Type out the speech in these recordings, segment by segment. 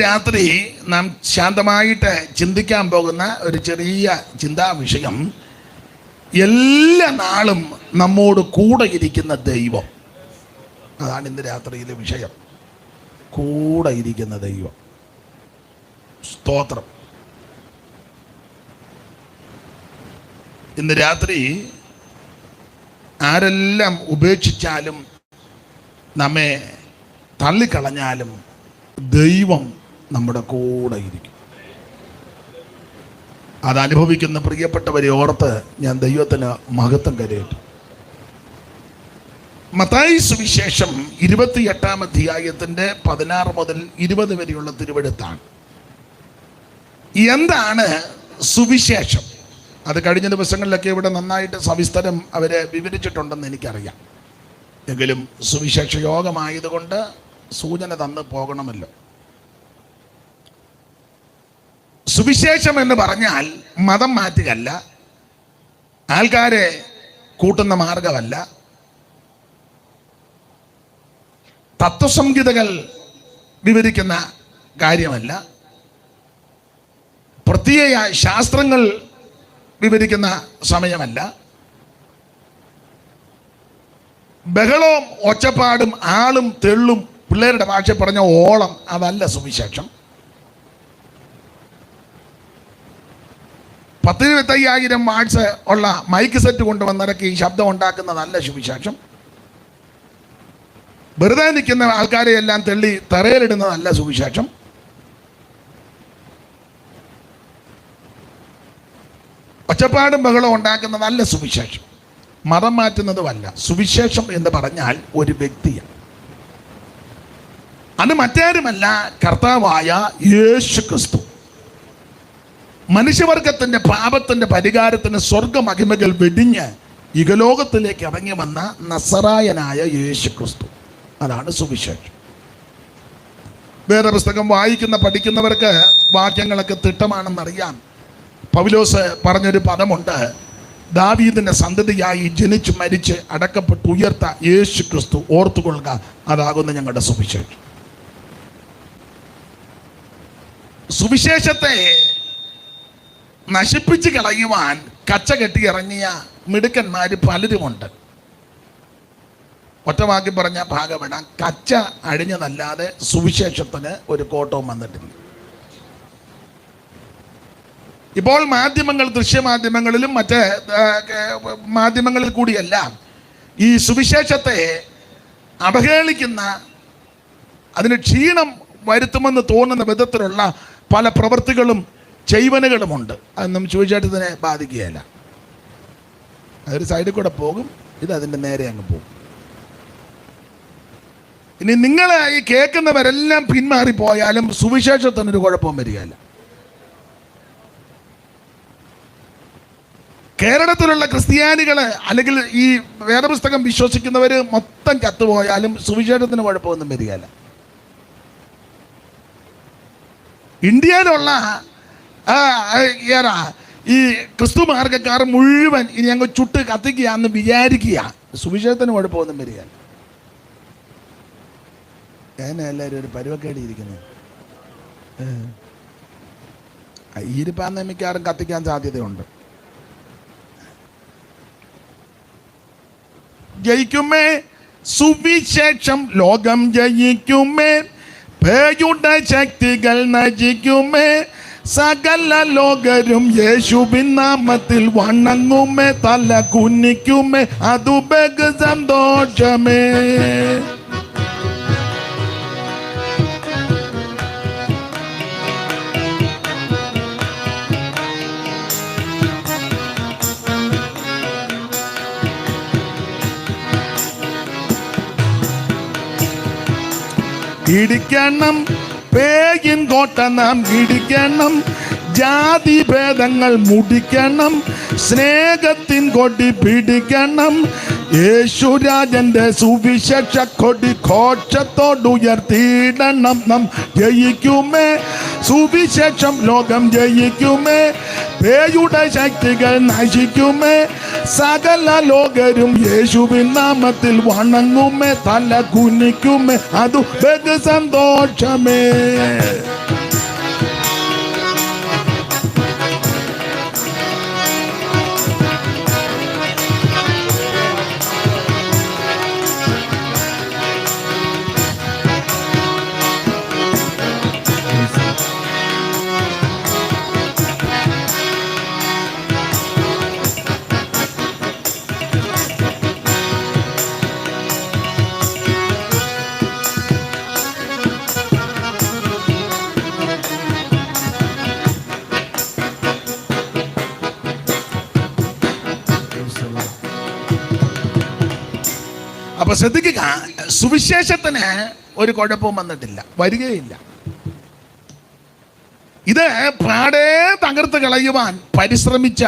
രാത്രി നാം ശാന്തമായിട്ട് ചിന്തിക്കാൻ പോകുന്ന ഒരു ചെറിയ ചിന്താ വിഷയം, എല്ലാ നാളും നമ്മോട് കൂടെ ഇരിക്കുന്ന ദൈവം. അതാണ് ഇന്ന് രാത്രിയിലെ വിഷയം. കൂടെ ഇരിക്കുന്ന ദൈവം. സ്തോത്രം. ഇന്ന് രാത്രി ആരെല്ലാം ഉപേക്ഷിച്ചാലും നമ്മെ തള്ളിക്കളഞ്ഞാലും ദൈവം നമ്മുടെ കൂടെ ഇരിക്കും. അതനുഭവിക്കുന്ന പ്രിയപ്പെട്ടവരെ ഓർത്ത് ഞാൻ ദൈവത്തിന് മഹത്വം കരയറ്റും. മത്തായി സുവിശേഷം 28-ാം അധ്യായത്തിൻ്റെ 16 മുതൽ 20 വരെയുള്ള തിരുവെഴുത്താണ്. എന്താണ് സുവിശേഷം? അത് കഴിഞ്ഞ ദിവസങ്ങളിലൊക്കെ ഇവിടെ നന്നായിട്ട് സവിസ്തരം അവരെ വിവരിച്ചിട്ടുണ്ടെന്ന് എനിക്കറിയാം. എങ്കിലും സുവിശേഷ യോഗമായതുകൊണ്ട് സൂചന തന്ന് പോകണമല്ലോ. സുവിശേഷം എന്ന് പറഞ്ഞാൽ മതം മാറ്റുകയല്ല, ആൾക്കാരെ കൂട്ടുന്ന മാർഗമല്ല, തത്വസംഹിതകൾ വിവരിക്കുന്ന കാര്യമല്ല, പ്രത്യേക ശാസ്ത്രങ്ങൾ വിവരിക്കുന്ന സമയമല്ല, ബഹളവും ഒച്ചപ്പാടും ആളും തെള്ളും പിള്ളേരുടെ ഭാഷ പറഞ്ഞ ഓളം അതല്ല സുവിശേഷം. 10,000 വാട്ട്സ് ഉള്ള മൈക്ക് സെറ്റ് കൊണ്ടുവന്നിറക്കി ഈ ശബ്ദം ഉണ്ടാക്കുന്നതല്ല സുവിശേഷം. വെറുതെ നിൽക്കുന്ന ആൾക്കാരെ എല്ലാം തെള്ളി തറയിലിടുന്നതല്ല സുവിശേഷം. ഒച്ചപ്പാടും ബഹളവും ഉണ്ടാക്കുന്നതല്ല സുവിശേഷം. മതം മാറ്റുന്നതുമല്ല. സുവിശേഷം എന്ന് പറഞ്ഞാൽ ഒരു വ്യക്തിയാണ്. അത് മറ്റാരുമല്ല, കർത്താവായ യേശു ക്രിസ്തു. മനുഷ്യവർഗത്തിന്റെ പാപത്തിന്റെ പരിഹാരത്തിന് സ്വർഗമഹിമകൾ വെടിഞ്ഞ് ഇഹലോകത്തിലേക്ക് ഇറങ്ങി വന്ന നസറായനായ യേശു ക്രിസ്തു. അതാണ് സുവിശേഷം. വേദപുസ്തകം വായിക്കുന്ന പഠിക്കുന്നവർക്ക് വാക്യങ്ങളൊക്കെ തിട്ടമാണെന്നറിയാം. പൗലോസ് പറഞ്ഞൊരു പദമുണ്ട്, ദാവീദിന്റെ സന്തതിയായി ജനിച്ച് മരിച്ച് അടക്കപ്പെട്ട് ഉയർത്ത യേശു ക്രിസ്തു ഓർത്തുകൊള്ളുക, അതാകുന്ന ഞങ്ങളുടെ സുവിശേഷം. സുവിശേഷത്തെ നശിപ്പിച്ച് കളയുവാൻ കച്ച കെട്ടി ഇറങ്ങിയ മിടുക്കന്മാര് പലരുമുണ്ട്. ഒറ്റവാക്കി പറഞ്ഞ ഭാഗമിടാൻ കച്ച അഴിഞ്ഞതല്ലാതെ സുവിശേഷത്തിന് ഒരു കോട്ടവും വന്നിട്ടില്ല. ഇപ്പോൾ മാധ്യമങ്ങൾ, ദൃശ്യമാധ്യമങ്ങളിലും മറ്റ് മാധ്യമങ്ങളിൽ കൂടിയെല്ലാം ഈ സുവിശേഷത്തെ അവഹേളിക്കുന്ന, അതിന് ക്ഷീണം വരുത്തുമെന്ന് തോന്നുന്ന വിധത്തിലുള്ള പല പ്രവൃത്തികളും ചെയ്വനുകളുമുണ്ട്. അതൊന്നും സുവിശേഷത്തിനെ ബാധിക്കുകയല്ല. അതൊരു സൈഡിൽ കൂടെ പോകും, ഇത് അതിൻ്റെ നേരെ അങ്ങ് പോകും. ഇനി നിങ്ങൾ ഈ കേൾക്കുന്നവരെല്ലാം പിന്മാറിപ്പോയാലും സുവിശേഷത്തിനൊരു കുഴപ്പവും വരികയല്ല. കേരളത്തിലുള്ള ക്രിസ്ത്യാനികള് അല്ലെങ്കിൽ ഈ വേദപുസ്തകം വിശ്വസിക്കുന്നവർ മൊത്തം ചത്തുപോയാലും സുവിശേഷത്തിന് കുഴപ്പമൊന്നും വരികയല്ല. ഇന്ത്യയിലുള്ള ഈ ക്രിസ്തു മാർഗക്കാർ മുഴുവൻ ഇനി അങ്ങ് ചുട്ട് കത്തിക്കുകയാണെന്ന് വിചാരിക്കുക, സുവിശേഷത്തിന് കുഴപ്പമൊന്നും വരികയല്ല. എല്ലാവരും ഒരു പരുവക്കേടിയിരിക്കുന്നു. ഈരിപ്പാന്ന് മിക്കവാറും കത്തിക്കാൻ സാധ്യതയുണ്ട്. ജയിക്കുമേ സുവിശേഷം, ലോകം ജയിക്കുമേ, പേയുടെ ശക്തികൾ നശിക്കുമേ, സകല ലോകരും യേശുവിൻ നാമത്തിൽ വണങ്ങുമേ, തല കുനിക്കുമേ, അതു ബഹു സന്തോഷമേ. ഇടിക്കണം പേയിൻ കോട്ട നാം ഇടിക്കണം, ജാതി ഭേദങ്ങൾ മുടിക്കണം, സ്നേഹത്തിൻ കൊടി പിടിക്കണം, യേശുരാജന്റെ സുവിശേഷ കൊടി ഘോഷത്തോടുയർത്തിയിടണം. നാം ജയിക്കുമേ സുവിശേഷം, ലോകം ജയിക്കുമേ, പേയുടെ ശക്തികൾ നശിക്കുമേ, സകല ലോകരും യേശുവിൻ നാമത്തിൽ വണങ്ങുമേ, തല കുനിക്കുമേ, അതു ബഹു സന്തോഷമേ. അപ്പൊ ശ്രദ്ധിക്കുക, സുവിശേഷത്തിന് ഒരു കുഴപ്പവും വന്നിട്ടില്ല, വരികയില്ല. ഇത് പാടെ തകർത്ത് കളയുവാൻ പരിശ്രമിച്ച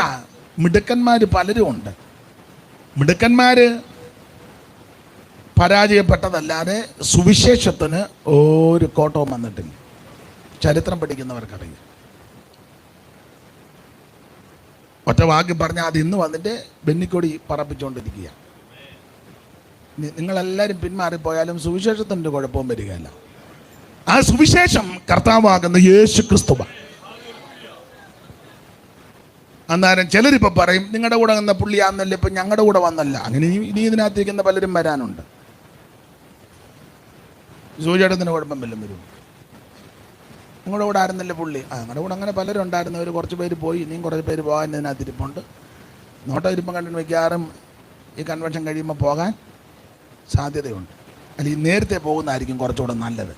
മിടുക്കന്മാര് പലരും ഉണ്ട്. മിടുക്കന്മാര് പരാജയപ്പെട്ടതല്ലാതെ സുവിശേഷത്തിന് ഒരു കോട്ടവും വന്നിട്ടില്ല. ചരിത്രം പഠിക്കുന്നവർക്കറിയാം. ഒറ്റ വാക്കി പറഞ്ഞാൽ അത് ഇന്ന് വന്നിട്ട് ബെന്നിക്കൊടി പറപ്പിച്ചുകൊണ്ടിരിക്കുക. നിങ്ങളെല്ലാവരും പിന്മാറിപ്പോയാലും സുവിശേഷത്തിൻ്റെ കുഴപ്പവും വരികയല്ല. ആ സുവിശേഷം കർത്താവാകുന്ന യേശു ക്രിസ്തുവാണ്. അന്നേരം ചിലരിപ്പോൾ പറയും, നിങ്ങളുടെ കൂടെ വന്ന പുള്ളിയാന്നല്ല, ഇപ്പം ഞങ്ങളുടെ കൂടെ വന്നല്ല. അങ്ങനെ ഇനി ഇതിനകത്തിരിക്കുന്ന പലരും വരാനുണ്ട്. സൂചേട്ടത്തിന് കുഴപ്പം വല്ലതും വരും. നിങ്ങളുടെ കൂടെ ആയിരുന്നല്ലേ പുള്ളി? ഞങ്ങളുടെ കൂടെ അങ്ങനെ പലരും ഉണ്ടായിരുന്നവർ, കുറച്ച് പേര് പോയി, ഇനിയും കുറച്ച് പേര് പോകാൻ ഇതിനകത്തിരിപ്പുണ്ട്. നോട്ടം ഇരിപ്പം കണ്ടിട്ട് മിക്കവാറും ഈ കൺവെൻഷൻ കഴിയുമ്പോൾ പോകാൻ സാധ്യതയുണ്ട്. അല്ലെങ്കിൽ നേരത്തെ പോകുന്നതായിരിക്കും കുറച്ചുകൂടെ നല്ലത്.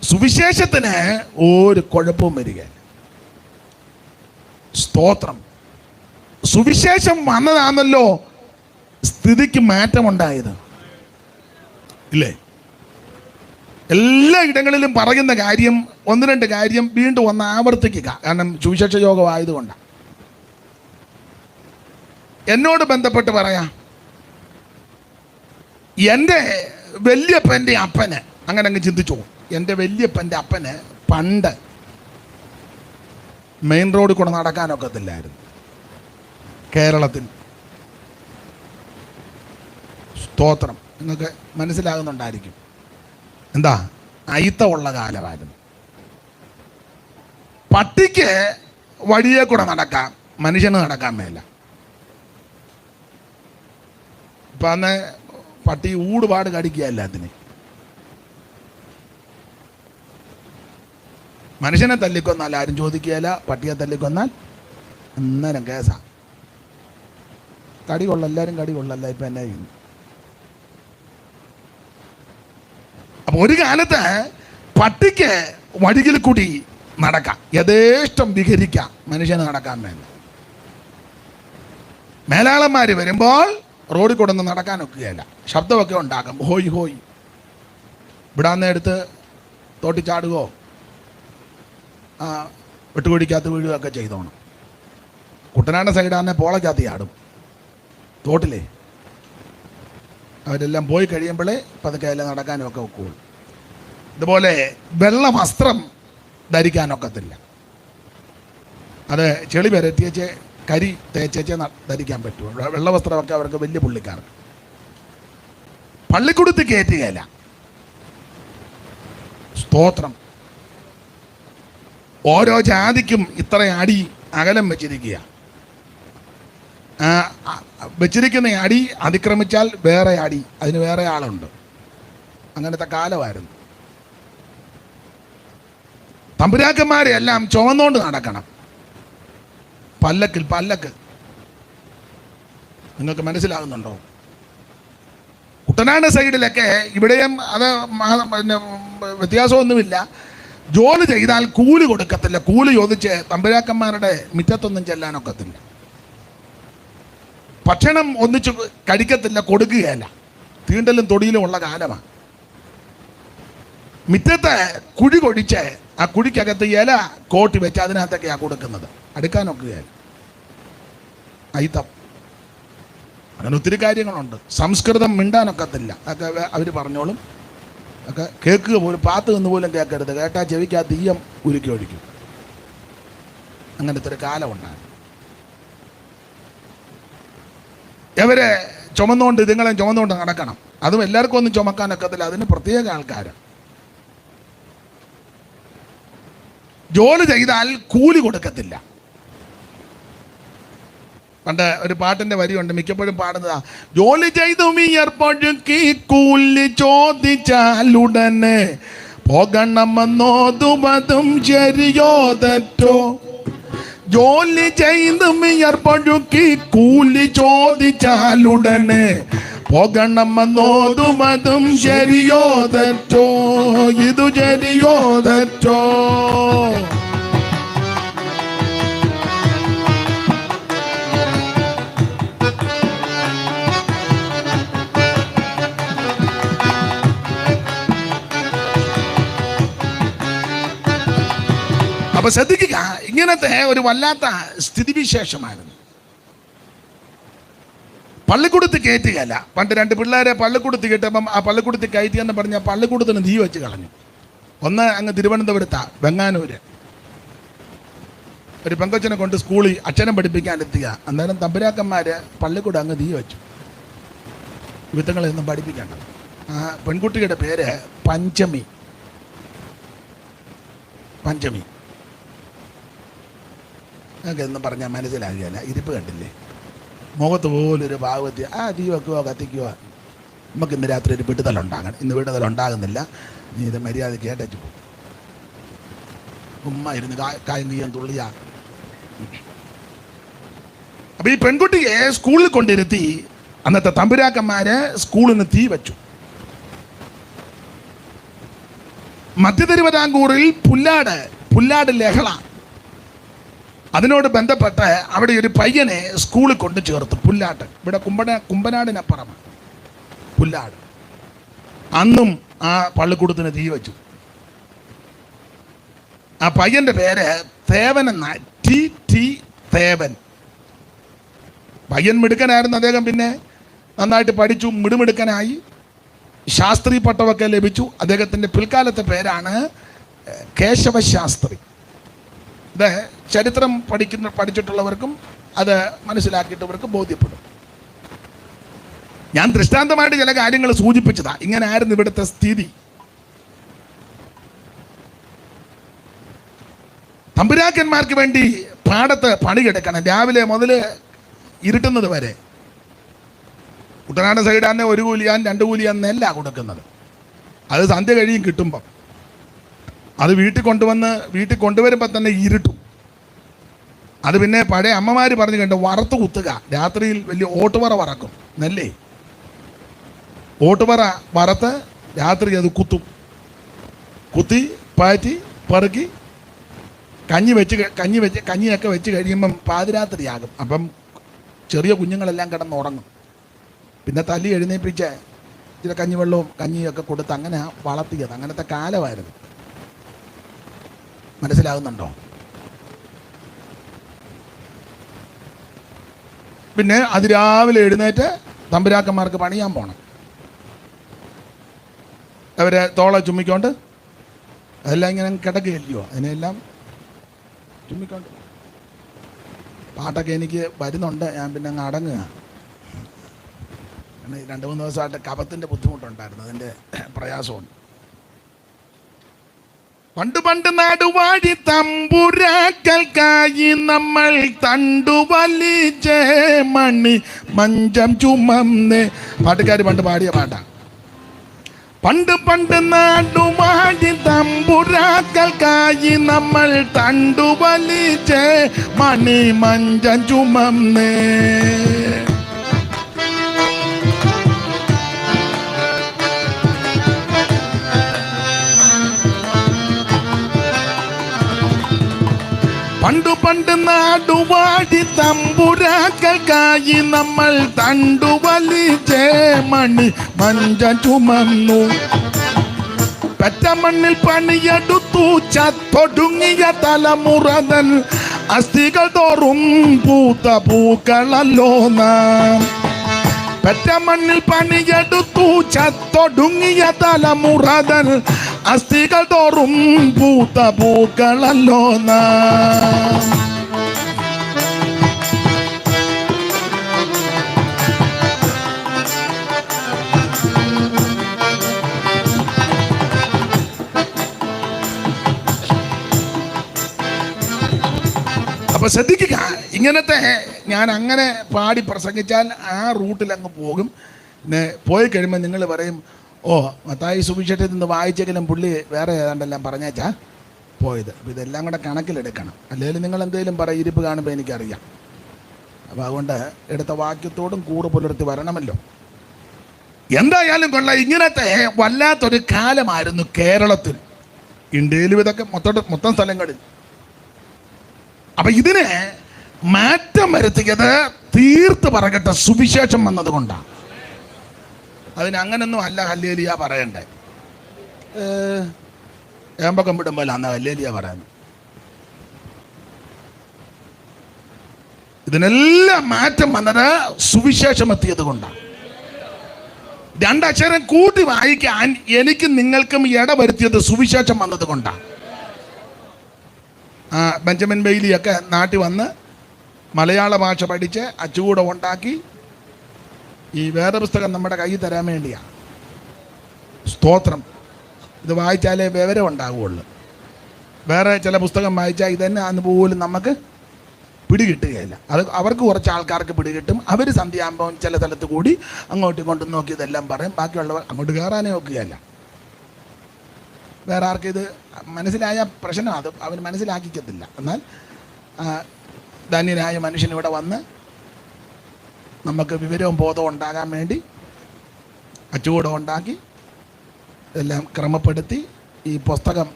സുവിശേഷത്തിന് ഒരു കുഴപ്പവും വരികയില്ല. സ്തോത്രം. സുവിശേഷം വന്നതാണല്ലോ സ്ഥിതിക്ക് മാറ്റമുണ്ടായത്, ഇല്ലേ? എല്ലാ ഇടങ്ങളിലും പറയുന്ന കാര്യം, ഒന്ന് രണ്ട് കാര്യം വീണ്ടും ഒന്ന് ആവർത്തിക്കുക. കാരണം സുവിശേഷ യോഗമായതുകൊണ്ടാണ്. എന്നോട് ബന്ധപ്പെട്ട് പറയാം, എൻ്റെ വല്യപ്പൻ്റെ അപ്പന്, അങ്ങനെ അങ്ങ് ചിന്തിച്ചു, എൻ്റെ വല്യപ്പൻ്റെ അപ്പന് പണ്ട് മെയിൻ റോഡിൽ കൂടെ നടക്കാനൊക്കത്തില്ലായിരുന്നു കേരളത്തിൽ. സ്തോത്രം. നിങ്ങൾക്ക് മനസ്സിലാകുന്നുണ്ടായിരിക്കും. എന്താ? അയിത്തമുള്ള കാലമായിരുന്നു. പട്ടിക്ക് വഴിയെ കൂടെ നടക്കാം, മനുഷ്യന് നടക്കാൻ മേല. ഇപ്പം അന്ന് പട്ടി ഊടുപാട് കടിക്കുക എല്ലാത്തിനും. മനുഷ്യനെ തല്ലിക്കൊന്നാൽ ആരും ചോദിക്കുകയില്ല, പട്ടിയെ തല്ലിക്കൊന്നാൽ അന്നേരം കേസാ. കടി കൊള്ള, എല്ലാവരും കടി കൊള്ളല്ല. ഇപ്പം എന്നാ ചെയ്യുന്നു? അപ്പൊ ഒരു കാലത്ത് പട്ടിക്ക് വഴിയിൽ കൂടി നടക്കാം, യഥേഷ്ടം വിഹരിക്കാം, മനുഷ്യന് നടക്കാൻ വേണ്ട. മേലാളന്മാർ വരുമ്പോൾ റോഡിൽ കൊണ്ടൊന്ന് നടക്കാൻ ഒക്കുകയല്ല, ശബ്ദമൊക്കെ ഉണ്ടാക്കും. ഹോയ് ഹോയ്, വിടാന്നെടുത്ത് തോട്ടിച്ചാടുകയോ വെട്ടുകൊടിക്കകത്ത് വീഴുകയൊക്കെ ചെയ്തോണം. കുട്ടനാട് സൈഡാന്നെ പോളക്കകത്ത് ചാടും തോട്ടിലേ. അവരെല്ലാം പോയി കഴിയുമ്പോഴേ പതുക്കെ എല്ലാം നടക്കാനും ഒക്കെ ഒക്കുള്ളൂ. ഇതുപോലെ വെള്ള വസ്ത്രം ധരിക്കാനൊക്കത്തില്ല. അത് ചെളി വരട്ടിയേച്ച് കരി തേച്ചേച്ചേ ധരിക്കാൻ പറ്റുള്ളൂ. വെള്ള വസ്ത്രമൊക്കെ അവർക്ക് വലിയ പുള്ളിക്കാർക്ക്. പള്ളിക്കൂടത്തിൽ കയറ്റുകയില്ല. സ്തോത്രം. ഓരോ ജാതിക്കും ഇത്ര അടി അകലം വെച്ചിരിക്കുക. വെച്ചിരിക്കുന്ന അടി അതിക്രമിച്ചാൽ വേറെ അടി, അതിന് വേറെ ആളുണ്ട്. അങ്ങനത്തെ കാലമായിരുന്നു. തമ്പുരാക്കന്മാരെ എല്ലാം ചുവന്നുകൊണ്ട് നടക്കണം. പല്ലക്ക്. നിങ്ങൾക്ക് മനസ്സിലാകുന്നുണ്ടോ? കുട്ടനാട് സൈഡിലൊക്കെ ഇവിടെയും അത് വ്യത്യാസമൊന്നുമില്ല. ജോലി ചെയ്താൽ കൂലി കൊടുക്കത്തില്ല. കൂലി ചോദിച്ച് തമ്പുരാക്കന്മാരുടെ മുറ്റത്തൊന്നും ചെല്ലാനൊക്കത്തില്ല. ഭക്ഷണം ഒന്നിച്ച് കഴിക്കത്തില്ല, കൊടുക്കുകയല്ല. തീണ്ടലും തൊടിയിലും ഉള്ള കാലമാണ്. മുറ്റത്ത് കുഴി കൊഴിച്ച് ആ കുഴിക്കകത്ത് ഇല കോട്ടി വെച്ച് അതിനകത്തൊക്കെയാണ് കൊടുക്കുന്നത്. അടുക്കാനൊക്കുകയല്ല. അയിത്തം. അങ്ങനെ ഒത്തിരി കാര്യങ്ങളുണ്ട്. സംസ്കൃതം മിണ്ടാനൊക്കത്തില്ല. അതൊക്കെ അവർ പറഞ്ഞോളും. ഒക്കെ കേൾക്കുക പോലും, പാത്ത് നിന്ന് പോലും കേൾക്കരുത്. കേട്ടാൽ ചെവിക്കാ തീയം ഉരുക്കി ഒഴിക്കും. അങ്ങനത്തെ ഒരു കാലമുണ്ടാകും. ഇവരെ ചുമന്നുകൊണ്ട്, ഇതുങ്ങളെ ചുമന്നുകൊണ്ട് നടക്കണം. അതും എല്ലാവർക്കും ഒന്നും ചുമക്കാനൊക്കത്തില്ല. അതിന് പ്രത്യേക ആൾക്കാർ. ജോലി ചെയ്താൽ കൂലി കൊടുക്കത്തില്ല. പണ്ട് ഒരു പാട്ടിന്റെ വരിയുണ്ട്, മിക്കപ്പോഴും പാടുന്നതാ. ജോലി ചെയ്തു വിയർപ്പൊഴുക്കി കൂലി ചോദിച്ചാലുടനെ പോകണമെന്നോതുവതും ശരിയോ തെറ്റോ? ജോലി ചെയ്ത് വിയർപ്പൊഴുക്കി കൂലി ചോദിച്ചാലുടനെ പോകണമെന്നോതുവതും ശരിയോ തെറ്റോ? ഇതു ശരിയോ തെറ്റോ? അപ്പൊ ശ്രദ്ധിക്കുക, ഇങ്ങനത്തെ ഒരു വല്ലാത്ത സ്ഥിതിവിശേഷമായിരുന്നു. പള്ളിക്കൂടത്തിൽ കയറ്റുകയല്ല. പണ്ട് 2 പിള്ളേരെ പള്ളിക്കൂടത്തിൽ കയറ്റപ്പം ആ പള്ളിക്കൂടത്തിൽ കയറ്റിയെന്ന് പറഞ്ഞാൽ പള്ളിക്കൂടത്തിന് തീ വെച്ച് കളഞ്ഞു. ഒന്ന് അങ്ങ് തിരുവനന്തപുരത്താ, വെങ്ങാനൂര്. ഒരു പെങ്കൊച്ചനെ കൊണ്ട് സ്കൂളിൽ അക്ഷരം പഠിപ്പിക്കാനെത്തുക. അന്നേരം തമ്പുരാക്കന്മാര് പള്ളിക്കൂടം അങ്ങ് തീ വെച്ചു. വിധങ്ങളെയൊന്നും പഠിപ്പിക്കണ്ട. ആ പെൺകുട്ടിയുടെ പേര് പഞ്ചമി. ഞങ്ങൾക്ക് എന്നും പറഞ്ഞാൽ മനസ്സിലാകുകയല്ല. ഇരിപ്പ് കണ്ടില്ലേ, മുഖത്ത് പോലൊരു ഭാഗവത്തി. തീ വെക്കുവോ കത്തിക്കുവോ, നമുക്ക് ഇന്ന് രാത്രി ഒരു വിടുതലുണ്ടാകണം. ഇന്ന് വിടുതലുണ്ടാകുന്നില്ല, നീ ഇത് മര്യാദ കേട്ടു പോകും. ഉമ്മ ഇരുന്ന് കായം കീയാൻ തുള്ളിയാ. അപ്പൊ ഈ പെൺകുട്ടിയെ സ്കൂളിൽ കൊണ്ടിരുത്തി അന്നത്തെ തമ്പുരാക്കന്മാര് സ്കൂളിൽ നിന്ന് തീ വെച്ചു. മധ്യ തിരുവിതാംകൂറിൽ പുല്ലാട് ലഹള, അതിനോട് ബന്ധപ്പെട്ട് അവിടെ ഒരു പയ്യനെ സ്കൂളിൽ കൊണ്ട് ചേർത്തു. പുല്ലാട്ട്, ഇവിടെ കുമ്പനാടിനപ്പുറം പുല്ലാട്. അന്നും ആ പള്ളിക്കൂടത്തിന് തീ വെച്ചു. ആ പയ്യന്റെ പേര് തേവൻ എന്ന, ടി തേവൻ. പയ്യൻ മിടുക്കനായിരുന്നു. അദ്ദേഹം പിന്നെ നന്നായിട്ട് പഠിച്ചു, മിടുമിടുക്കനായി, ശാസ്ത്രി പട്ടമൊക്കെ ലഭിച്ചു. അദ്ദേഹത്തിൻ്റെ പിൽക്കാലത്തെ പേരാണ് കേശവശാസ്ത്രി. ഇത് ചരിത്രം പഠിച്ചിട്ടുള്ളവർക്കും അത് മനസ്സിലാക്കിയിട്ടവർക്കും ബോധ്യപ്പെടും. ഞാൻ ദൃഷ്ടാന്തമായിട്ട് ചില കാര്യങ്ങൾ സൂചിപ്പിച്ചതാ. ഇങ്ങനെ ആയിരുന്നു ഇവിടുത്തെ സ്ഥിതി. തമ്പുരാക്കന്മാർക്ക് വേണ്ടി പാടത്ത് പണിയെടുക്കണം, രാവിലെ മുതൽ ഇരുട്ടുന്നത് വരെ. കുട്ടനാട് സൈഡാന്നെ 1 കൂലിയാൻ 2 കൂലിയാൻ നെല്ല കൊടുക്കുന്നത്. അത് സന്ധ്യ കഴിയും കിട്ടുമ്പം അത് വീട്ടിൽ കൊണ്ടുവരുമ്പോൾ തന്നെ ഇരുട്ടും. അത് പിന്നെ പഴയ അമ്മമാർ പറഞ്ഞു കണ്ട് വറുത്ത് കുത്തുക. രാത്രിയിൽ വലിയ ഓട്ടുപറ വറക്കും, നെല്ലേ ഓട്ടുപറ വറുത്ത് രാത്രി അത് കുത്തി പാറ്റി പെറുക്കി കഞ്ഞിയൊക്കെ വെച്ച് കഴിയുമ്പം പാതിരാത്രിയാകും. അപ്പം ചെറിയ കുഞ്ഞുങ്ങളെല്ലാം കിടന്നുറങ്ങും. പിന്നെ തല്ലി എഴുന്നേപ്പിച്ച് ഇച്ചിരി കഞ്ഞിവെള്ളവും കഞ്ഞിയൊക്കെ കൊടുത്ത് അങ്ങനെ വളർത്തിയത്. അങ്ങനത്തെ കാലമായിരുന്നു. മനസ്സിലാകുന്നുണ്ടോ? പിന്നെ അതിരാവിലെ എഴുന്നേറ്റ് തമ്പുരാക്കന്മാർക്ക് പണിയാൻ പോണം. അവരെ തോളെ ചുമ്മിക്കൊണ്ട് അതെല്ലാം ഇങ്ങനെ കിടക്കുകയല്ലയോ, അതിനെല്ലാം ചുമ്മിക്കൊണ്ട്. പാട്ടൊക്കെ എനിക്ക് വരുന്നുണ്ട്, ഞാൻ പിന്നെ അങ്ങ് അടങ്ങുക. 2-3 ദിവസമായിട്ട് കഫത്തിൻ്റെ ബുദ്ധിമുട്ടുണ്ടായിരുന്നു, അതിൻ്റെ പ്രയാസമുണ്ട്. പണ്ട് നാടുവാഴി തമ്പുരാക്കൾക്കായി നമ്മൾ തണ്ടുവലിച്ചേ മണി മഞ്ചം ചുമന്ന്. പാട്ടുകാർ പണ്ട് പാടിയ പാട്ടാ. പണ്ട് നാടുവാഴി തമ്പുരാക്കൾക്കായി നമ്മൾ തണ്ടുവലിച്ചേ മണി മഞ്ചം ചുമന്ന്. പണ്ട് നാടുവാഴി തമ്പുരാക്കൾക്കായി നമ്മൾ തണ്ടുവലിച്ചേ മണി മഞ്ചം ചുമന്നു. പെറ്റമണ്ണിൽ പണിയെടുത്തു ചത്തൊടുങ്ങിയ തലമുറതൻ അസ്ഥികൾ തോറും പൂത്ത പൂക്കളല്ലോ നാം. പെറ്റമണ്ണിൽ പണിയെടുത്തു ചത്തൊടുങ്ങിയ തലമുറതൻ അസ്ഥികൾ തോറും പൂത്ത പൂക്കളല്ലോ നാം. അപ്പൊ ശ്രദ്ധിക്കുക, ഇങ്ങനത്തെ ഞാൻ അങ്ങനെ പാടി പ്രസംഗിച്ചാൽ ആ റൂട്ടിൽ അങ്ങ് പോകും. പിന്നെ പോയി കഴിയുമ്പോൾ നിങ്ങൾ പറയും, ഓ മത്തായി സുവിശേഷത്തിൽ നിന്ന് വായിച്ചെങ്കിലും പുള്ളി വേറെ ഏതാണ്ടെല്ലാം പറഞ്ഞേച്ചാ പോയത്. അപ്പോൾ ഇതെല്ലാം കൂടെ കണക്കിലെടുക്കണം. അല്ലെങ്കിൽ നിങ്ങൾ എന്തെങ്കിലും പറയും, ഇരിപ്പ് കാണുമ്പോൾ എനിക്കറിയാം. അപ്പോൾ അതുകൊണ്ട് എടുത്ത വാക്യത്തോടും കൂറ് പുലർത്തി വരണമല്ലോ. എന്തായാലും കൊള്ളാം, ഇങ്ങനത്തെ വല്ലാത്തൊരു കാലമായിരുന്നു കേരളത്തിൽ, ഇന്ത്യയിലും ഇതൊക്കെ മൊത്തം സ്ഥലങ്ങളിൽ. അപ്പൊ ഇതിന് മാറ്റം വരുത്തിയത് തീർത്ത് പറയട്ടെ സുവിശേഷം വന്നതുകൊണ്ടാണ്. അതിന് അങ്ങനൊന്നും അല്ല ഹല്ലേലൂയ പറയണ്ടേ. ഏമ്പക്കം വിടുമ്പോൾ അന്ന് ഹല്ലേലൂയ പറയുന്നത്. ഇതിനെല്ലാം മാറ്റം വന്നത് സുവിശേഷം എത്തിയത് കൊണ്ടാണ്. രണ്ടക്ഷരം കൂട്ടി വായിക്കാൻ എനിക്കും നിങ്ങൾക്കും ഇടവരുത്തിയത് സുവിശേഷം വന്നത് കൊണ്ടാണ്. ബെഞ്ചമിൻ ബെയ്ലിയൊക്കെ നാട്ടിൽ വന്ന് മലയാള ഭാഷ പഠിച്ച് അച്ചുകൂടെ ഉണ്ടാക്കി ഈ വേദപുസ്തകം നമ്മുടെ കയ്യിൽ തരാൻ വേണ്ടിയാണ്. സ്തോത്രം. ഇത് വായിച്ചാലേ വിവരം ഉണ്ടാവുകയുള്ളു. വേറെ ചില പുസ്തകം വായിച്ചാൽ ഇതന്നെ അന്ന് പോലും നമുക്ക് പിടികിട്ടുകയില്ല. അത് അവർക്ക് കുറച്ച് ആൾക്കാർക്ക് പിടികിട്ടും. അവർ സന്ധ്യാകുമ്പം ചില സ്ഥലത്ത് കൂടി അങ്ങോട്ടും ഇങ്ങോട്ടും നോക്കി ഇതെല്ലാം പറയും. ബാക്കിയുള്ളവർ അങ്ങോട്ട് കയറാനേ നോക്കുകയല്ല. വേറെ ആർക്കും ഇത് മനസ്സിലായ പ്രശ്നം അത് അവർ മനസ്സിലാക്കിക്കത്തില്ല. എന്നാൽ ധന്യനായ മനുഷ്യൻ ഇവിടെ വന്ന് നമുക്ക് വിവരവും ബോധവും ഉണ്ടാകാൻ വേണ്ടി അച്ചുകൂടം ഉണ്ടാക്കി എല്ലാം ക്രമപ്പെടുത്തി ഈ പുസ്തകം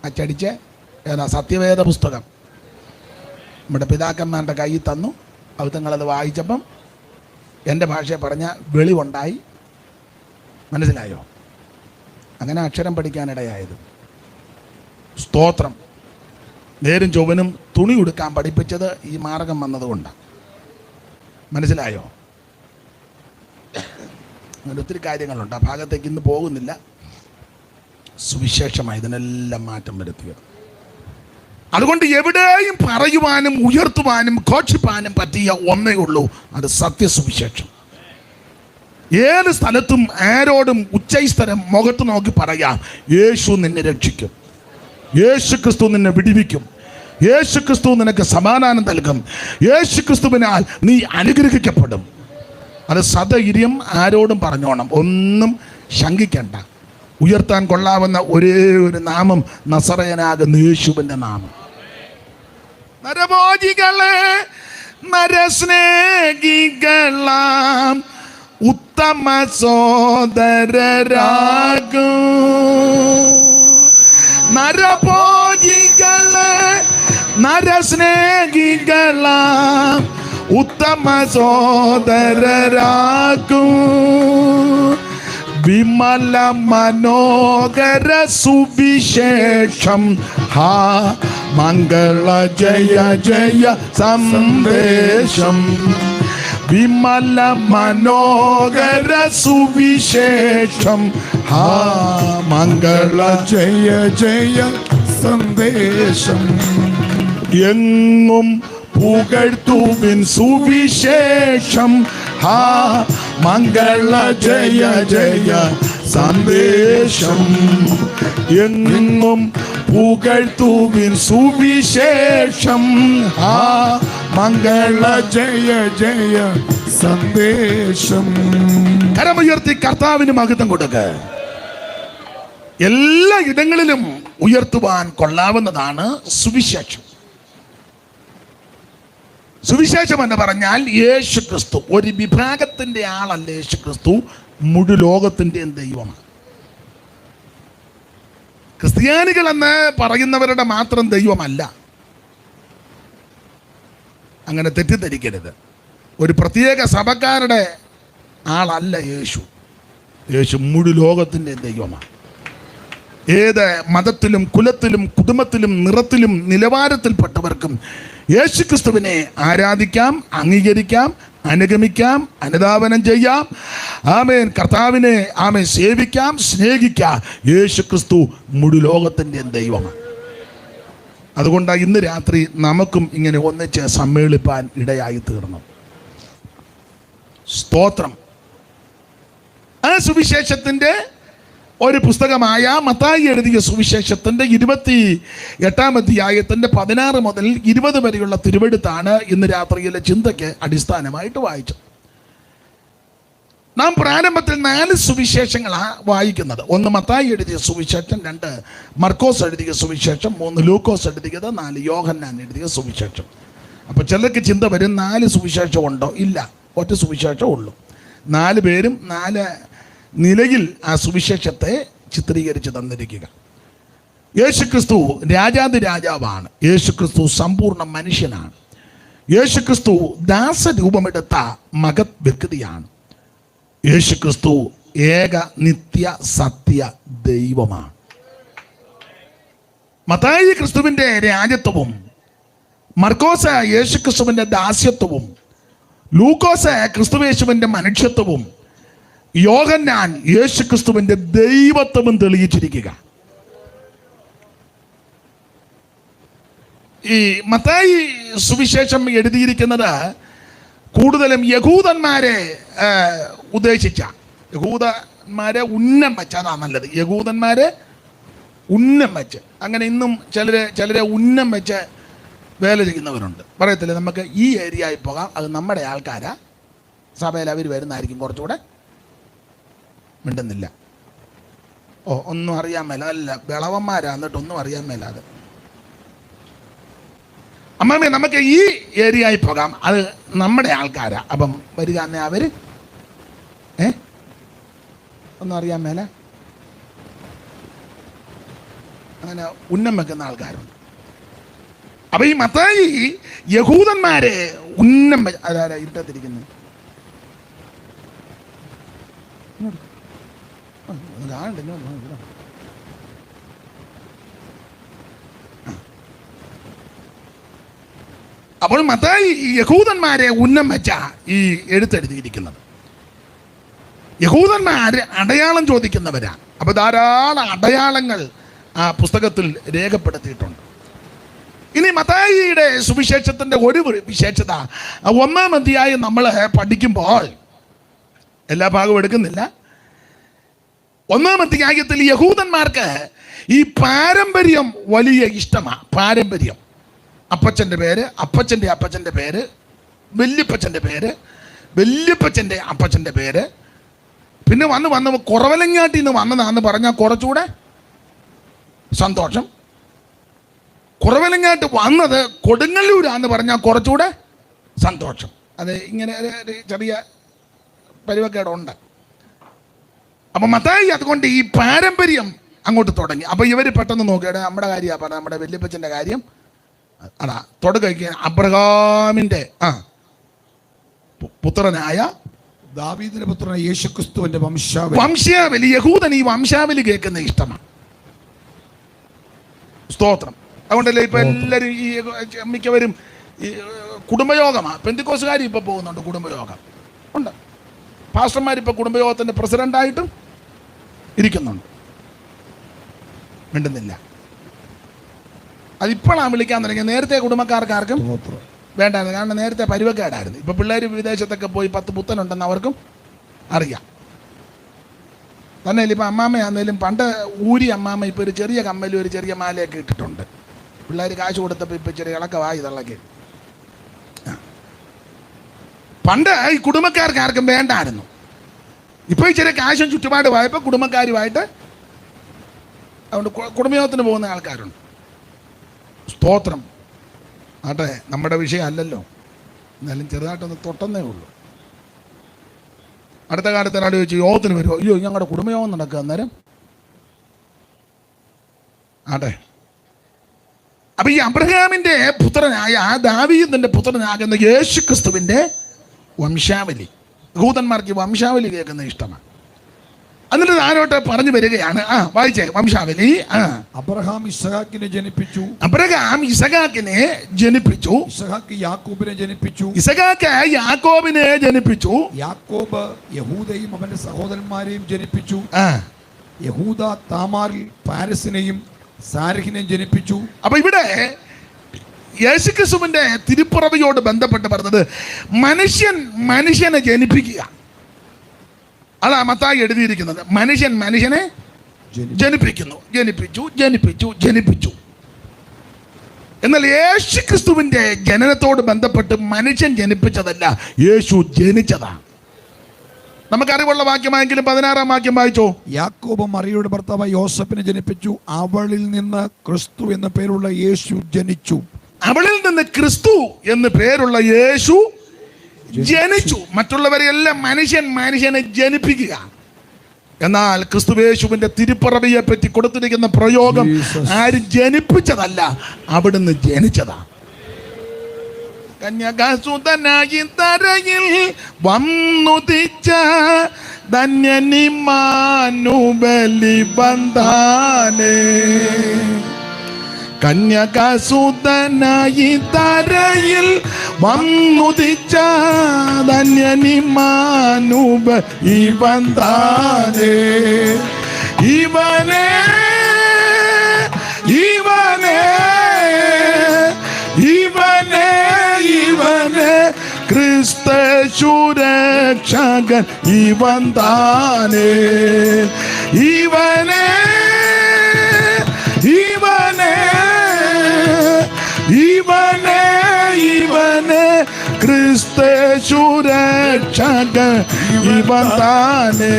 അച്ചടിച്ച് സത്യവേദ പുസ്തകം നമ്മുടെ പിതാക്കന്മാരുടെ കയ്യിൽ തന്നു. അവിധങ്ങളത് വായിച്ചപ്പം എൻ്റെ ഭാഷയെ പറഞ്ഞ വെളിവുണ്ടായി. മനസ്സിലായോ? അങ്ങനെ അക്ഷരം പഠിക്കാനിടയായത്. സ്തോത്രം. നേരും ചൊവ്വനും തുണി ഉടുക്കാൻ പഠിപ്പിച്ചത് ഈ മാർഗം വന്നതുകൊണ്ടാണ്. മനസ്സിലായോ? അങ്ങനെ ഒത്തിരി കാര്യങ്ങളുണ്ട്. ആ ഭാഗത്തേക്ക് ഇന്ന് പോകുന്നില്ല. സുവിശേഷമായി ഇതിനെല്ലാം മാറ്റം വരുത്തിയത്. അതുകൊണ്ട് എവിടെയും പറയുവാനും ഉയർത്തുവാനും ഘോഷിപ്പാനും പറ്റിയ ഒന്നേ ഉള്ളൂ, അത് സത്യസുവിശേഷം. ഏത് സ്ഥലത്തും ആരോടും ഉച്ചൈസ്തരം മുഖത്ത് നോക്കി പറയാം, യേശു നിന്നെ രക്ഷിക്കും, യേശു ക്രിസ്തു നിന്നെ വിടിവിക്കും, യേശു ക്രിസ്തു നിനക്ക് സമാധാനം നൽകും, യേശു ക്രിസ്തുവിനാൽ നീ അനുഗ്രഹിക്കപ്പെടും. അത് സധൈര്യം ആരോടും പറഞ്ഞോണം, ഒന്നും ശങ്കിക്കണ്ട. ഉയർത്താൻ കൊള്ളാവുന്ന ഒരേ ഒരു നാമം നസറയനാകുന്ന യേശുവിൻ്റെ നാമം. നരഭോജികളെ നരസ്നേഹികളാം ഉത്തമ സോദരരാകും. നരഭോജികളെ നരസ്നേഹികളാം ഉത്തമ സോദരരാകും. വിമല മനോഹര സുവിശേഷം ഹാ മംഗള ജയ ജയ സന്ദേശം. വിമല മനോഹര സുവിശേഷം ഹാ മംഗള ജയ ജയ സന്ദേശം. എങ്ങും പുകഴ്ത്തുവിൻ സുവിശേഷം ഹാ മംഗള ജയ ജയ സന്ദേശം. എങ്ങും പുകഴ്ത്തുവിൻ സുവിശേഷം ഹാ മംഗള ജയ ജയ സന്ദേശം. കരമുയർത്തി കർത്താവിന് മഹത്വം കൊടുക്ക. എല്ലാ ഇടങ്ങളിലും ഉയർത്തുവാൻ കൊള്ളാവുന്നതാണ് സുവിശേഷം. സുവിശേഷം എന്ന് പറഞ്ഞാൽ യേശു ക്രിസ്തു ഒരു വിഭാഗത്തിൻ്റെ ആളല്ല. യേശു ക്രിസ്തു മുഴു ലോകത്തിൻ്റെയും ദൈവമാണ്. ക്രിസ്ത്യാനികളെന്ന് പറയുന്നവരുടെ മാത്രം ദൈവമല്ല. അങ്ങനെ തെറ്റിദ്ധരിക്കരുത്. ഒരു പ്രത്യേക സഭക്കാരുടെ ആളല്ല യേശു. യേശു മുഴു ലോകത്തിൻ്റെയും ദൈവമാണ്. ഏത് മതത്തിലും കുലത്തിലും കുടുംബത്തിലും നിറത്തിലും നിലവാരത്തിൽപ്പെട്ടവർക്കും യേശുക്രിസ്തുവിനെ ആരാധിക്കാം, അംഗീകരിക്കാം, അനുഗമിക്കാം, അനുധാവനം ചെയ്യാം. ആമേൻ. കർത്താവിനെ ആമേൻ സേവിക്കാം, സ്നേഹിക്കാം. യേശുക്രിസ്തു മുഴു ലോകത്തിൻ്റെ ദൈവമാണ്. അതുകൊണ്ടാണ് ഇന്ന് രാത്രി നമുക്കും ഇങ്ങനെ ഒന്നിച്ച് സമ്മേളിപ്പാൻ ഇടയായി തീർന്നു. സ്തോത്രം. ആ സുവിശേഷത്തിൻ്റെ ഒരു പുസ്തകമായ മത്തായി എഴുതിയ സുവിശേഷത്തിൻ്റെ 28-ാം അധ്യായത്തിൻ്റെ 16 മുതൽ 20 വരെയുള്ള തിരുവെഴുത്താണ് ഇന്ന് രാത്രിയിലെ ചിന്തയ്ക്ക് അടിസ്ഥാനമായിട്ട് വായിച്ചത്. നാം പ്രാരംഭത്തിൽ 4 സുവിശേഷങ്ങളാണ് വായിക്കുന്നത്. 1 മത്തായി എഴുതിയ സുവിശേഷം, 2 മർക്കോസ് എഴുതിയ സുവിശേഷം, 3 ലൂക്കോസ് എഴുതിയത്, 4 യോഹന്നാൻ എഴുതിയ സുവിശേഷം. അപ്പോൾ ചിലർക്ക് ചിന്ത വരും, 4 സുവിശേഷം ഉണ്ടോ? ഇല്ല, ഒറ്റ സുവിശേഷം ഉള്ളൂ. 4 പേരും 4 നിലയിൽ ആ സുവിശേഷത്തെ ചിത്രീകരിച്ച് തന്നിരിക്കുക. യേശുക്രിസ്തു രാജാതി രാജാവാണ്. യേശുക്രിസ്തു സമ്പൂർണ്ണ മനുഷ്യനാണ്. യേശുക്രിസ്തു ദാസരൂപമെടുത്ത മഹത് വ്യക്തിയാണ്. യേശുക്രിസ്തു ഏക നിത്യ സത്യ ദൈവമാണ്. മത്തായി ക്രിസ്തുവിൻ്റെ രാജത്വവും മർക്കോസ് യേശുക്രിസ്തുവിൻ്റെ ദാസ്യത്വവും ലൂക്കോസ് ക്രിസ്തുയേശുവിന്റെ മനുഷ്യത്വവും യോഹന്നാൻ യേശു ക്രിസ്തുവിന്റെ ദൈവത്വവും തെളിയിച്ചിരിക്കുക. ഈ മത്തായി സുവിശേഷം എഴുതിയിരിക്കുന്നത് കൂടുതലും യഹൂദന്മാരെ ഉദ്ദേശിച്ച, യഹൂദന്മാരെ ഉന്നം വെച്ച, അതാ നല്ലത്. യഹൂദന്മാരെ ഉന്നം വെച്ച്, അങ്ങനെ ഇന്നും ചിലരെ ഉന്നം വെച്ച് വേല ചെയ്യുന്നവരുണ്ട്. പറയത്തില്ല നമുക്ക് ഈ ഏരിയയിൽ പോകാം, അത് നമ്മുടെ ആൾക്കാരാ, സഭയിൽ അവർ വരുന്നതായിരിക്കും, കുറച്ചുകൂടെ മിണ്ടുന്നില്ല. ഒന്നും അറിയാൻ മേല, അല്ല വിളവന്മാരാ, എന്നിട്ടൊന്നും അറിയാൻ മേലാതെ. അമ്മാമേ നമുക്ക് ഈ ഏരിയയിൽ പോകാം, അത് നമ്മുടെ ആൾക്കാരാ, അപ്പം വരിക എന്നേ അവര് ഒന്നും അറിയാൻ മേല, അങ്ങനെ ഉന്നം വെക്കുന്ന ആൾക്കാരുണ്ട്. അപ്പൊ ഈ മത്തായി യഹൂദന്മാരെ ഉന്നം അതാരാ ഇരുട്ടത്തിരിക്കുന്നത്? അപ്പോൾ മത്തായി യഹൂദന്മാരെ ഉന്നം വെച്ച ഈ എഴുത്തെഴുതിയിരിക്കുന്നത്. യഹൂദന്മാര് അടയാളം ചോദിക്കുന്നവരാ. അപ്പൊ ധാരാളം അടയാളങ്ങൾ ആ പുസ്തകത്തിൽ രേഖപ്പെടുത്തിയിട്ടുണ്ട്. ഇനി മത്തായിയുടെ സുവിശേഷത്തിന്റെ ഒരു വിശേഷത, 1-ാം അധ്യായം നമ്മൾ പഠിക്കുമ്പോൾ, എല്ലാ ഭാഗവും എടുക്കുന്നില്ല, 1-ാം അധ്യായത്തിൽ യഹൂദന്മാർക്ക് ഈ പാരമ്പര്യം വലിയ ഇഷ്ടമാണ്. പാരമ്പര്യം, അപ്പച്ചൻ്റെ പേര്, അപ്പച്ചൻ്റെ അപ്പച്ചൻ്റെ പേര്, വല്യപ്പച്ചൻ്റെ പേര്, വല്യപ്പച്ചൻ്റെ അപ്പച്ചൻ്റെ പേര്, പിന്നെ വന്ന് കുറവലങ്ങാട്ടിൽ നിന്ന് വന്നതാന്ന് പറഞ്ഞാൽ കുറച്ചുകൂടെ സന്തോഷം. കുറവലങ്ങാട്ട് വന്നത് കൊടുങ്ങല്ലൂരാന്ന് പറഞ്ഞാൽ കുറച്ചുകൂടെ സന്തോഷം. അത് ഇങ്ങനെ ഒരു ചെറിയ പരിവക്കേടുണ്ട്. അപ്പം മത്തായി അതുകൊണ്ട് ഈ പാരമ്പര്യം അങ്ങോട്ട് തുടങ്ങി. അപ്പം ഇവർ പെട്ടെന്ന് നോക്കിയുടെ നമ്മുടെ കാര്യമാണ് പറഞ്ഞത്, നമ്മുടെ വല്യപ്പച്ചൻ്റെ കാര്യം അതാ തുടങ്ങിയ അബ്രഹാമിൻ്റെ പുത്രനായ ദാവീദിന്റെ പുത്രനായ യേശുക്രിസ്തുവിന്റെ വംശാവലി. യഹൂദൻ ഈ വംശാവലി കേൾക്കുന്ന ഇഷ്ടമാണ്. സ്തോത്രം. അതുകൊണ്ടല്ലേ ഇപ്പൊ എല്ലാവരും ഈ മിക്കവരും ഈ കുടുംബയോഗമാണ്. പെന്തിക്കോസുകാർ ഇപ്പൊ പോകുന്നുണ്ട്, കുടുംബയോഗം ഉണ്ട്. പാസ്റ്റർമാരിപ്പോൾ കുടുംബയോഗത്തിന്റെ പ്രസിഡന്റായിട്ടും ഇരിക്കുന്നുണ്ട്. മിണ്ടുന്നില്ല. അതിപ്പോഴാണ് വിളിക്കാൻ തുടങ്ങി. നേരത്തെ കുടുംബക്കാർക്കാർക്കും വേണ്ടായിരുന്നു, കാരണം നേരത്തെ പരിവക്കേടായിരുന്നു. ഇപ്പൊ പിള്ളേർ വിദേശത്തൊക്കെ പോയി 10 പുത്തനുണ്ടെന്ന് അവർക്കും അറിയാം. തന്നെ ഇപ്പം അമ്മാമ്മയാന്നേലും പണ്ട് ഊരി അമ്മാമ്മ ഇപ്പോൾ ഒരു ചെറിയ കമ്മലും ഒരു ചെറിയ മാലയൊക്കെ ഇട്ടിട്ടുണ്ട്. പിള്ളേർ കാശ് കൊടുത്തപ്പോൾ ഇപ്പം ചെറിയ ഇളക്കവായി തള്ളക്ക്. പണ്ട് ഈ കുടുംബക്കാർക്ക് ആർക്കും വേണ്ടായിരുന്നു. ഇപ്പോൾ ഈ ചെറിയ കാശും ചുറ്റുപാട് പോയപ്പോൾ കുടുംബക്കാരുമായിട്ട് അതുകൊണ്ട് കുടുംബയോഗത്തിന് പോകുന്ന ആൾക്കാരുണ്ട്. സ്തോത്രം. ആട്ടെ, നമ്മുടെ വിഷയം അല്ലല്ലോ, എന്നാലും ചെറുതായിട്ടൊന്ന് തൊട്ടെന്നേ ഉള്ളൂ. അടുത്ത കാലത്ത് എന്നോട് ചോദിച്ചു യോഗത്തിന് വരുമോ? അയ്യോ, ഞങ്ങളുടെ കുടുംബയോഗം നടക്കുക അന്നേരം. ആട്ടെ, അപ്പൊ ഈ അബ്രഹാമിന്റെ പുത്രനായ ദാവീദിന്റെ പുത്രനാകുന്ന യേശു ക്രിസ്തുവിന്റെ വംശാവലി, യഹൂദന്മാർക്ക് വംശാവലി കേൾക്കുന്ന ഇഷ്ടമാണ്. എന്നിട്ട് ആരോട്ട് പറഞ്ഞു വരികയാണ്. വായിച്ചേ വംശാവലി. അബ്രഹാം ഇസഹാക്കിനെ ജനിപ്പിച്ചു. അബ്രഹാം ഇസഹാക്കിനെ ജനിപ്പിച്ചു. ഇസഹാക്ക് യാക്കോബിനെ ജനിപ്പിച്ചു. ഇസഹാക്ക് യാക്കോബിനെ ജനിപ്പിച്ചു. യാക്കോബ് യഹൂദയും അവന്റെ സഹോദരന്മാരെയും ജനിപ്പിച്ചു. യഹൂദ താമാറിൽ പാരസിനെയും സാരഹിനെയും ജനിപ്പിച്ചു. അപ്പൊ ഇവിടെ യേശുക്രിസ്തുവിന്റെ തിരുപ്പിറവിയോട് ബന്ധപ്പെട്ട് പറഞ്ഞത് മനുഷ്യനെ ജനിപ്പിക്കുക. അതാ മത്തായി എഴുതിയിരിക്കുന്നത്. മനുഷ്യനെ ജനിപ്പിക്കുന്നു. ജനിപ്പിച്ചു. എന്നാൽ യേശു ക്രിസ്തുവിന്റെ ജനനത്തോട് ബന്ധപ്പെട്ട് മനുഷ്യൻ ജനിപ്പിച്ചതല്ല, യേശു ജനിച്ചതാണ്. നമുക്കറിവുള്ള വാക്യമായെങ്കിലും 16-ാം വാക്യം വായിച്ചോ. യാക്കോബ് മറിയയുടെ ഭർത്താവ് യോസഫിനെ ജനിപ്പിച്ചു. അവളിൽ നിന്ന് ക്രിസ്തു എന്ന പേരുള്ള യേശു ജനിച്ചു. അവളിൽ നിന്ന് ക്രിസ്തു എന്ന് പേരുള്ള യേശു ജനിച്ചു. മറ്റുള്ളവരെല്ലാം മനുഷ്യനെ ജനിപ്പിക്കുക. എന്നാൽ ക്രിസ്തുയേശുവിന്റെ തിരുപ്പിറവിയെ പറ്റി കൊടുത്തിരിക്കുന്ന പ്രയോഗം ആരും ജനിപ്പിച്ചതല്ല, അവിടുന്ന് ജനിച്ചതാ. കന്യകാസുതനായി തരയിൽ വന്നുദിച്ച ധന്യനിമാനുബലി ബന്ധാനേ കന്യകാസുതനായി തരയിൽ വന്നുദിച്ച ധന്യനിമാനുബ ഇവൻ താനേ. ഇവനെ ഇവനെ ഇവനെ ഇവനെ ക്രിസ്തശുരക്ഷകൻ ഇവൻ താനേ. ഇവനെ ഇവനെ ഇവനെ ഇവനെ ക്രിസ്തശുരക്ഷകൻ ഇവൻ താനേ.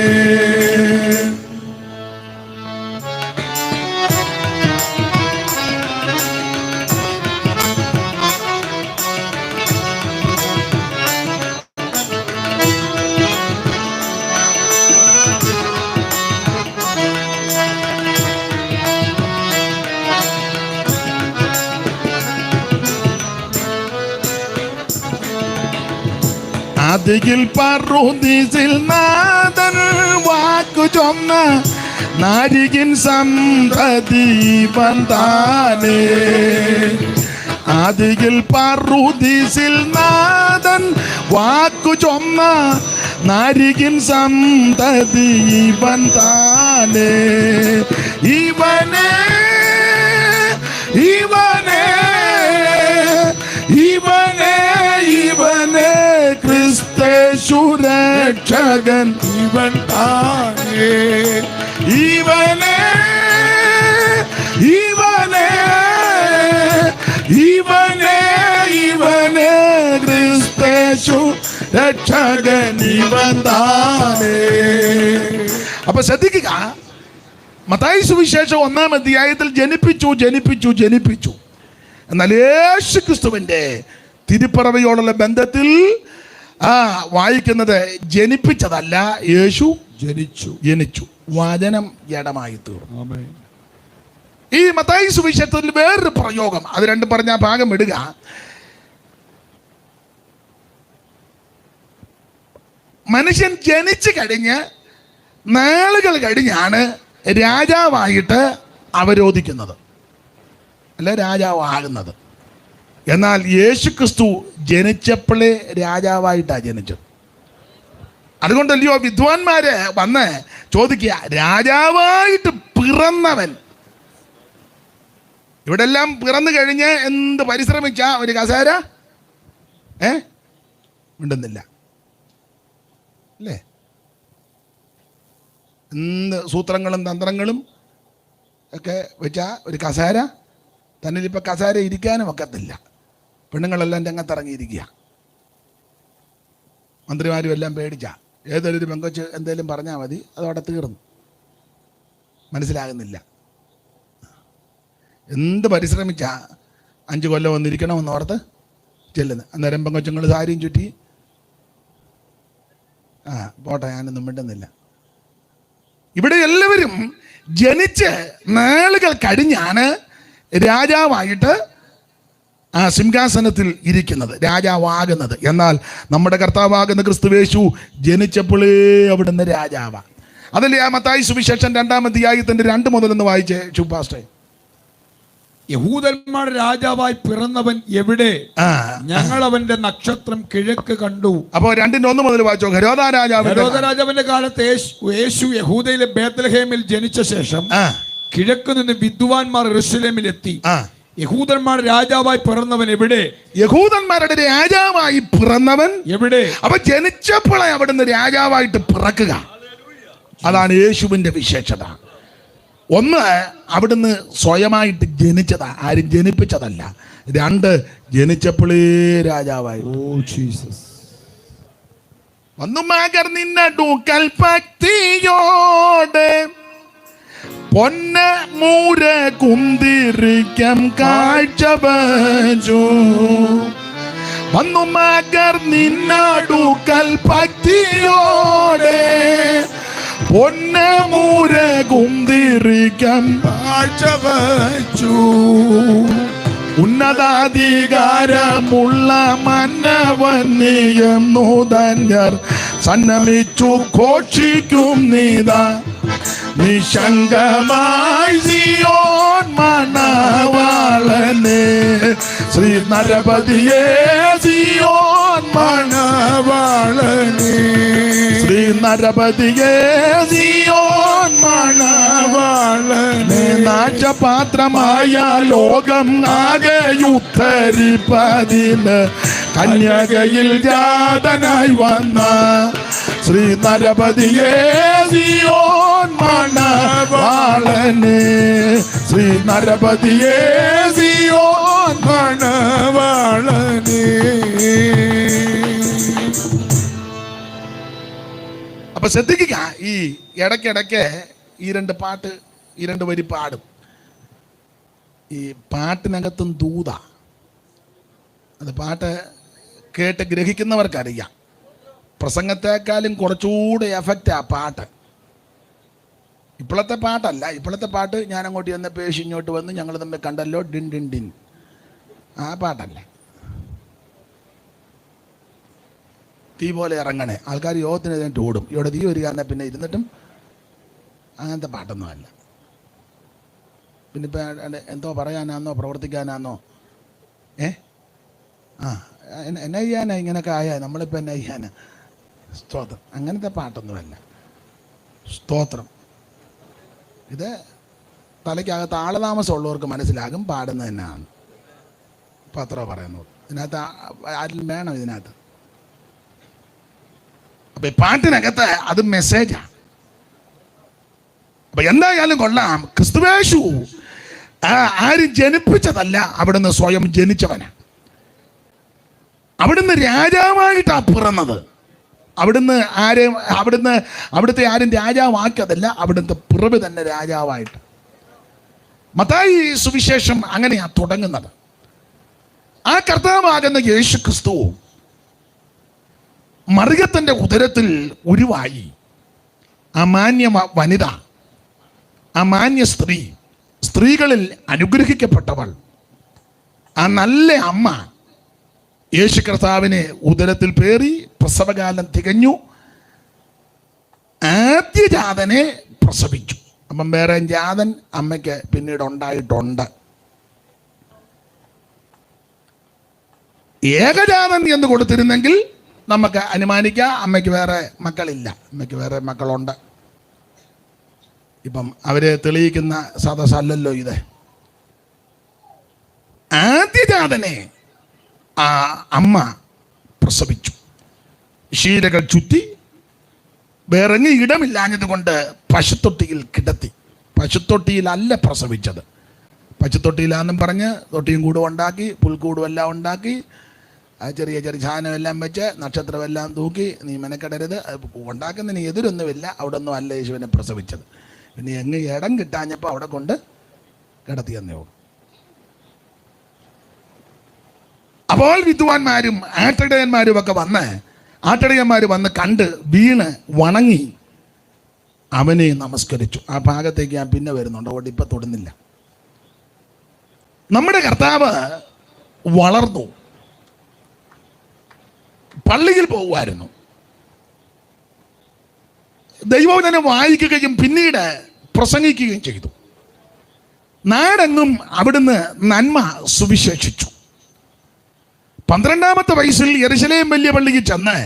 അതിൽ പറുദീസിൽ നാഥൻ വാക്കു ചൊന്ന നാരികിൻ സന്തതി ഇവൻ താനേ. അതിൽ പറുദീസിൽ നാഥൻ വാക്കു ചൊന്ന നാരികിൻ സന്തതി ഇവൻ താനേ. ഇവനെ ഇവനെ ഇവനെ ഇവനെ ക്രിസ്തശുരക്ഷകൻ ഇവൻ താനേ. ഇവനെ ഇവനെ ഇവനെ ഇവനെ ക്രിസ്തശുരക്ഷകൻ ഇവൻ താനേ. അപ്പൊ ശ്രദ്ധിക്കുക, മത്തായി സുവിശേഷം 1-ാം അധ്യായത്തിൽ ജനിപ്പിച്ചു ജനിപ്പിച്ചു ജനിപ്പിച്ചു. എന്നാൽ യേശു ക്രിസ്തുവിന്റെ തിരുപ്പിറവിയോടുള്ള ബന്ധത്തിൽ വായിക്കുന്നത് ജനിപ്പിച്ചതല്ല, യേശു ജനിച്ചു ജനിച്ചു. വചനം ജഡമായി തീർന്നു. ഈ മത്തായി സുവിശേഷത്തിൽ വേറൊരു പ്രയോഗം, അത് രണ്ടും പറഞ്ഞ ഭാഗം ഇടുക. മനുഷ്യൻ ജനിച്ചു കഴിഞ്ഞ് നാളുകൾ കഴിഞ്ഞാണ് രാജാവായിട്ട് അവരോധിക്കുന്നത്, അല്ല രാജാവാകുന്നത്. എന്നാൽ യേശു ക്രിസ്തു ജനിച്ചപ്പോഴേ രാജാവായിട്ടാണ് ജനിച്ചത്. അതുകൊണ്ടല്ലയോ വിദ്വാൻമാര് വന്ന് ചോദിക്കുക, രാജാവായിട്ട് പിറന്നവൻ ഇവിടെ എല്ലാം പിറന്നു കഴിഞ്ഞ് എന്ത് പരിശ്രമിച്ച ഒരു കസേര മിണ്ടുന്നില്ല അല്ലേ? എന്ത് സൂത്രങ്ങളും തന്ത്രങ്ങളും ഒക്കെ വെച്ച ഒരു കസേര തന്നിലിപ്പോൾ കസേര ഇരിക്കാനും ഒക്കത്തില്ല. പെണ്ണുങ്ങളെല്ലാം രംഗത്തിറങ്ങിയിരിക്കുക, മന്ത്രിമാരും എല്ലാം പേടിച്ച. ഏതൊരു പെങ്കൊച്ച് എന്തെങ്കിലും പറഞ്ഞാൽ മതി, അതവിടെ തീർന്നു. മനസ്സിലാകുന്നില്ല. എന്ത് പരിശ്രമിച്ച 5 കൊല്ലം വന്നിരിക്കണമെന്ന് ഓർത്ത് ചെല്ലുന്നു. അന്നേരം പെങ്കൊച്ചുങ്ങൾ സാരിയും ചുറ്റി പോട്ടെ, ഞാനൊന്നും മിണ്ടുന്നില്ല. ഇവിടെ എല്ലാവരും ജനിച്ച് നാളുകൾ കഴിഞ്ഞാണ് രാജാവായിട്ട് സിംഹാസനത്തിൽ ഇരിക്കുന്നത്, രാജാവാകുന്നത്. എന്നാൽ നമ്മുടെ കർത്താവാകുന്ന ക്രിസ്തുവേശു ജനിച്ചപ്പോഴേ അവിടുന്ന് രാജാവാ. അതല്ലേ ആ മത്തായി സുവിശേഷം 2-ാം അധ്യായത്തിന്റെ 2 മുതൽ വായിച്ചേ ശുഭാസ്റ്റേ. യഹൂദന്മാരുടെ രാജാവായി പിറന്നവൻ എവിടെ? ഞങ്ങൾ അവന്റെ നക്ഷത്രം കിഴക്ക് കണ്ടു. അപ്പോ 2-1 മുതൽ വായിച്ചോ. ഹെരോദ രാജാവിന്റെ കാലത്ത് യേശു യഹൂദയിലെ ബേത്ലഹേമിൽ ജനിച്ച ശേഷം കിഴക്ക് നിന്ന് വിദ്വാൻമാർ യെരൂശലേമിൽ എത്തി. യഹൂദന്മാരുടെ രാജാവായി പിറന്നവൻ എവിടെ? യഹൂദന്മാരുടെ രാജാവായി പിറന്നവൻ എവിടെ? അപ്പൊ ജനിച്ചപ്പോഴേ അവിടുന്ന് രാജാവായിട്ട് പിറക്കുക. അതാണ് യേശുവിന്റെ വിശേഷത. ഒന്ന്, അവിടുന്ന് സ്വയമായിട്ട് ജനിച്ചതാ, ആരും ജനിപ്പിച്ചതല്ല. 2, ജനിച്ചപ്പോഴേ രാജാവായി. വന്നുമാകർ നിന്നടുക്കൽ ഭക്തിയോടെ പൊന്ന മൂര കുന്തിരിക്കം കാഴ്ച വച്ചു. വന്നുമാകർ നിന്നടുക്കൽ ഭക്തിയോടെ പൊന്ന മൂര കുന്തിരിക്കം കാഴ്ച വച്ചു. ഉന്നതാധികാരമുള്ള മന്നവന്യം നൂതന്യർ സന്നമിച്ചു ഘോഷിക്കും നീതാ. നിശങ്കമായി സിയോൻ മണവാട്ടി ശ്രീ നരപതിയേ സിയോൻ മണവാളനേ, ശ്രീ നരപതിയേ സിയോൻ മണവാളനേ, നാശപാത്രമായ ലോകം ആകെ ഉദ്ധരിപ്പതിന് കന്യകയിൽ ജാതനായി വന്ന ശ്രീ നരപതിയേ സിയോൻ മണവാളനേ, ശ്രീ നരപതിയേ സിയോൻ മണവാളനേ. അപ്പൊ ശ്രദ്ധിക്കുക, ഈ ഇടയ്ക്കിടയ്ക്ക് ഈ രണ്ട് വരി പാടും. ഈ പാട്ടിനകത്തും ദൂത. അത് പാട്ട് കേട്ട് ഗ്രഹിക്കുന്നവർക്കറിയാം. പ്രസംഗത്തെക്കാളും കുറച്ചുകൂടെ എഫക്റ്റാ പാട്ട്. ഇപ്പോഴത്തെ പാട്ടല്ല. ഇപ്പോഴത്തെ പാട്ട് ഞാൻ അങ്ങോട്ട് ചെന്ന പേശി ഇങ്ങോട്ട് വന്ന് ഞങ്ങൾ തമ്മിൽ കണ്ടല്ലോ ഡിൻ ഡിൻ ഡിൻ, ആ പാട്ടല്ല. തീ പോലെ ഇറങ്ങണേ, ആൾക്കാർ യോഗത്തിന് എഴുന്നേറ്റ് ഓടും. ഇവിടെ തീ വരിക എന്നാൽ പിന്നെ ഇരുന്നിട്ടും അങ്ങനത്തെ പാട്ടൊന്നും അല്ല. പിന്നെ ഇപ്പം എന്തോ പറയാനാന്നോ പ്രവർത്തിക്കാനാന്നോ എന്നാ ചെയ്യാനാ ഇങ്ങനെയൊക്കെ ആയാ നമ്മളിപ്പോൾ എന്നാ ചെയ്യാനാ? സ്തോത്രം. അങ്ങനത്തെ പാട്ടൊന്നുമല്ല. സ്തോത്രം. ഇത് തലയ്ക്കകത്ത് ആളതാമസം ഉള്ളവർക്ക് മനസ്സിലാകും പാടുന്നത് തന്നെയാണ്. പത്രോ പറയുന്നത് ഇതിനകത്ത് ആരിലും വേണം ഇതിനകത്ത്. അപ്പൊ ഈ പാട്ടിനകത്ത് അത് മെസ്സേജാണ്. അപ്പൊ എന്തായാലും കൊള്ളാം, ക്രിസ്തുവേശു ആരും ജനിപ്പിച്ചതല്ല, അവിടുന്ന് സ്വയം ജനിച്ചവനാ. അവിടുന്ന് രാജാവായിട്ടാ പിറന്നത്. അവിടുത്തെ ആരും രാജാവാക്കിയതല്ല, അവിടുത്തെ പിറവി തന്നെ രാജാവായിട്ട്. മത്തായി സുവിശേഷം അങ്ങനെയാ തുടങ്ങുന്നത്. ആ കർത്താവാകുന്ന യേശു ക്രിസ്തു മറിയത്തിന്റെ ഉദരത്തിൽ ഉരുവായി. ആ മാന്യ വനിത, ആ മാന്യ സ്ത്രീ, സ്ത്രീകളിൽ അനുഗ്രഹിക്കപ്പെട്ടവൾ, ആ നല്ല അമ്മ യേശു കർത്താവിനെ ഉദരത്തിൽ പേറി. പ്രസവകാലം തികഞ്ഞു. ആദ്യജാതനെ പ്രസവിച്ചു. അപ്പം വേറെ ജാതൻ അമ്മയ്ക്ക് പിന്നീട് ഉണ്ടായിട്ടുണ്ട്. ഏകജാതൻ എന്ന് കൊടുത്തിരുന്നെങ്കിൽ നമുക്ക് അനുമാനിക്കാം അമ്മയ്ക്ക് വേറെ മക്കളില്ല, അമ്മയ്ക്ക് വേറെ മക്കളുണ്ട്. ഇപ്പം അവരെ തെളിയിക്കുന്ന സദസ്സല്ലല്ലോ ഇത്. ആദ്യജാതനെ ആ അമ്മ പ്രസവിച്ചു. ക്ഷീരകൾ ചുറ്റി വേറെങ്ങി ഇടമില്ലാഞ്ഞത് കൊണ്ട് പശുത്തൊട്ടിയിൽ കിടത്തി. പശുത്തൊട്ടിയിലല്ല പ്രസവിച്ചത്. പശുത്തൊട്ടിയിലാണെന്നും പറഞ്ഞ് തൊട്ടിയും കൂടും ഉണ്ടാക്കി, പുൽക്കൂടും എല്ലാം ഉണ്ടാക്കി, ചെറിയ ചെറിയ സാധനമെല്ലാം വെച്ച് നക്ഷത്രമെല്ലാം തൂക്കി. നീ മെനക്കെടരുത്, ഉണ്ടാക്കുന്നതിന് എതിരൊന്നുമില്ല. അവിടെ ഒന്നും അല്ല യേശുവിനെ പ്രസവിച്ചത്. പിന്നെ എങ്ങ് ഇടം കിട്ടാഞ്ഞപ്പോൾ അവിടെ കൊണ്ട് കിടത്തിയെന്നേ ഉള്ളൂ. അപ്പോൾ വിദ്വാൻമാരും ആട്ടിടയന്മാരും ഒക്കെ ആട്ടിടയന്മാർ വന്ന് കണ്ട് വീണ് വണങ്ങി അവനെ നമസ്കരിച്ചു. ആ ഭാഗത്തേക്ക് ഞാൻ പിന്നെ വരുന്നുണ്ട്, അതുകൊണ്ട് ഇപ്പം തൊടുന്നില്ല. നമ്മുടെ കർത്താവ് വളർന്നു, പള്ളിയിൽ പോകുമായിരുന്നു, ദൈവവചനം വായിക്കുകയും പിന്നീട് പ്രസംഗിക്കുകയും ചെയ്തു. നാടെങ്ങും അവിടുന്ന് നന്മ സുവിശേഷിച്ചു. 12-ാമത്തെ വയസ്സിൽ യെരുശലേം വലിയ പള്ളിയിൽ ചെന്ന്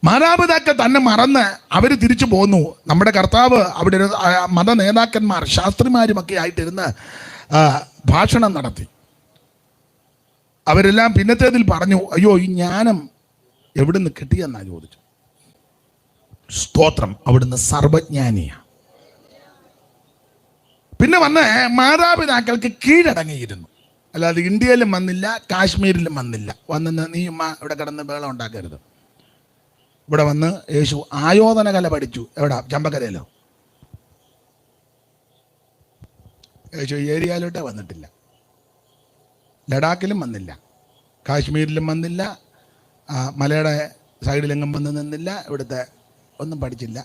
മാതാപിതാക്കൾ തന്നെ മറന്ന് അവർ തിരിച്ചു പോന്നു. നമ്മുടെ കർത്താവ് അവിടെ മത നേതാക്കന്മാർ ശാസ്ത്രിമാരുമൊക്കെ ആയിട്ടിരുന്ന് ഭാഷണം നടത്തി. അവരെല്ലാം പിന്നത്തേതിൽ പറഞ്ഞു, അയ്യോ ഈ ജ്ഞാനം എവിടുന്ന് കിട്ടിയെന്നാ ചോദിച്ചു. സ്തോത്രം. അവിടുന്ന് സർവജ്ഞാനിയാണ്. പിന്നെ വന്ന് മാതാപിതാക്കൾക്ക് കീഴടങ്ങിയിരുന്നു. അല്ലാതെ ഇന്ത്യയിലും വന്നില്ല, കാശ്മീരിലും വന്നില്ല. വന്ന് നീ ഇവിടെ കിടന്ന് ബഹളം ഉണ്ടാക്കരുത്. ഇവിടെ വന്ന് യേശു ആയോധന കല പഠിച്ചു. എവിടെ? ചമ്പക്കരയിലോ? യേശു ഏരിയയിലോട്ടേ വന്നിട്ടില്ല. ലഡാക്കിലും വന്നില്ല, കാശ്മീരിലും വന്നില്ല, മലയുടെ സൈഡിലെങ്ങും വന്ന് നിന്നില്ല. ഇവിടുത്തെ ഒന്നും പഠിച്ചില്ല.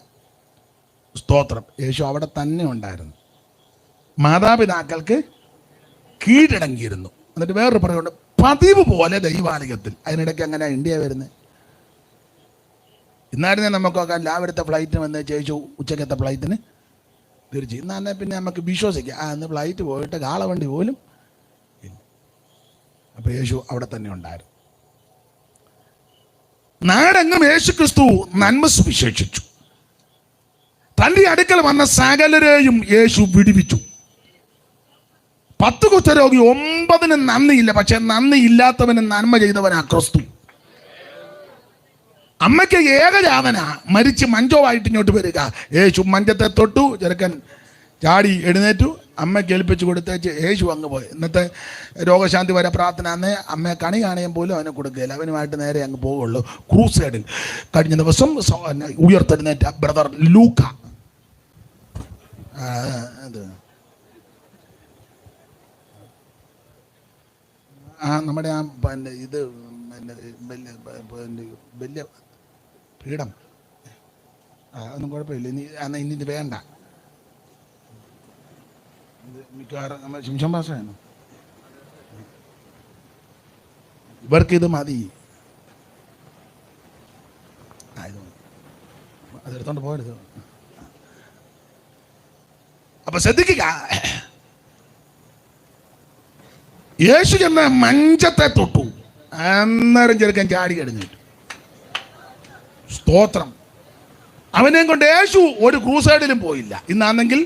സ്തോത്രം. യേശു അവിടെ തന്നെ ഉണ്ടായിരുന്നു. മാതാപിതാക്കൾക്ക് കീഴടങ്ങിയിരുന്നു. എന്നിട്ട് വേറൊരു പറയുന്നുണ്ട്, പതിവ് പോലെ ദൈവാലയത്തിൽ. അതിനിടയ്ക്ക് അങ്ങനെ ഇന്ത്യ വരുന്നത്. ഇന്നായിരുന്നേ നമുക്കൊക്കെ രാവിലത്തെ ഫ്ലൈറ്റിന് വന്ന് ചോദിച്ചു, ഉച്ചക്കത്തെ ഫ്ലൈറ്റിന് തിരിച്ച്. ഇന്നാന്നെ പിന്നെ നമുക്ക് വിശ്വസിക്കാം, അന്ന് ഫ്ലൈറ്റ് പോയിട്ട് കാളവണ്ടി പോലും ഇല്ല. അപ്പൊ യേശു അവിടെ തന്നെ ഉണ്ടായിരുന്നു. നാടെങ്ങും യേശു ക്രിസ്തു നന്മ സുവിശേഷിച്ചു. തന്റെ അടുക്കൽ വന്ന സകലരെയും യേശു വിടുവിച്ചു. 10 കുഷ്ഠരോഗി 9 നന്ദിയില്ല, പക്ഷെ നന്ദി ഇല്ലാത്തവന് നന്മ ചെയ്തവനാ ക്രിസ്തു. അമ്മയ്ക്ക് ഏകജാതന മരിച്ച് മഞ്ചോവായിട്ട് ഇങ്ങോട്ട് വരിക. യേശു മഞ്ചത്തെ തൊട്ടു, ചെറുക്കൻ ചാടി എഴുന്നേറ്റു, അമ്മയ്ക്ക് ഏൽപ്പിച്ചു കൊടുത്തേച്ച് യേശു അങ്ങ് പോയി. ഇന്നത്തെ രോഗശാന്തി വരെ പ്രാർത്ഥന അന്നേ അമ്മയെ കണി കാണുകയും പോലും അവനെ കൊടുക്കുകയില്ല, അവനുമായിട്ട് നേരെ അങ്ങ് പോവുള്ളൂ. ക്രൂസൈഡിൽ കഴിഞ്ഞ ദിവസം ഉയർത്തെഴുന്നേറ്റ ബ്രദർ ലൂക്ക, നമ്മുടെ ഇത് വലിയ പീഠം ഒന്നും കുഴപ്പമില്ല, ഇനി ഇത് വേണ്ട. മിക്കവാറും നമ്മൾ ശിംശം ഭാഷയാണ്, ഇവർക്കിത് മതി. അതെടുത്തോണ്ട് പോകരുത്. അപ്പൊ ശ്രദ്ധിക്കുക, യേശു ചെന്ന് മഞ്ചത്തെ തൊട്ടു, അന്നേരം ചെറുക്കൻ ചാടി എഴുന്നേറ്റു. സ്തോത്രം. അവനെയും കൊണ്ട് യേശു ഒരു ക്രൂസൈഡിലും പോയില്ല. ഇന്നാണെങ്കിൽ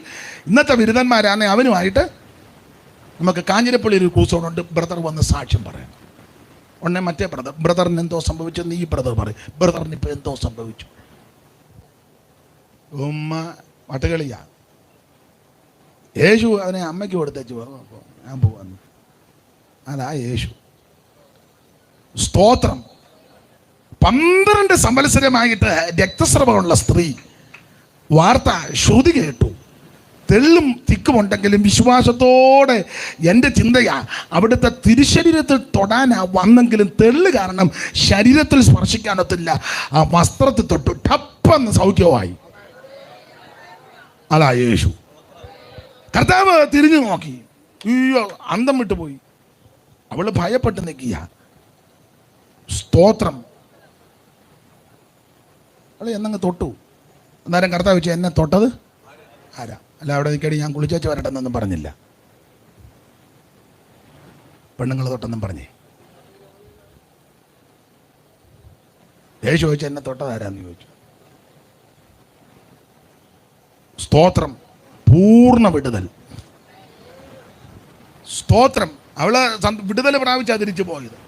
ഇന്നത്തെ ബിരുദന്മാരാണ്, അവനുമായിട്ട് നമുക്ക് കാഞ്ഞിരപ്പള്ളി ഒരു ക്രൂസൈഡുണ്ട്. ബ്രദർ വന്ന് സാക്ഷ്യം പറയണം. ഉടനെ മറ്റേ ബ്രദറിന് എന്തോ സംഭവിച്ചെന്ന് ഈ ബ്രദർ പറയും, ബ്രദറിന് ഇപ്പൊ എന്തോ സംഭവിച്ചു. ഉമ്മ വട്ടുകളിയാ. യേശു അവനെ അമ്മയ്ക്ക് കൊടുത്തേച്ചു, ഞാൻ പോവാന്ന്. അതാ യേശു. സ്തോത്രം. 12 സംവത്സരമായിട്ട് രക്തസ്രവമുള്ള സ്ത്രീ വാർത്ത ശ്രുതി കേട്ടു. തെള്ളും തിക്കുമുണ്ടെങ്കിലും വിശ്വാസത്തോടെ എൻ്റെ ചിന്തയാ അവിടുത്തെ തിരുശരീരത്തിൽ തൊടാനാ വന്നെങ്കിലും തെള്ളു കാരണം ശരീരത്തിൽ സ്പർശിക്കാനൊത്തില്ല. ആ വസ്ത്രത്തിൽ തൊട്ടു, ടപ്പെന്ന് സൗഖ്യമായി. അതാ യേശു. കർത്താവ് തിരിഞ്ഞു നോക്കി, അയ്യോ അന്തം വിട്ടുപോയി. അവള് ഭയപ്പെട്ട് നിൽക്കുക. സ്തോത്രം. അവള് എന്നങ്ങ് തൊട്ടു. അന്നേരം കർത്താവ് വെച്ചു, എന്നെ തൊട്ടത് ആരാ? അല്ല അവിടെ നിൽക്കടി, ഞാൻ കുളിച്ചേച്ച് വരട്ടെന്നൊന്നും പറഞ്ഞില്ല. പെണ്ണുങ്ങൾ തൊട്ടെന്നും പറഞ്ഞേ. യേശു ചോദിച്ചു, എന്നെ തൊട്ടതാരാന്ന് ചോദിച്ചു. സ്തോത്രം. പൂർണ്ണ വിടുതൽ. സ്തോത്രം. അവള് വിടുതൽ പ്രാപിച്ചാ തിരിച്ചു പോയത്.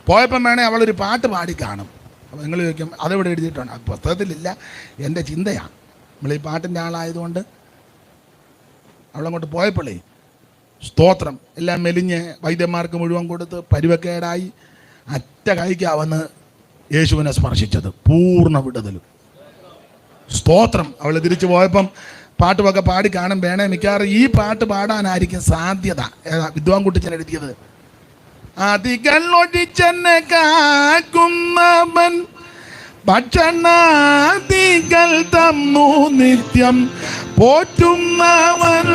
പോയപ്പം വേണേ അവളൊരു പാട്ട് പാടി കാണും. അപ്പോൾ നിങ്ങൾ ചോദിക്കും, അതെവിടെ എഴുതിയിട്ടുണ്ട്? പുസ്തകത്തിലില്ല, എൻ്റെ ചിന്തയാണ്. നമ്മൾ ഈ പാട്ടിൻ്റെ ആളായതുകൊണ്ട് അവളങ്ങോട്ട് പോയപ്പോഴേ സ്തോത്രം എല്ലാം മെലിഞ്ഞ് വൈദ്യന്മാർക്ക് മുഴുവൻ കൊടുത്ത് പരുവക്കേടായി അറ്റ കൈക്കാവന്ന് യേശുവിനെ സ്പർശിച്ചത്. പൂർണ്ണ വിടുതലും. സ്തോത്രം. അവൾ തിരിച്ചു പോയപ്പം പാട്ടുമൊക്കെ പാടി കാണും. വേണേ മിക്കവാറും ഈ പാട്ട് പാടാനായിരിക്കും സാധ്യത. വിദ്വാൻകുട്ടിച്ചൻ എഴുതിയത്. അതികൾ ഒഴിച്ചെന്നെ കാക്കുന്നവൻ ഭക്ഷണാദികൾ തന്നു നിത്യം പോറ്റുന്നവൻ.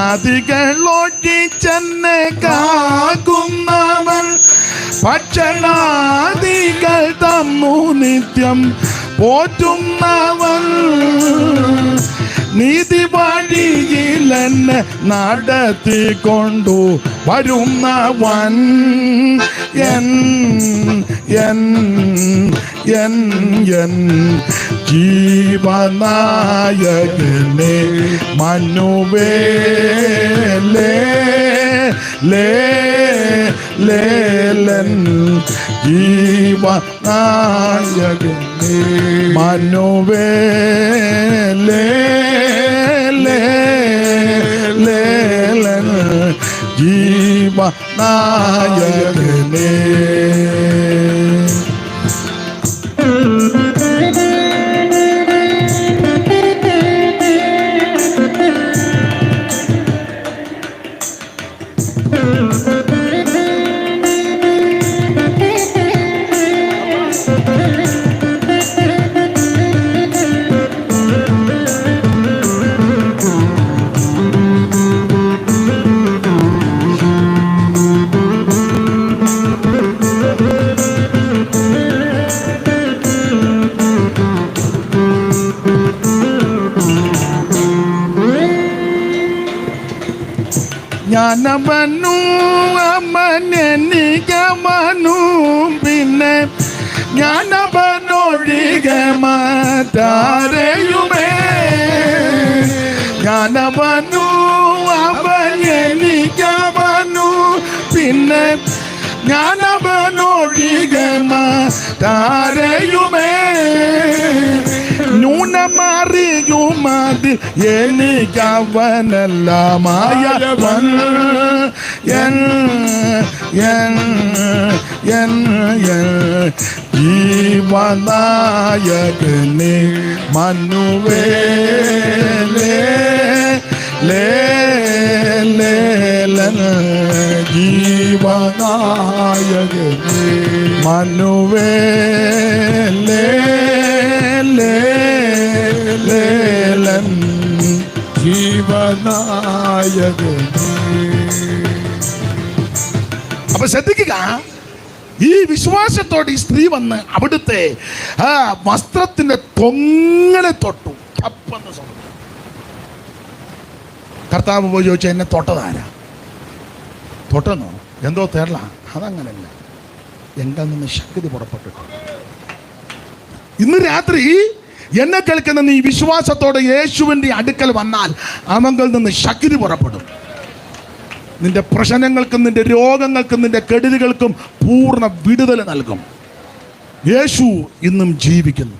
അതികൾ ഒഴിച്ചെന്നെ കാക്കുന്നവൻ ഭക്ഷണാദികൾ തന്നു നിത്യം പോറ്റുന്നവൻ. നീതി വഴിയിൽ എന്നെ നടത്തിക്കൊണ്ടു വരുന്നവൻ. ജീവനായകനെ മനുവേലേ ലേലൻ ജീവനായകനെ മനുവേലേ ലേലൻ ജീവനായകനെ. ഞാനവനു അമ്മനെനിക്കവനു പിന്നെ ഞാനവനൊഴികെ മറ്റാരെയുമേ. ഞാനവനു അവനെനിക്കവനു പിന്നെ ഞാനവനൊഴികെ മറ്റാരെയുമേ. ന്യൂനമറിയുമതിൽ എനിക്കവനെല്ലാമായവൻ. ജീവനായകനെ മനുവേലേ ജീവനായകനെ മനുവേലേ ജീവനായകനെ. അപ്പൊ ശ്രദ്ധിക്കുക, ഈ വിശ്വാസത്തോടെ ഈ സ്ത്രീ വന്ന് അവിടുത്തെ ആ വസ്ത്രത്തിന്റെ തൊങ്ങലെ തൊട്ടു. തപ്പെന്ന് പറഞ്ഞു. കർത്താവ് പോയി ചോദിച്ചാൽ എന്നെ തൊട്ടതാരാ? തൊട്ടെന്നോ? എന്തോ തേടല? അതങ്ങനല്ല, എങ്കിൽ നിന്ന് ശക്തി പുറപ്പെട്ടിട്ടുണ്ട്. ഇന്ന് രാത്രി എന്നെ കേൾക്കുന്ന നീ വിശ്വാസത്തോടെ യേശുവിൻ്റെ അടുക്കൽ വന്നാൽ അവങ്കിൽ നിന്ന് ശക്തി പുറപ്പെടും. നിന്റെ പ്രശ്നങ്ങൾക്കും നിന്റെ രോഗങ്ങൾക്കും നിന്റെ കെടുതികൾക്കും പൂർണ്ണ വിടുതൽ നൽകും. യേശു ഇന്നും ജീവിക്കുന്നു.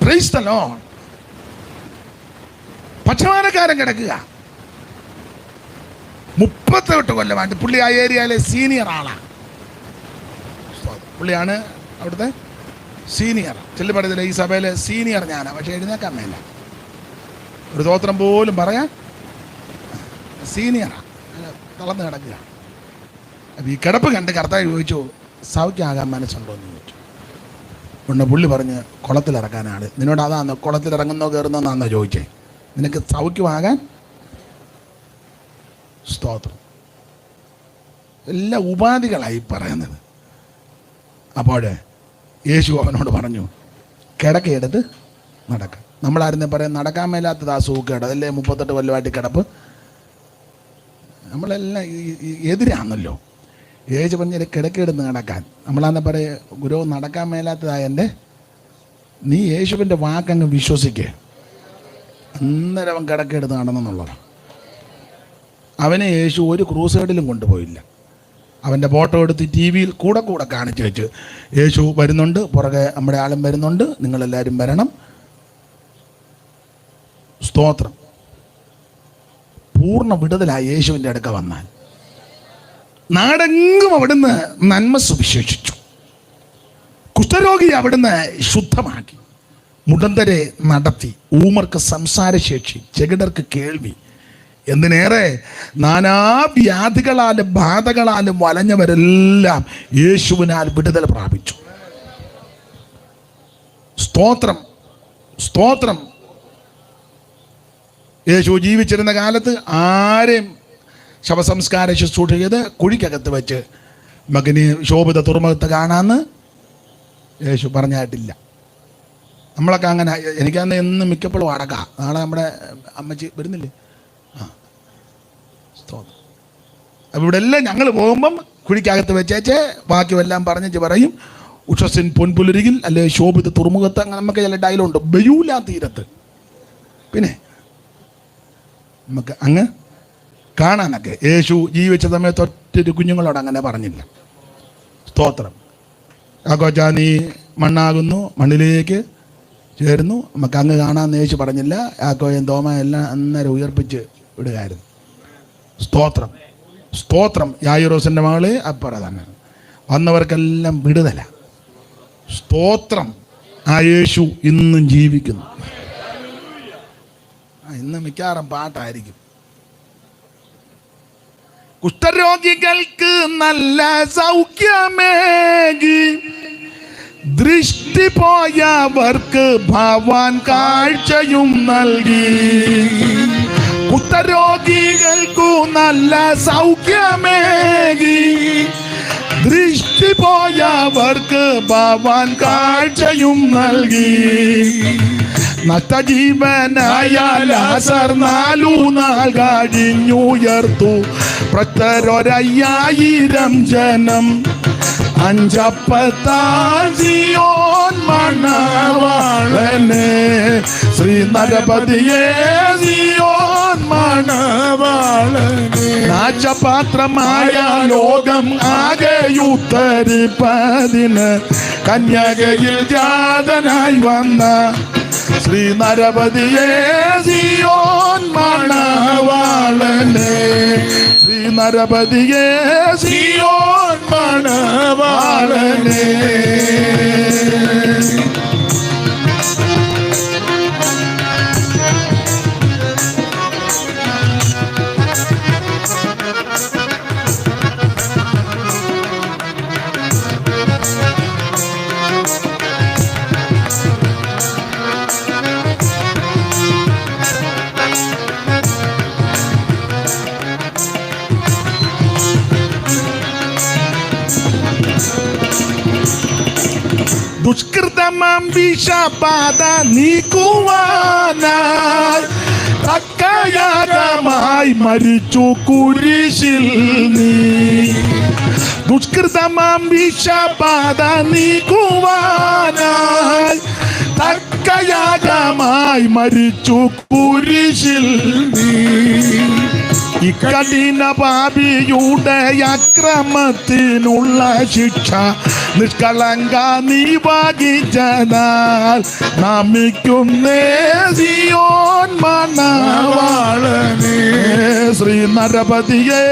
Price the Lord. പക്ഷപാതക്കാരൻ കിടക്കുക 38 കൊല്ലമായിട്ട്. പുള്ളി ആ ഏരിയയിലെ സീനിയർ ആളാണ്. പുള്ളിയാണ് അവിടുത്തെ സീനിയർ. ചെല്ലുപടത്തിലെ ഈ സഭയിലെ സീനിയർ ഞാനാണ്. പക്ഷെ എഴുന്നേക്കാൻ മേല, ഒരു സ്തോത്രം പോലും പറയാൻ. സീനിയറാണ്, തളർന്ന് കിടക്കുക. അപ്പം ഈ കിടപ്പ് കണ്ട് കർത്താവ് ചോദിച്ചു, സൗഖ്യമാകാൻ മനസ്സുണ്ടോ എന്ന് ചോദിച്ചു. ഉടനെ പുള്ളി പറഞ്ഞ്, കുളത്തിലിറക്കാനാണ്. നിന്നോട് അതാണോ കുളത്തിലിറങ്ങുന്നോ കയറുന്നോന്നാണോ ചോദിച്ചേ? നിനക്ക് സൗഖ്യമാകാൻ? സ്തോത്രം. എല്ലാ ഉപാധികളായി പറയുന്നത്. അപ്പോൾ യേശു അവനോട് പറഞ്ഞു, കിടക്കയെടുത്ത് നടക്കാം. നമ്മളായിരുന്നേ പറയാം നടക്കാൻ മേലാത്തത് ആ സൂക്കേട്, അതല്ലേ 38 കൊല്ലമായിട്ട് കിടപ്പ്. നമ്മളെല്ലാം എതിരാണല്ലോ. യേശു പറഞ്ഞ കിടക്കയെടുത്ത് നടക്കാൻ. നമ്മളാന്നെ പറയാം, ഗുരു നടക്കാൻ മേലാത്തതായ എൻ്റെ, നീ യേശുവിൻ്റെ വാക്കങ്ങ് വിശ്വസിക്കേ. അന്നേരം അവൻ കിടക്കയെടുത്ത് നടന്നെന്നുള്ളതാണ്. അവനെ യേശു ഒരു ക്രൂസൈഡിലും കൊണ്ടുപോയില്ല. അവൻ്റെ ഫോട്ടോ എടുത്ത് TV-യിൽ കൂടെ കാണിച്ചു വെച്ച്, യേശു വരുന്നുണ്ട്, പുറകെ നമ്മുടെ ആളും വരുന്നുണ്ട്, നിങ്ങളെല്ലാവരും വരണം. സ്തോത്രം. പൂർണ്ണ വിടുതലായി യേശുവിൻ്റെ അടുക്ക വന്നാൽ. നാടെങ്ങും അവിടുന്ന് നന്മ സുവിശേഷിച്ചു. കുഷ്ഠരോഗിയെ അവിടുന്ന് ശുദ്ധമാക്കി. മുടന്തരെ നടത്തി. ഊമർക്ക് സംസാരശേഷി, ചെകിടർക്ക് കേൾവി. എന്തിനേറെ നാനാവ്യാധികളാലും ബാധകളാലും വലഞ്ഞവരെല്ലാം യേശുവിനാൽ വിടുതൽ പ്രാപിച്ചു. സ്തോത്രം, സ്തോത്രം. യേശു ജീവിച്ചിരുന്ന കാലത്ത് ആരെയും ശവസംസ്കാര ശുശ്രൂഷ ചെയ്ത് കുഴിക്കകത്ത് വെച്ച് മകന് ശോഭിത തുറമുഖത്ത് കാണാമെന്ന് യേശു പറഞ്ഞായിട്ടില്ല. നമ്മളൊക്കെ അങ്ങനെ. എനിക്കന്ന് എന്നും മിക്കപ്പോഴും അടക്കാം. നാളെ നമ്മുടെ അമ്മച്ചി വരുന്നില്ലേ? അപ്പം ഇവിടെ എല്ലാം ഞങ്ങൾ പോകുമ്പം കുഴിക്കകത്ത് വെച്ചേച്ച് ബാക്കിയെല്ലാം പറഞ്ഞേച്ച് പറയും, ഉഷസ്സിൻ പൊൻപുലരികിൽ അല്ലെ ശോഭിത തുറമുഖത്ത്. അങ്ങനെ നമുക്ക് ചില ഡയലോഗുണ്ട്. ബയൂല തീരത്ത്. പിന്നെ നമുക്ക് അങ്ങ് കാണാനൊക്കെ യേശു ജീവിച്ച സമയത്ത് ഒറ്റൊരു കുഞ്ഞുങ്ങളോട് അങ്ങനെ പറഞ്ഞില്ല. സ്തോത്രം. ആക്കോച്ചാ നീ മണ്ണാകുന്നു, മണ്ണിലേക്ക് ചേരുന്നു, നമുക്ക് അങ്ങ് കാണാമെന്ന് യേശു പറഞ്ഞില്ല. ആക്കോയും തോമ എല്ലാം അന്നേരം ഉയർപ്പിച്ച് വിടുകയായിരുന്നു. സ്തോത്രം, സ്തോത്രം. യായിറോസിൻ്റെ മകള് അപ്പറ തന്നെ വന്നവർക്കെല്ലാം വിടുതല. സ്തോത്രം. ആ യേശു ഇന്നും ജീവിക്കുന്നു. ഇന്ന് മിക്കവാറും പാട്ടായിരിക്കും. കുഷ്ഠരോഗികൾക്ക് നല്ല സൗഖ്യമേകി, ദൃഷ്ടി പോയവർക്ക് ഭവാൻ കാഴ്ചയും നൽകി. കുഷ്ഠരോഗികൾക്കു നല്ല സൗഖ്യമേകി, ദൃഷ്ടി പോയവർക്ക് ഭവാൻ കാഴ്ചയും നൽകി. നഷ്ടജീവനായ ലാസർ 4 നാൾ കഴിഞ്ഞുയർത്തു. പ്രത്യരൊരയ്യായിരം ജനം. 5 അപ്പത്താൽ സിയോൻ മണവാളനെ, ശ്രീ നരപതിയെ സിയോൻ മണവാളനെ. നാശപാത്രമായ ലോകം ആകെയുത്തരിപ്പതിന് കന്യകയിൽ ജാതനായി വന്ന ശ്രീ നരപതിയെ സിയോൻ മണവാളനെ, ശ്രീ നരപതിയെ സിയോൻ മണവാളനെ. ദുഷ്കൃതമാം വിഷബാധ നീക്കുവാനായി തക്കയാഗമായി മരിച്ചു കുരിശിൽ നീ. ദുഷ്കൃതമാം വിഷബാധ നീക്കുവാനായി തക്കയാഗമായി മരിച്ചു കുരിശിൽ നീ. ഇക്കഠിന പാപിയുടെ അക്രമത്തിനുള്ള ശിക്ഷ നിഷ്കളങ്ക നീ വഹിച്ചതാൽ നമിക്കുന്നേ സിയോൻ മണവാളനെ, ശ്രീ നരപതിയെ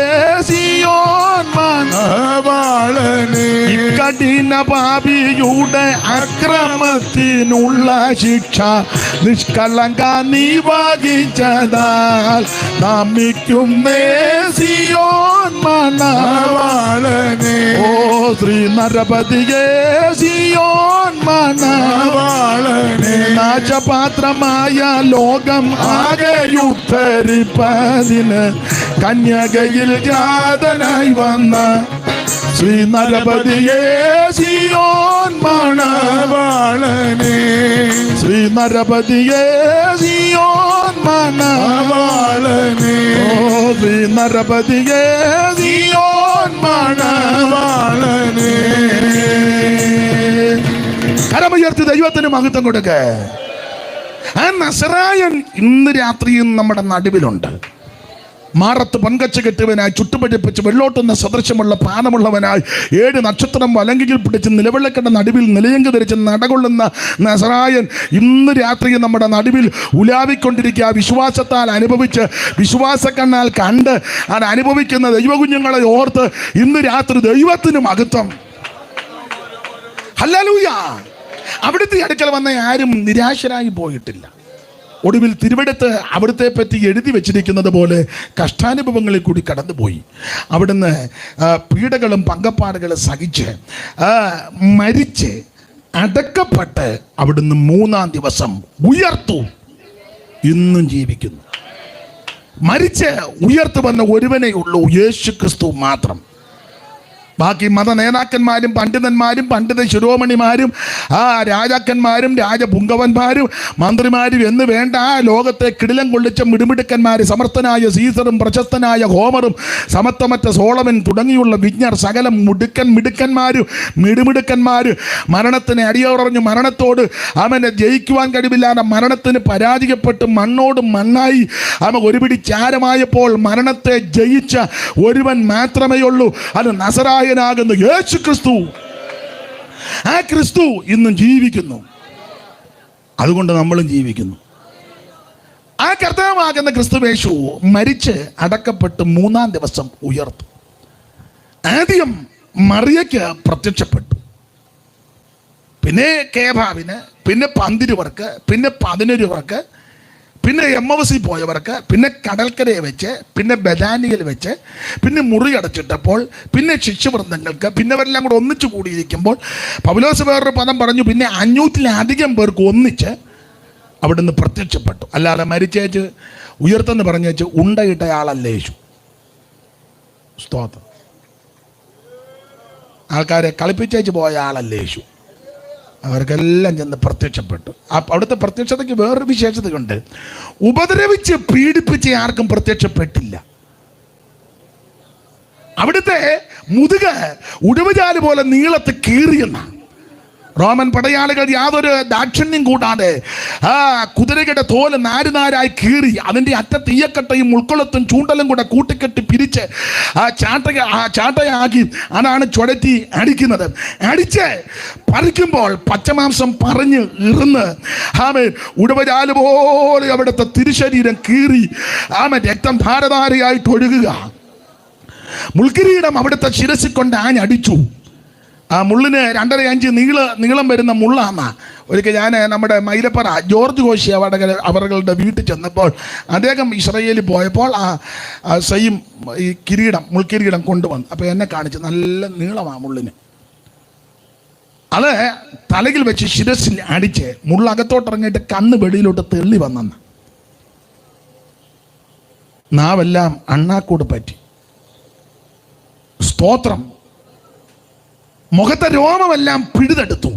സിയോൻ മണവാളനെ. ഇക്കഠിന പാപിയുടെ അക്രമത്തിനുള്ള ശിക്ഷ നിഷ്കളങ്ക നീ വഹിച്ചതാൽ നമിക്കുന്നേ സിയോൻ മണവാളനെ. ഓ ശ്രീ നരപതിയെ സിയോൻ മണവാളനെ. നാശപാത്രമായ ലോകം ആകെയുത്തരിപ്പതിന് കന്യകയിൽ ജാതനായി വന്ന ശ്രീ നരപതിയെ സിയോൻ മണവാളനെ, ശ്രീ നരപതിയെ സിയോൻ മണവാളനെ. ഓ ശ്രീ നരപതിയെ സിയോൻ മണവാളനെ. കരമുയർത്തി ദൈവത്തിന് മഹത്വം കൊടുക്ക. ആ നസറായൻ ഇന്ന് രാത്രിയും നമ്മുടെ നടുവിലുണ്ട്. മാറത്ത് പൊൻകച്ച കെട്ടിയവനായി ചുട്ടുപടിപ്പിച്ച് വെള്ളോട്ടുന്ന സദൃശമുള്ള പാനമുള്ളവനായി 7 നക്ഷത്രം വലങ്കിയിൽ പിടിച്ച് നിലവിളക്കണ്ട നടുവിൽ നിലയങ്ക് ധരിച്ച് നടകൊള്ളുന്ന നസറായൻ ഇന്ന് രാത്രി നമ്മുടെ നടുവിൽ ഉലാവിക്കൊണ്ടിരിക്കുക. വിശ്വാസത്താൽ അനുഭവിച്ച് വിശ്വാസക്കണ്ണാൽ കണ്ട് അത് അനുഭവിക്കുന്ന ദൈവകുഞ്ഞുങ്ങളെ ഓർത്ത് ഇന്ന് രാത്രി ദൈവത്തിന് മഹത്വം. ഹല്ലേലൂയ. അവിടുത്തെ അടുക്കൽ വന്ന ആരും നിരാശരായി പോയിട്ടില്ല. ഒടുവിൽ തിരുവെടുത്ത് അവിടുത്തെ പറ്റി എഴുതി വെച്ചിരിക്കുന്നത് പോലെ കഷ്ടാനുഭവങ്ങളിൽ കൂടി കടന്നുപോയി. അവിടുന്ന് പീഡകളും പങ്കപ്പാടുകളും സഹിച്ച് മരിച്ച് അടക്കപ്പെട്ട് അവിടുന്ന് 3-ാം ദിവസം ഉയർത്തു. ഇന്നും ജീവിക്കുന്നു. മരിച്ച് ഉയർത്തു വന്ന ഒരുവനേ ഉള്ളൂ, യേശു ക്രിസ്തു മാത്രം. ബാക്കി മത നേതാക്കന്മാരും പണ്ഡിതന്മാരും പണ്ഡിത ശിരോമണിമാരും രാജാക്കന്മാരും രാജപുങ്കവന്മാരും മന്ത്രിമാരും എന്ന് വേണ്ട ലോകത്തെ കിടിലം കൊള്ളിച്ച മിടുമിടുക്കന്മാർ, സമർത്ഥനായ സീസറും പ്രശസ്തനായ ഹോമറും സമത്വമറ്റ സോളമൻ തുടങ്ങിയുള്ള വിജ്ഞർ സകലം മിടുക്കന്മാരും മിടുമിടുക്കന്മാർ മരണത്തിന് അടിയോറഞ്ഞു മരണത്തോട് അവനെ ജയിക്കുവാൻ കഴിവില്ലാതെ മരണത്തിന് പരാജയപ്പെട്ട് മണ്ണോട് മണ്ണായി അവൻ ഒരുപിടി ചാരമായപ്പോൾ മരണത്തെ ജയിച്ച ഒരുവൻ മാത്രമേ ഉള്ളൂ. അത് നസറായ യേശു ക്രിസ്തു. ആ ക്രിസ്തു ഇന്നും ജീവിക്കുന്നു. അതുകൊണ്ട് നമ്മളും ജീവിക്കുന്നു. ആ കർത്താവാകുന്ന ക്രിസ്തുവേശു മരിച്ച് അടക്കപ്പെട്ട് 3-ാം ദിവസം ഉയർത്തു. ആദ്യം മറിയയ്ക്ക് പ്രത്യക്ഷപ്പെട്ടു, പിന്നെ കേഭാവിന്, പിന്നെ 12 പേർക്ക്, പിന്നെ 11 പേർക്ക്, പിന്നെ എമ്മവസി പോയവർക്ക്, പിന്നെ കടൽക്കരയെ വെച്ച്, പിന്നെ ബദാനിയിൽ വെച്ച്, പിന്നെ മുറി അടച്ചിട്ടപ്പോൾ, പിന്നെ ശിഷ്യവൃന്ദങ്ങൾക്ക്, പിന്നെ അവരെല്ലാം കൂടെ ഒന്നിച്ചു കൂടിയിരിക്കുമ്പോൾ പൗലോസ് വേറൊരു പദം പറഞ്ഞു, പിന്നെ 500-ലധികം പേർക്ക് ഒന്നിച്ച് അവിടുന്ന് പ്രത്യക്ഷപ്പെട്ടു. അല്ലാതെ മരിച്ചേച്ച് ഉയർത്തെന്ന് പറഞ്ഞേച്ച് ഉണ്ടയിട്ടയാളല്ല യേശു. സ്തോത്രം. ആൾക്കാരെ കളിപ്പിച്ചേച്ച് പോയ ആളല്ല യേശു. അവർക്കെല്ലാം ചെന്ന് പ്രത്യക്ഷപ്പെട്ടു. അവിടുത്തെ പ്രത്യക്ഷതയ്ക്ക് വേറൊരു വിശേഷതയുണ്ട്. ഉപദ്രവിച്ച് പീഡിപ്പിച്ച് ആർക്കും പ്രത്യക്ഷപ്പെട്ടില്ല. അവിടുത്തെ മുതുക ഉടുവുചാല് പോലെ നീളത്ത് കീറിയെന്നാണ്. റോമൻ പടയാളികൾ യാതൊരു ദാക്ഷിണ്യം കൂടാതെ കുതിരയുടെ തോല് നാരുനാരായി കീറി അതിൻ്റെ അറ്റത്ത് ഈയക്കട്ടയും മുൾക്കൊളത്തും ചൂണ്ടലും കൂടെ കൂട്ടിക്കെട്ടി പിരിച്ച് ചാട്ടയാക്കി അതാണ് ചുഴറ്റി അടിക്കുന്നത്. അടിച്ച് പറിക്കുമ്പോൾ പച്ചമാംസം പറഞ്ഞ് ഇറുന്ന് ഉടുവചാല് പോലെ അവിടുത്തെ തിരുശരീരം കീറി രക്തം ധാരധാരയായിട്ട് ഒഴുകുക. മുൾക്കിരീടം അവിടുത്തെ ശിരസിൽ കൊണ്ട് ആഞ്ഞടിച്ചു. ആ മുള്ളിന് 2.5 നീളം വരുന്ന മുള്ളാന്ന. ഒരിക്കൽ ഞാൻ നമ്മുടെ മൈലപ്പറ ജോർജ് കോശി അവരുടെ വീട്ടിൽ ചെന്നപ്പോൾ അദ്ദേഹം ഇസ്രയേലിൽ പോയപ്പോൾ സെയിം ഈ മുൾക്കിരീടം കൊണ്ടുവന്നു. അപ്പോൾ എന്നെ കാണിച്ചു. നല്ല നീളമാണ് മുള്ളിന്. അത് തലയിൽ വെച്ച് ശിരസിൽ അടിച്ച് മുള്ളകത്തോട്ടിറങ്ങിയിട്ട് കണ്ണ് വെളിയിലോട്ട് തെള്ളി വന്നെന്ന്. നാവെല്ലാം അണ്ണാക്കൂട് പറ്റി. സ്തോത്രം. മുഖത്തെ രോമമെല്ലാം പിഴുതെടുത്തു.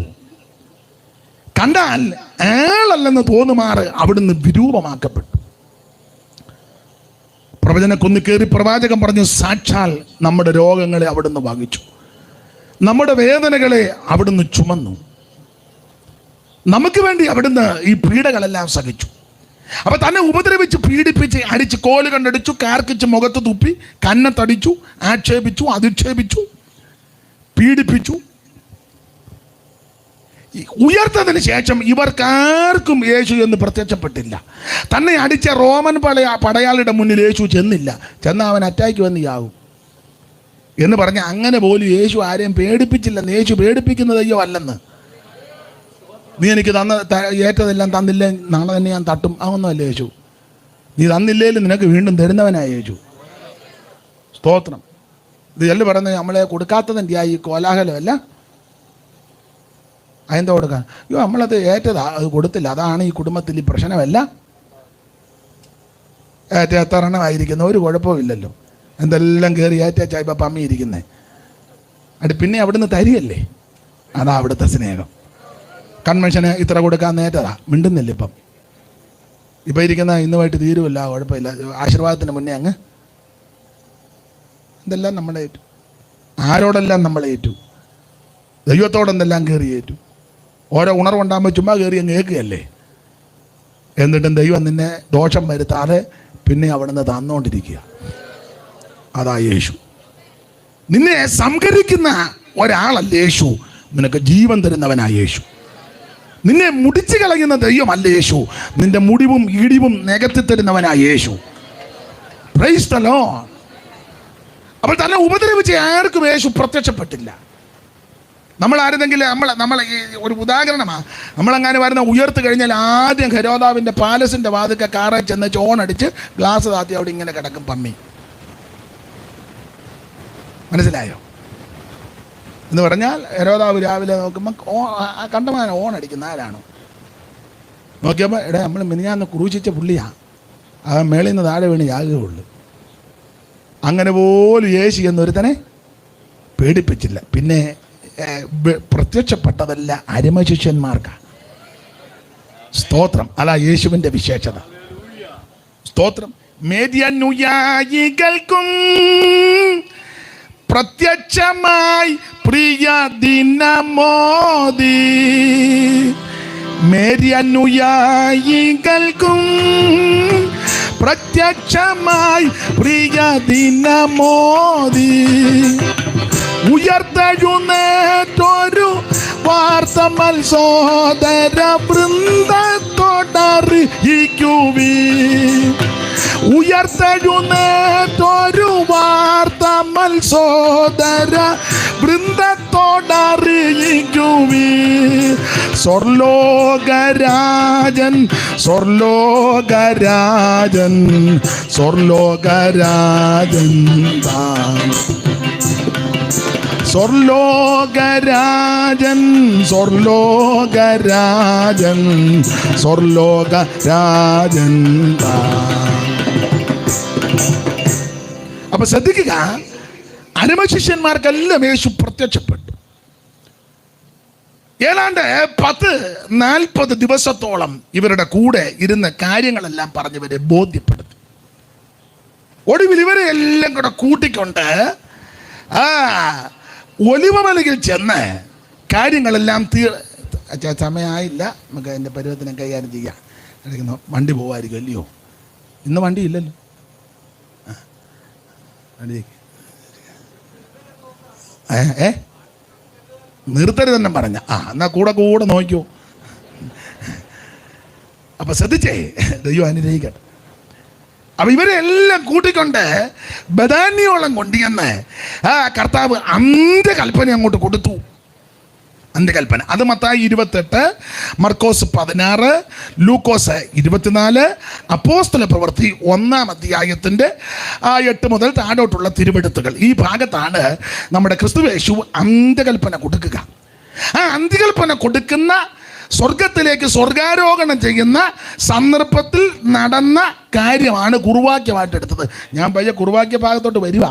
കണ്ടാൽ ആളല്ലെന്ന് തോന്നുമാറ് അവിടുന്ന് വിരൂപമാക്കപ്പെട്ടു. പ്രവചനക്കുന്ന് കയറി പ്രവാചകൻ പറഞ്ഞു, സാക്ഷാൽ നമ്മുടെ രോഗങ്ങളെ അവിടുന്ന് വഹിച്ചു, നമ്മുടെ വേദനകളെ അവിടുന്ന് ചുമന്നു, നമുക്ക് വേണ്ടി അവിടുന്ന് ഈ പീഡകളെല്ലാം സഹിച്ചു. അപ്പൊ തന്നെ ഉപദ്രവിച്ച് പീഡിപ്പിച്ച് അടിച്ച് കോല് കണ്ടടിച്ചു, കാർക്കിച്ച് മുഖത്ത് തുപ്പി, കന്നത്തടിച്ചു, ആക്ഷേപിച്ചു, അധിക്ഷേപിച്ചു, പീഡിപ്പിച്ചു. ഉയർത്തതിന് ശേഷം ഇവർക്കാർക്കും യേശു എന്ന് പ്രത്യക്ഷപ്പെട്ടില്ല. തന്നെ അടിച്ച റോമൻ പടയാളിയുടെ മുന്നിൽ യേശു ചെന്നില്ല. ചെന്നാൽ അവൻ അറ്റാക്ക് വന്നിയാകും എന്ന് പറഞ്ഞ അങ്ങനെ പോലും യേശു ആരെയും പേടിപ്പിച്ചില്ലെന്ന്. യേശു പേടിപ്പിക്കുന്നത് അയ്യോ അല്ലെന്ന്. നീ എനിക്ക് ഏറ്റതെല്ലാം തന്നില്ലേ, നാളെ തന്നെ ഞാൻ തട്ടും, അതൊന്നുമല്ല യേശു. നീ തന്നില്ലേലും നിനക്ക് വീണ്ടും തരുന്നവനായ യേശു. സ്തോത്രം. ഇത് എല്ലാം പറയുന്നത് നമ്മളെ കൊടുക്കാത്തതിൻ്റെ ഈ കോലാഹലമല്ല. അതെന്താ കൊടുക്കാൻ? അയ്യോ നമ്മളത് ഏറ്റതാ, അത് കൊടുത്തില്ല, അതാണ് ഈ കുടുംബത്തിൽ ഈ പ്രശ്നമല്ല. എത്തരണമായിരിക്കുന്ന ഒരു കുഴപ്പമില്ലല്ലോ. എന്തെല്ലാം കയറി ഏറ്റച്ചാ ഇപ്പം പമ്മി ഇരിക്കുന്നേ. അത് പിന്നെ അവിടുന്ന് തരികയല്ലേ. അതാ അവിടുത്തെ സ്നേഹം. കൺവെൻഷന് ഇത്ര കൊടുക്കാൻ നേറ്റതാ, മിണ്ടുന്നില്ല. ഇപ്പം ഇരിക്കുന്ന ഇന്നുമായിട്ട് തീരുമില്ല, കുഴപ്പമില്ല, ആശീർവാദത്തിന് മുന്നേ അങ്ങ് ഇതെല്ലാം നമ്മളെ ഏറ്റു. ആരോടെല്ലാം നമ്മളെ ഏറ്റു? ദൈവത്തോടെന്തെല്ലാം കയറി ഏറ്റു. ഓരോ ഉണർവുണ്ടാകുമ്പോൾ ചുമ്മാ കയറി അങ്ങ് കേൾക്കുകയല്ലേ. എന്നിട്ടും ദൈവം നിന്നെ ദോഷം വരുത്താതെ പിന്നെ അവിടുന്ന് തന്നുകൊണ്ടിരിക്കുക. അതാ യേശു. നിന്നെ സംഹരിക്കുന്ന ഒരാളല്ല യേശു, നിനക്ക് ജീവൻ തരുന്നവനായ യേശു. നിന്നെ മുടിച്ചു കളയുന്ന ദൈവമല്ല യേശു, നിന്റെ മുടിവും ഇടിവും നികത്തി തരുന്നവനായ യേശു. Praise the lord. അപ്പോൾ തന്നെ ഉപദ്രവിച്ച് ആർക്കും യേശു പ്രത്യക്ഷപ്പെട്ടില്ല. നമ്മൾ ആരെങ്കിലും നമ്മളെ ഒരു ഉദാഹരണമാണ്. നമ്മളെങ്ങനെ വരുന്ന ഉയർത്ത് കഴിഞ്ഞാൽ ആദ്യം ഹെരോദാവിൻ്റെ പാലസിൻ്റെ വാതിൽക്ക് കാറിൽ ചെന്ന് ചോണടിച്ച് ഗ്ലാസ് താത്തി അവിടെ ഇങ്ങനെ കിടക്കും പമ്മി. മനസ്സിലായോ? എന്ന് പറഞ്ഞാൽ ഹെരോദാവ് രാവിലെ നോക്കുമ്പോൾ കണ്ടമാനം ഓണടിക്കുന്ന ആരാണോ നോക്കിയപ്പോൾ എടാ നമ്മൾ മിനിഞ്ഞാന്ന് ക്രൂശിച്ച പുള്ളിയാണ്, ആ മേളിൽ നിന്ന് താഴെ വീണ് യാകുകയുള്ളൂ. അങ്ങനെ പോലും യേശു എന്നൊരുത്തനെ പേടിപ്പിച്ചില്ല. പിന്നെ പ്രത്യക്ഷപ്പെട്ടതല്ല അരിമശിഷ്യന്മാർക്കാണ്. സ്തോത്രം. അല്ല യേശുവിൻ്റെ വിശേഷത. സ്തോത്രം. മേദ്യനുയായികൾക്കും പ്രത്യക്ഷമായി പ്രിയ ദിനമോദി, മേദ്യനുയായികൾക്കും പ്രത്യക്ഷമായി പ്രിയ ദിനമോദി, ഉയർത്തെഴുന്നേറ്റൊരു വാർത്ത മത്സോദര വൃന്ദത്തോടറിയിക്കുവി, ഉയർത്തെഴുന്നേറ്റൊരു വാർത്ത മത്സോദര വൃന്ദത്തോടറിയിക്കുവി, സ്വർലോകരാജൻ സ്വർലോകരാജൻ സ്വർലോകരാജൻ താൻ, സ്വർലോകരാജൻ സ്വർലോകരാജൻ സ്വർലോകരാജൻ താൻ. അപ്പൊ ശ്രദ്ധിക്കുക, അരിമശിഷ്യന്മാർക്കെല്ലാം യേശു പ്രത്യക്ഷപ്പെട്ടു. ഏതാണ്ട് 40 ദിവസത്തോളം ഇവരുടെ കൂടെ ഇരുന്ന് കാര്യങ്ങളെല്ലാം പറഞ്ഞവരെ ബോധ്യപ്പെടുത്തി. ഒടുവിൽ ഇവരെ എല്ലാം കൂടെ കൂട്ടിക്കൊണ്ട് ഒലിവമലയിൽ ചെന്ന് കാര്യങ്ങളെല്ലാം സമയമായില്ല, നമുക്ക് അതിൻ്റെ പരുവത്തിനെ കൈകാര്യം ചെയ്യാം. വണ്ടി പോവായിരിക്കും അല്ലയോ? ഇന്ന് വണ്ടി ഇല്ലല്ലോ. നിർത്തരുതെന്നും പറഞ്ഞ എന്നാ കൂടെ കൂടെ നോക്കൂ. അപ്പൊ ശ്രദ്ധിച്ചേ, ദൈവം അനുഗ്രഹിക്കട്ടെ. അപ്പൊ ഇവരെ എല്ലാം കൂട്ടിക്കൊണ്ട് ബദാന്യോളം കൊണ്ടുവന്ന് കർത്താവ് അന്ത്യകൽപ്പന അങ്ങോട്ട് കൊടുത്തു. അന്ത്യകൽപ്പന അത് മത്തായി 28, മർക്കോസ് 16, ലൂക്കോസ് 24, അപ്പോസ്തല പ്രവൃത്തി 1-ാം അധ്യായത്തിൻ്റെ 8 മുതൽ താഴോട്ടുള്ള തിരുവെടുത്തുകൾ. ഈ ഭാഗത്താണ് നമ്മുടെ ക്രിസ്തുയേശു അന്ത്യകൽപ്പന കൊടുക്കുക. ആ അന്ത്യകൽപ്പന കൊടുക്കുന്ന, സ്വർഗത്തിലേക്ക് സ്വർഗാരോഹണം ചെയ്യുന്ന സന്ദർഭത്തിൽ നടന്ന കാര്യമാണ് കുറുവാക്യമായിട്ട് എടുത്തത്. ഞാൻ പയ്യെ കുറുവാക്യ ഭാഗത്തോട്ട് വരിക.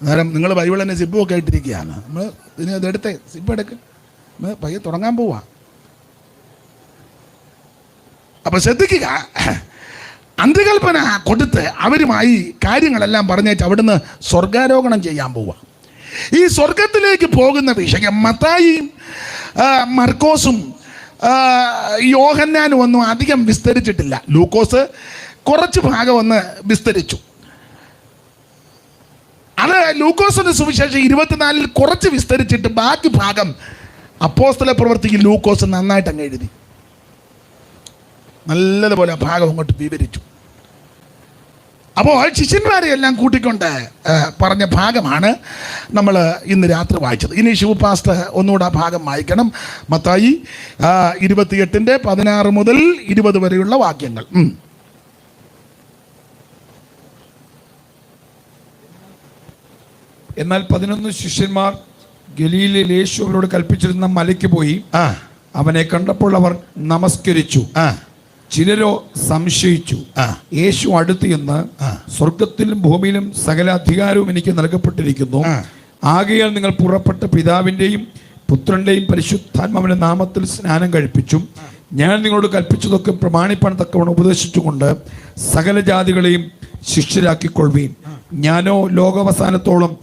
അന്നേരം നിങ്ങൾ ബൈബിൾ തന്നെ സിബുമൊക്കെ ആയിട്ടിരിക്കുകയാണ്. നമ്മൾ ഇതിന് ഇതെടുത്തേ, സിബ് എടുക്ക്, പയ്യെ തുടങ്ങാൻ പോവാ. അപ്പൊ ശ്രദ്ധിക്കുക, അന്ത്യകൽപ്പന കൊടുത്ത് അവരുമായി കാര്യങ്ങളെല്ലാം പറഞ്ഞേച്ച് അവിടുന്ന് സ്വർഗാരോഹണം ചെയ്യാൻ പോവാ. ഈ സ്വർഗത്തിലേക്ക് പോകുന്ന വിഷയം മത്തായിയും മർക്കോസും യോഹന്നാനും ഒന്നും അധികം വിസ്തരിച്ചിട്ടില്ല. ലൂക്കോസ് കുറച്ച് ഭാഗം ഒന്ന് വിസ്തരിച്ചു. അത് ലൂക്കോസിന്റെ സുവിശേഷം 24 കുറച്ച് വിസ്തരിച്ചിട്ട് ബാക്കി ഭാഗം അപ്പോസ്തല പ്രവൃത്തിയിൽ ലൂക്കോസ് നന്നായിട്ട് അങ്ങ് എഴുതി, നല്ലതുപോലെ ആ ഭാഗം അങ്ങോട്ട് വിവരിച്ചു. അപ്പോൾ ശിഷ്യന്മാരെ എല്ലാം കൂട്ടിക്കൊണ്ട് പറഞ്ഞ ഭാഗമാണ് നമ്മൾ ഇന്ന് രാത്രി വായിച്ചത്. ഇനി ശിവ പാസ്റ്റർ ഒന്നുകൂടെ ആ ഭാഗം വായിക്കണം. മത്തായി 28-ന്റെ 16 മുതൽ 20 വരെയുള്ള വാക്യങ്ങൾ. എന്നാൽ 11 ശിഷ്യന്മാർ ഗലീലയിൽ യേശു അവരോട് കൽപ്പിച്ചിരുന്ന മലയ്ക്ക് പോയി. അവനെ കണ്ടപ്പോൾ അവർ നമസ്കരിച്ചു. ചിലരോ സംശയിച്ചു. യേശു അടുത്ത് എന്ന് സ്വർഗത്തിലും ഭൂമിയിലും സകല അധികാരവും എനിക്ക് നൽകപ്പെട്ടിരിക്കുന്നു. ആകയാൽ നിങ്ങൾ പുറപ്പെട്ട് പിതാവിൻ്റെയും പുത്രൻ്റെയും പരിശുദ്ധാത്മാവിന്റെ നാമത്തിൽ സ്നാനം കഴിപ്പിച്ചും ഞാൻ നിങ്ങളോട് കൽപ്പിച്ചതൊക്കെ പ്രമാണിപ്പാൻ തക്കവണ്ണം ഉപദേശിച്ചുകൊണ്ട് സകല ജാതികളെയും ശിഷ്യരാക്കിക്കൊള്ളുവീൻ. ഞാനോ ലോകാവസാനത്തോളം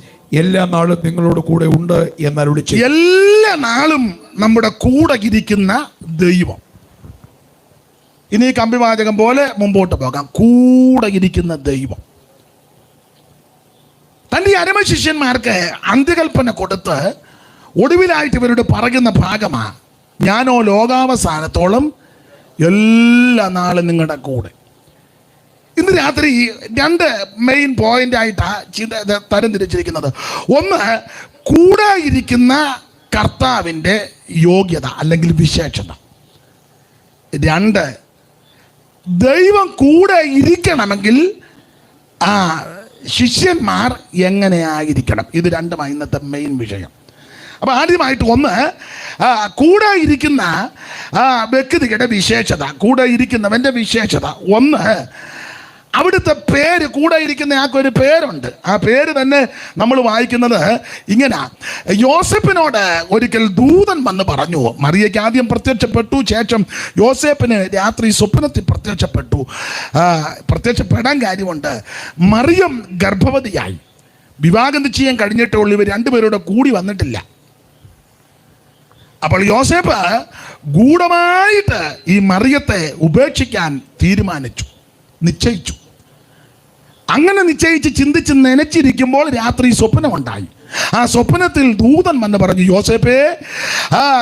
എല്ലാ നാളും നിങ്ങളോട് കൂടെ ഉണ്ട് എന്നരുളി ചെയ്തു. എല്ലാ നാളും നമ്മുടെ കൂടെ ഇരിക്കുന്ന ദൈവം. ഇനി കമ്പിവാചകം പോലെ മുമ്പോട്ട് പോകാം. കൂടെ ഇരിക്കുന്ന ദൈവം തൻ്റെ അരമ ശിഷ്യന്മാർക്ക് അന്ത്യകൽപ്പന കൊടുത്ത് ഒടുവിലായിട്ട് ഇവരോട് പറയുന്ന ഭാഗമാ, ഞാനോ ലോകാവസാനത്തോളം എല്ലാ നാളും നിങ്ങളുടെ കൂടെ. ഇന്ന് രാത്രി 2 മെയിൻ പോയിന്റ് ആയിട്ടാണ് തരംതിരിച്ചിരിക്കുന്നത്. ഒന്ന്, കൂടെ ഇരിക്കുന്ന കർത്താവിൻ്റെ യോഗ്യത അല്ലെങ്കിൽ വിശേഷത. 2, ദൈവം കൂടെ ഇരിക്കണമെങ്കിൽ ശിഷ്യന്മാർ എങ്ങനെയായിരിക്കണം. ഇത് രണ്ടുമാണ് ഇന്നത്തെ മെയിൻ വിഷയം. അപ്പം ആദ്യമായിട്ട് ഒന്ന്, കൂടെ ഇരിക്കുന്ന വ്യക്തിയുടെ വിശേഷത, കൂടെ ഇരിക്കുന്നവൻ്റെ വിശേഷത. ഒന്ന്, അവിടുത്തെ പേര്. കൂടെ ഇരിക്കുന്ന ആൾക്കൊരു പേരുണ്ട്. ആ പേര് തന്നെ നമ്മൾ വായിക്കുന്നത് ഇങ്ങനെ: യോസേപ്പിനോട് ഒരിക്കൽ ദൂതൻ വന്ന് പറഞ്ഞു. മറിയയ്ക്ക് ആദ്യം പ്രത്യക്ഷപ്പെട്ടു, ശേഷം യോസേപ്പിന് രാത്രി സ്വപ്നത്തിൽ പ്രത്യക്ഷപ്പെടാൻ കാര്യമുണ്ട്. മറിയം ഗർഭവതിയായി, വിവാഹം നിശ്ചയം കഴിഞ്ഞിട്ടുള്ളൂ. ഇവർ രണ്ടുപേരോട് കൂടി വന്നിട്ടില്ല. അപ്പോൾ യോസേപ്പ് ഗൂഢമായിട്ട് ഈ മറിയത്തെ ഉപേക്ഷിക്കാൻ നിശ്ചയിച്ചു. അങ്ങനെ നിശ്ചയിച്ച് ചിന്തിച്ച് നനച്ചിരിക്കുമ്പോൾ രാത്രി സ്വപ്നമുണ്ടായി. ആ സ്വപ്നത്തിൽ ദൂതൻ വന്ന് പറഞ്ഞു, യോസേപ്പേ,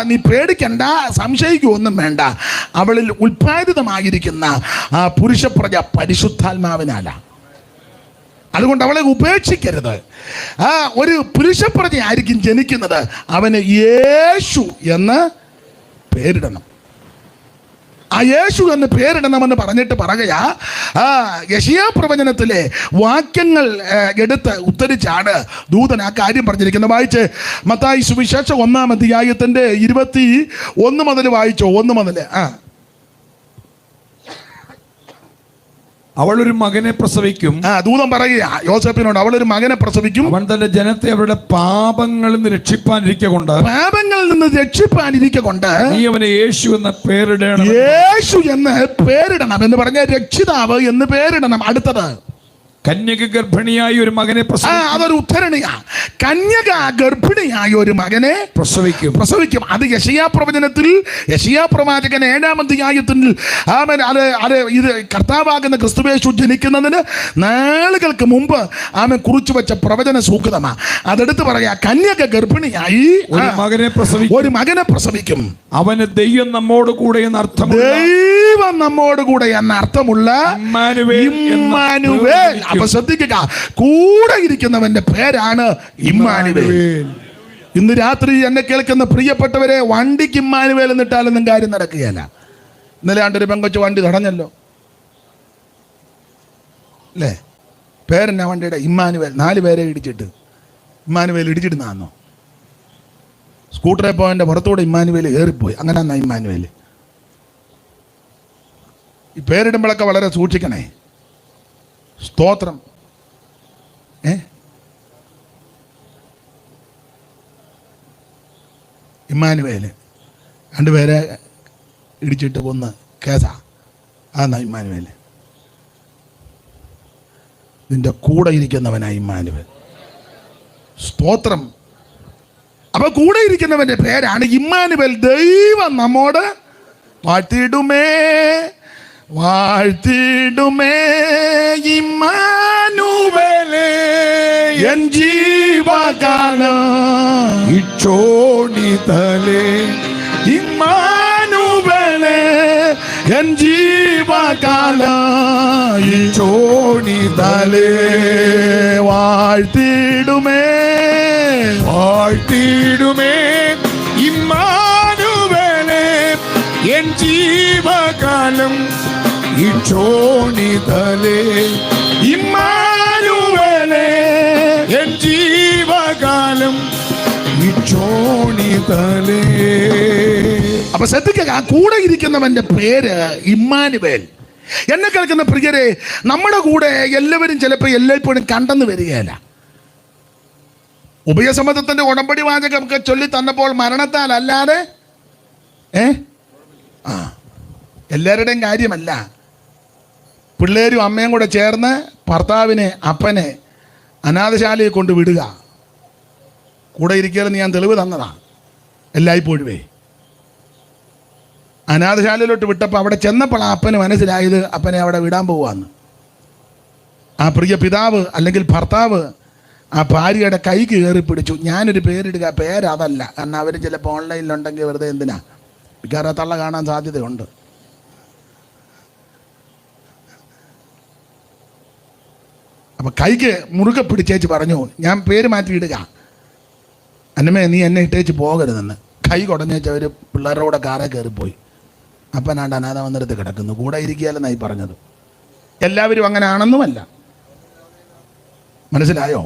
നീ പേടിക്കണ്ട, സംശയിക്കുകയൊന്നും വേണ്ട. അവളിൽ ഉത്പാദിതമായിരിക്കുന്ന ആ പുരുഷപ്രജ പരിശുദ്ധാത്മാവിനാലാണ്. അതുകൊണ്ട് അവളെ ഉപേക്ഷിക്കരുത്. ഒരു പുരുഷപ്രജ ആയിരിക്കും ജനിക്കുന്നത്. അവന് യേശു എന്ന് പേരിടണം. ആ യേശു എന്ന് പേരിടണമെന്ന് പറഞ്ഞിട്ട് പറയുക, യെശയ്യാ പ്രവചനത്തിലെ വാക്യങ്ങൾ എടുത്ത് ഉദ്ധരിച്ചാണ് ദൂതൻ ആ കാര്യം പറഞ്ഞിരിക്കുന്നത്. വായിച്ച് മത്തായി സുവിശേഷം 1-ാം അധ്യായത്തിൻ്റെ 21 മുതൽ വായിച്ചോ. 1 മുതൽ. അവൾ ഒരു മകനെ പ്രസവിക്കും. ദൂതൻ പറയുക യോസേപ്പിനോട്, അവൾ ഒരു മകനെ പ്രസവിക്കും. അവൻ തന്റെ ജനത്തെ അവരുടെ പാപങ്ങളിൽ നിന്ന് രക്ഷിപ്പാനിരിക്കൊണ്ട് നീ അവന് യേശു എന്ന പേരിടണം. യേശു എന്ന് പേരിടണം എന്ന് പറഞ്ഞ രക്ഷിതാവ് എന്ന് പേരിടണം. അടുത്തത് കന്യക ഗർഭിണിയായി ഒരു മകനെ അതൊരു ഉദ്ധരണിയാ. കന്യക ഗർഭിണിയായി ഒരു മകനെ പ്രസവിക്കും. അത് യെശയ്യാ പ്രവചനത്തിൽ, യെശയ്യാ പ്രവാചകൻ 7-ാം അധ്യായത്തിൽ ഇത് കർത്താവാകുന്ന ക്രിസ്തുയേശു ജനിക്കുന്നതിന് നാളുകൾക്ക് മുമ്പ് കുറിച്ചു വെച്ച പ്രവചന സൂക്തമാ. അതെടുത്ത് പറയാ, കന്യക ഗർഭിണിയായി ഒരു മകനെ പ്രസവിക്കും. അവന് ദൈവം നമ്മോട് കൂടെ എന്ന അർത്ഥം, ദൈവം നമ്മോട് കൂടെ എന്ന അർത്ഥമുള്ള ഇമ്മാനുവേൽ. അപ്പൊ ശ്രദ്ധിക്കുക, കൂടെ ഇരിക്കുന്നവന്റെ പേരാണ് ഇമ്മാനുവേൽ. ഇന്ന് രാത്രി എന്നെ കേൾക്കുന്ന പ്രിയപ്പെട്ടവരെ, വണ്ടിക്ക് ഇമ്മാനുവേൽ എന്നിട്ടാലൊന്നും കാര്യം നടക്കുകയല്ല. ഇന്നലെ ആണ്ടൊരു പെങ്കൊച്ചു വണ്ടി തടഞ്ഞല്ലോ അല്ലേ? പേരെന്നാ വണ്ടിയുടെ? ഇമ്മാനുവേൽ. 4 പേരെ ഇടിച്ചിട്ട്. ഇമ്മാനുവേൽ ഇടിച്ചിടുന്നാന്നോ? സ്കൂട്ടറെ പോയതിൻ്റെ പുറത്തൂടെ ഇമ്മാനുവേൽ ഏറിപ്പോയി. അങ്ങനെയാന്നാ ഇമ്മാനുവേൽ. ഈ പേരിടുമ്പോഴൊക്കെ വളരെ സൂക്ഷിക്കണേ. സ്തോത്രം. ഇമ്മാനുവേൽ 2 പേരെ ഇടിച്ചിട്ട് കൊന്ന് കേസാ. അതെന്നാ ഇമ്മാനുവേൽ. നിന്റെ കൂടെ ഇരിക്കുന്നവനാ ഇമ്മാനുവേൽ. സ്തോത്രം. അപ്പൊ കൂടെ ഇരിക്കുന്നവന്റെ പേരാണ് ഇമ്മാനുവേൽ. ദൈവം നമ്മോട് വാഴ്ത്തിടുമേ ഇമ്മാനുവേലേ എൻ ജീവകാലം ഇക്ഷോണിതലേ. ഇമ്മാനുവേലേ എൻ ജീവകാലം ഇക്ഷോണിതലേ. വാഴ്ത്തിടുമേ ഇമ്മാനുവേലേ എൻ ജീവകാലം ഇക്ഷോണിതലേ. ഇമ്മാനുവേലേ എൻ ജീവകാലം ഇക്ഷോണിതലേ. അപ്പൊ ശ്രദ്ധിക്കുക, കൂടെ ഇരിക്കുന്നവന്റെ പേര് ഇമ്മാനുവേൽ. എന്നെ കേൾക്കുന്ന പ്രിയരെ, നമ്മുടെ കൂടെ എല്ലാവരും ചിലപ്പോൾ എല്ലായ്പ്പോഴും കണ്ടെന്ന് വരികയല്ല. ഉഭയസമ്മതത്തിന്റെ ഉടമ്പടി വാചകമൊക്കെ ചൊല്ലി തന്നപ്പോൾ മരണത്താൽ അല്ലാതെ എല്ലാവരുടെയും കാര്യമല്ല. പിള്ളേരും അമ്മയും കൂടെ ചേർന്ന് ഭർത്താവിനെ, അപ്പനെ അനാഥശാലയെ കൊണ്ട് വിടുക. കൂടെ ഇരിക്കുകയെന്ന് ഞാൻ തെളിവ് തന്നതാ എല്ലായ്പ്പോഴുവേ. അനാഥശാലയിലോട്ട് വിട്ടപ്പോൾ അവിടെ ചെന്നപ്പോൾ ആ അപ്പന് മനസ്സിലായത് അപ്പനെ അവിടെ വിടാൻ പോവാന്ന്. ആ പ്രിയ പിതാവ് അല്ലെങ്കിൽ ഭർത്താവ് ആ ഭാര്യയുടെ കൈക്ക് കയറി പിടിച്ചു. ഞാനൊരു പേരിടുക, പേരതല്ല. കാരണം അവർ ചിലപ്പോൾ ഓൺലൈനിലുണ്ടെങ്കിൽ വെറുതെ എന്തിനാ മിക്കവാറും തള്ള കാണാൻ സാധ്യതയുണ്ട്. അപ്പം കൈക്ക് മുറുകെ പിടിച്ചേച്ച് പറഞ്ഞു, ഞാൻ പേര് മാറ്റിയിടുക, അന്നമേ നീ എന്നെ ഇട്ടേച്ച് പോകരുതെന്ന്. കൈ കുടഞ്ഞേച്ച് അവർ പിള്ളേരുടെ കൂടെ കാറെ കയറിപ്പോയി. അപ്പനാണ്ട് അനാഥ മന്ദിരത്തിൽ കിടക്കുന്നു. കൂടെ ഇരിക്കുകയല്ലെന്നായി പറഞ്ഞത്. എല്ലാവരും അങ്ങനെ ആണെന്നുമല്ല. മനസ്സിലായോ?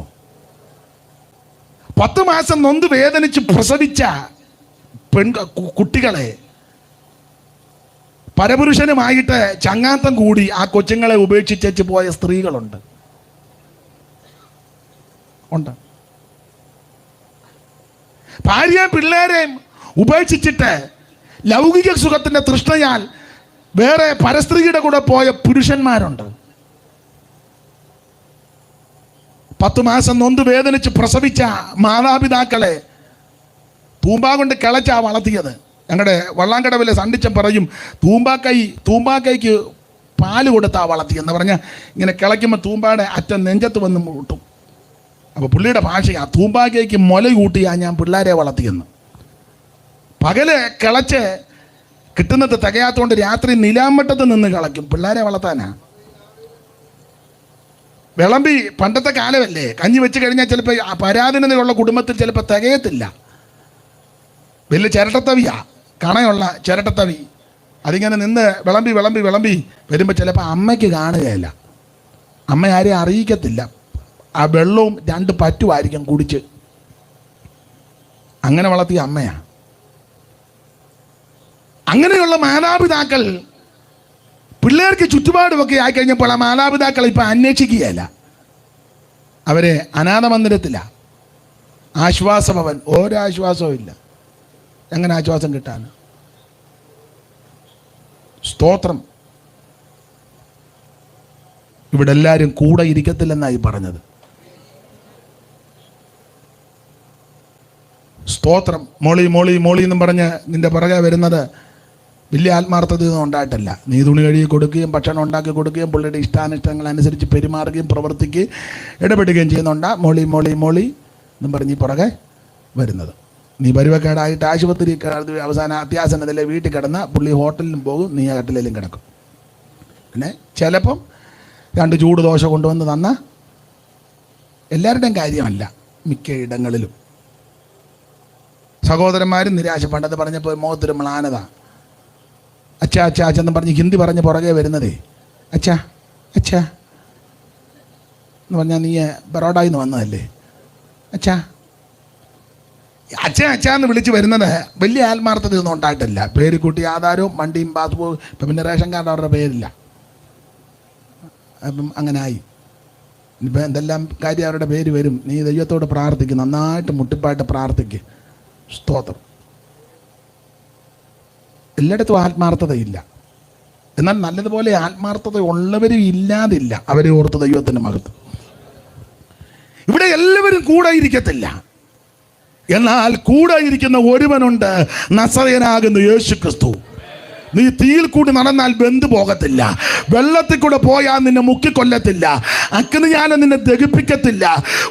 10 മാസം നൊന്ത് വേദനിച്ച് പ്രസവിച്ച കുട്ടികളെ പരപുരുഷനുമായിട്ട് ചങ്ങാത്തം കൂടി ആ കൊച്ചുങ്ങളെ ഉപേക്ഷിച്ചു പോയ സ്ത്രീകളുണ്ട്. ഭാര്യ പിള്ളേരെയും ഉപേക്ഷിച്ചിട്ട് ലൗകിക സുഖത്തിന്റെ തൃഷ്ണയാൽ വേറെ പരസ്ത്രീയുടെ കൂടെ പോയ പുരുഷന്മാരുണ്ട്. 10 മാസം നൊന്ത് വേദനിച്ച് പ്രസവിച്ച മാതാപിതാക്കളെ തൂമ്പാ കൊണ്ട് കിളച്ചാ വളർത്തിയത്. ഞങ്ങളുടെ വള്ളാങ്കടവിലെ സണ്ടിച്ചൻ പറയും, തൂമ്പാക്കൈക്ക് പാല് കൊടുത്താ വളർത്തിയെന്ന് പറഞ്ഞാൽ ഇങ്ങനെ കിളയ്ക്കുമ്പോൾ തൂമ്പാടെ അറ്റം നെഞ്ചത്ത് വന്ന് മുട്ടും. അപ്പോൾ പുള്ളിയുടെ ഭാഷയാ, തൂമ്പാക്കൈക്ക് മുല കൂട്ടിയാ ഞാൻ പിള്ളേരെ വളർത്തിയെന്ന്. പകല് കിളച്ച് കിട്ടുന്നത് തികയാത്തോണ്ട് രാത്രി നിലാമ്പട്ടത്ത് നിന്ന് കിളയ്ക്കും. പിള്ളേരെ വളർത്താനാ. വിളമ്പി പണ്ടത്തെ കാലമല്ലേ, കഞ്ഞി വെച്ച് കഴിഞ്ഞാൽ ചിലപ്പോൾ പരാധീനതയുള്ള കുടുംബത്തിൽ ചിലപ്പോൾ തികയത്തില്ല. വലിയ ചിരട്ടത്തവിയാ, കണയുള്ള ചിരട്ടത്തവി. അതിങ്ങനെ നിന്ന് വിളമ്പി വിളമ്പി വിളമ്പി വരുമ്പോൾ ചിലപ്പോൾ അമ്മയ്ക്ക് കാണുകയില്ല. അമ്മ ആരെയും അറിയിക്കത്തില്ല. ആ വെള്ളവും 2 പറ്റുമായിരിക്കും കുടിച്ച്. അങ്ങനെ വളർത്തിയ അമ്മയാ. അങ്ങനെയുള്ള മാതാപിതാക്കൾ പിള്ളേർക്ക് ചുറ്റുപാടുമൊക്കെ ആയിക്കഴിഞ്ഞപ്പോൾ ആ മാതാപിതാക്കൾ ഇപ്പം അന്വേഷിക്കുകയല്ല, അവരെ അനാഥ മന്ദിരത്തിലാണ്. ആശ്വാസഭവൻ, ഒരാശ്വാസവും ഇല്ല. എങ്ങനെ ആശ്വാസം കിട്ടാൻ? സ്തോത്രം. ഇവിടെ എല്ലാവരും കൂടെ ഇരിക്കത്തില്ലെന്നായി പറഞ്ഞത്. സ്തോത്രം. മോളി മോളി മോളി എന്നും പറഞ്ഞ് നിന്റെ പുറകെ വരുന്നത് വലിയ ആത്മാർത്ഥതയൊന്നും ഉണ്ടായിട്ടല്ല. നീ തുണി കഴുകി കൊടുക്കുകയും ഭക്ഷണം ഉണ്ടാക്കി കൊടുക്കുകയും പുള്ളിയുടെ ഇഷ്ടാനിഷ്ടങ്ങൾ അനുസരിച്ച് പെരുമാറുകയും പ്രവർത്തിക്കുകയും ഇടപെടുകയും ചെയ്യുന്നുണ്ടാ മോളി മോളി മോളി എന്നും പറഞ്ഞ് പുറകെ വരുന്നത്. നീ പരുവക്കേടായിട്ട് ആശുപത്രി അവസാന അത്യാസന്നതല്ലേ വീട്ടിൽ കിടന്ന പുള്ളി ഹോട്ടലിലും പോകും, നീ കട്ടിലും കിടക്കും. പിന്നെ ചിലപ്പം 2 ചൂട് ദോശ കൊണ്ടുവന്ന് തന്ന എല്ലാവരുടെയും കാര്യമല്ല, മിക്ക ഇടങ്ങളിലും സഹോദരന്മാരും നിരാശ. പണ്ടത് പറഞ്ഞപ്പോൾ മുഖത്തൊരു മ്ലാനത. അച്ഛാ അച്ഛാ അച്ഛെന്ന് പറഞ്ഞ് ഹിന്ദി പറഞ്ഞ് പുറകെ വരുന്നതേ. അച്ഛാ അച്ഛാ എന്ന് പറഞ്ഞാൽ നീ ബറോഡയിൽ നിന്ന് വന്നതല്ലേ, അച്ഛാ അച്ഛൻ അച്ഛാന്ന് വിളിച്ച് വരുന്നത് വലിയ ആത്മാർത്ഥതയൊന്നും ഉണ്ടായിട്ടില്ല. പേര് കൂട്ടി ആധാരവും വണ്ടിയും പാസ്പോർട്ട്. ഇപ്പം പിന്നെ റേഷൻ കാർഡ് അവരുടെ പേരില്ല. അപ്പം അങ്ങനെ ആയി. ഇപ്പം എന്തെല്ലാം കാര്യം അവരുടെ പേര് വരും. നീ ദൈവത്തോട് പ്രാർത്ഥിക്കും, നന്നായിട്ട് മുട്ടിപ്പായിട്ട് പ്രാർത്ഥിക്കും. സ്തോത്രം. എല്ലായിടത്തും ആത്മാർത്ഥതയില്ല, എന്നാൽ നല്ലതുപോലെ ആത്മാർത്ഥത ഉള്ളവരും ഇല്ലാതില്ല. അവരെ ഓർത്ത് ദൈവത്തിൻ്റെ മഹത്വം. ഇവിടെ എല്ലാവരും കൂടെ ഇരിക്കത്തില്ല, എന്നാൽ കൂടെ ഇരിക്കുന്ന ഒരുവനുണ്ട്, നസറയനാകുന്ന യേശു ക്രിസ്തു. നീ തീയിൽ കൂടി നടന്നാൽ വെന്ത് പോകത്തില്ല, വെള്ളത്തിൽ കൂടെ പോയാൽ നിന്നെ മുക്കിക്കൊല്ലത്തില്ല, അഗ്നിജ്വാല നിന്നെ ദഹിപ്പിക്കത്തില്ല,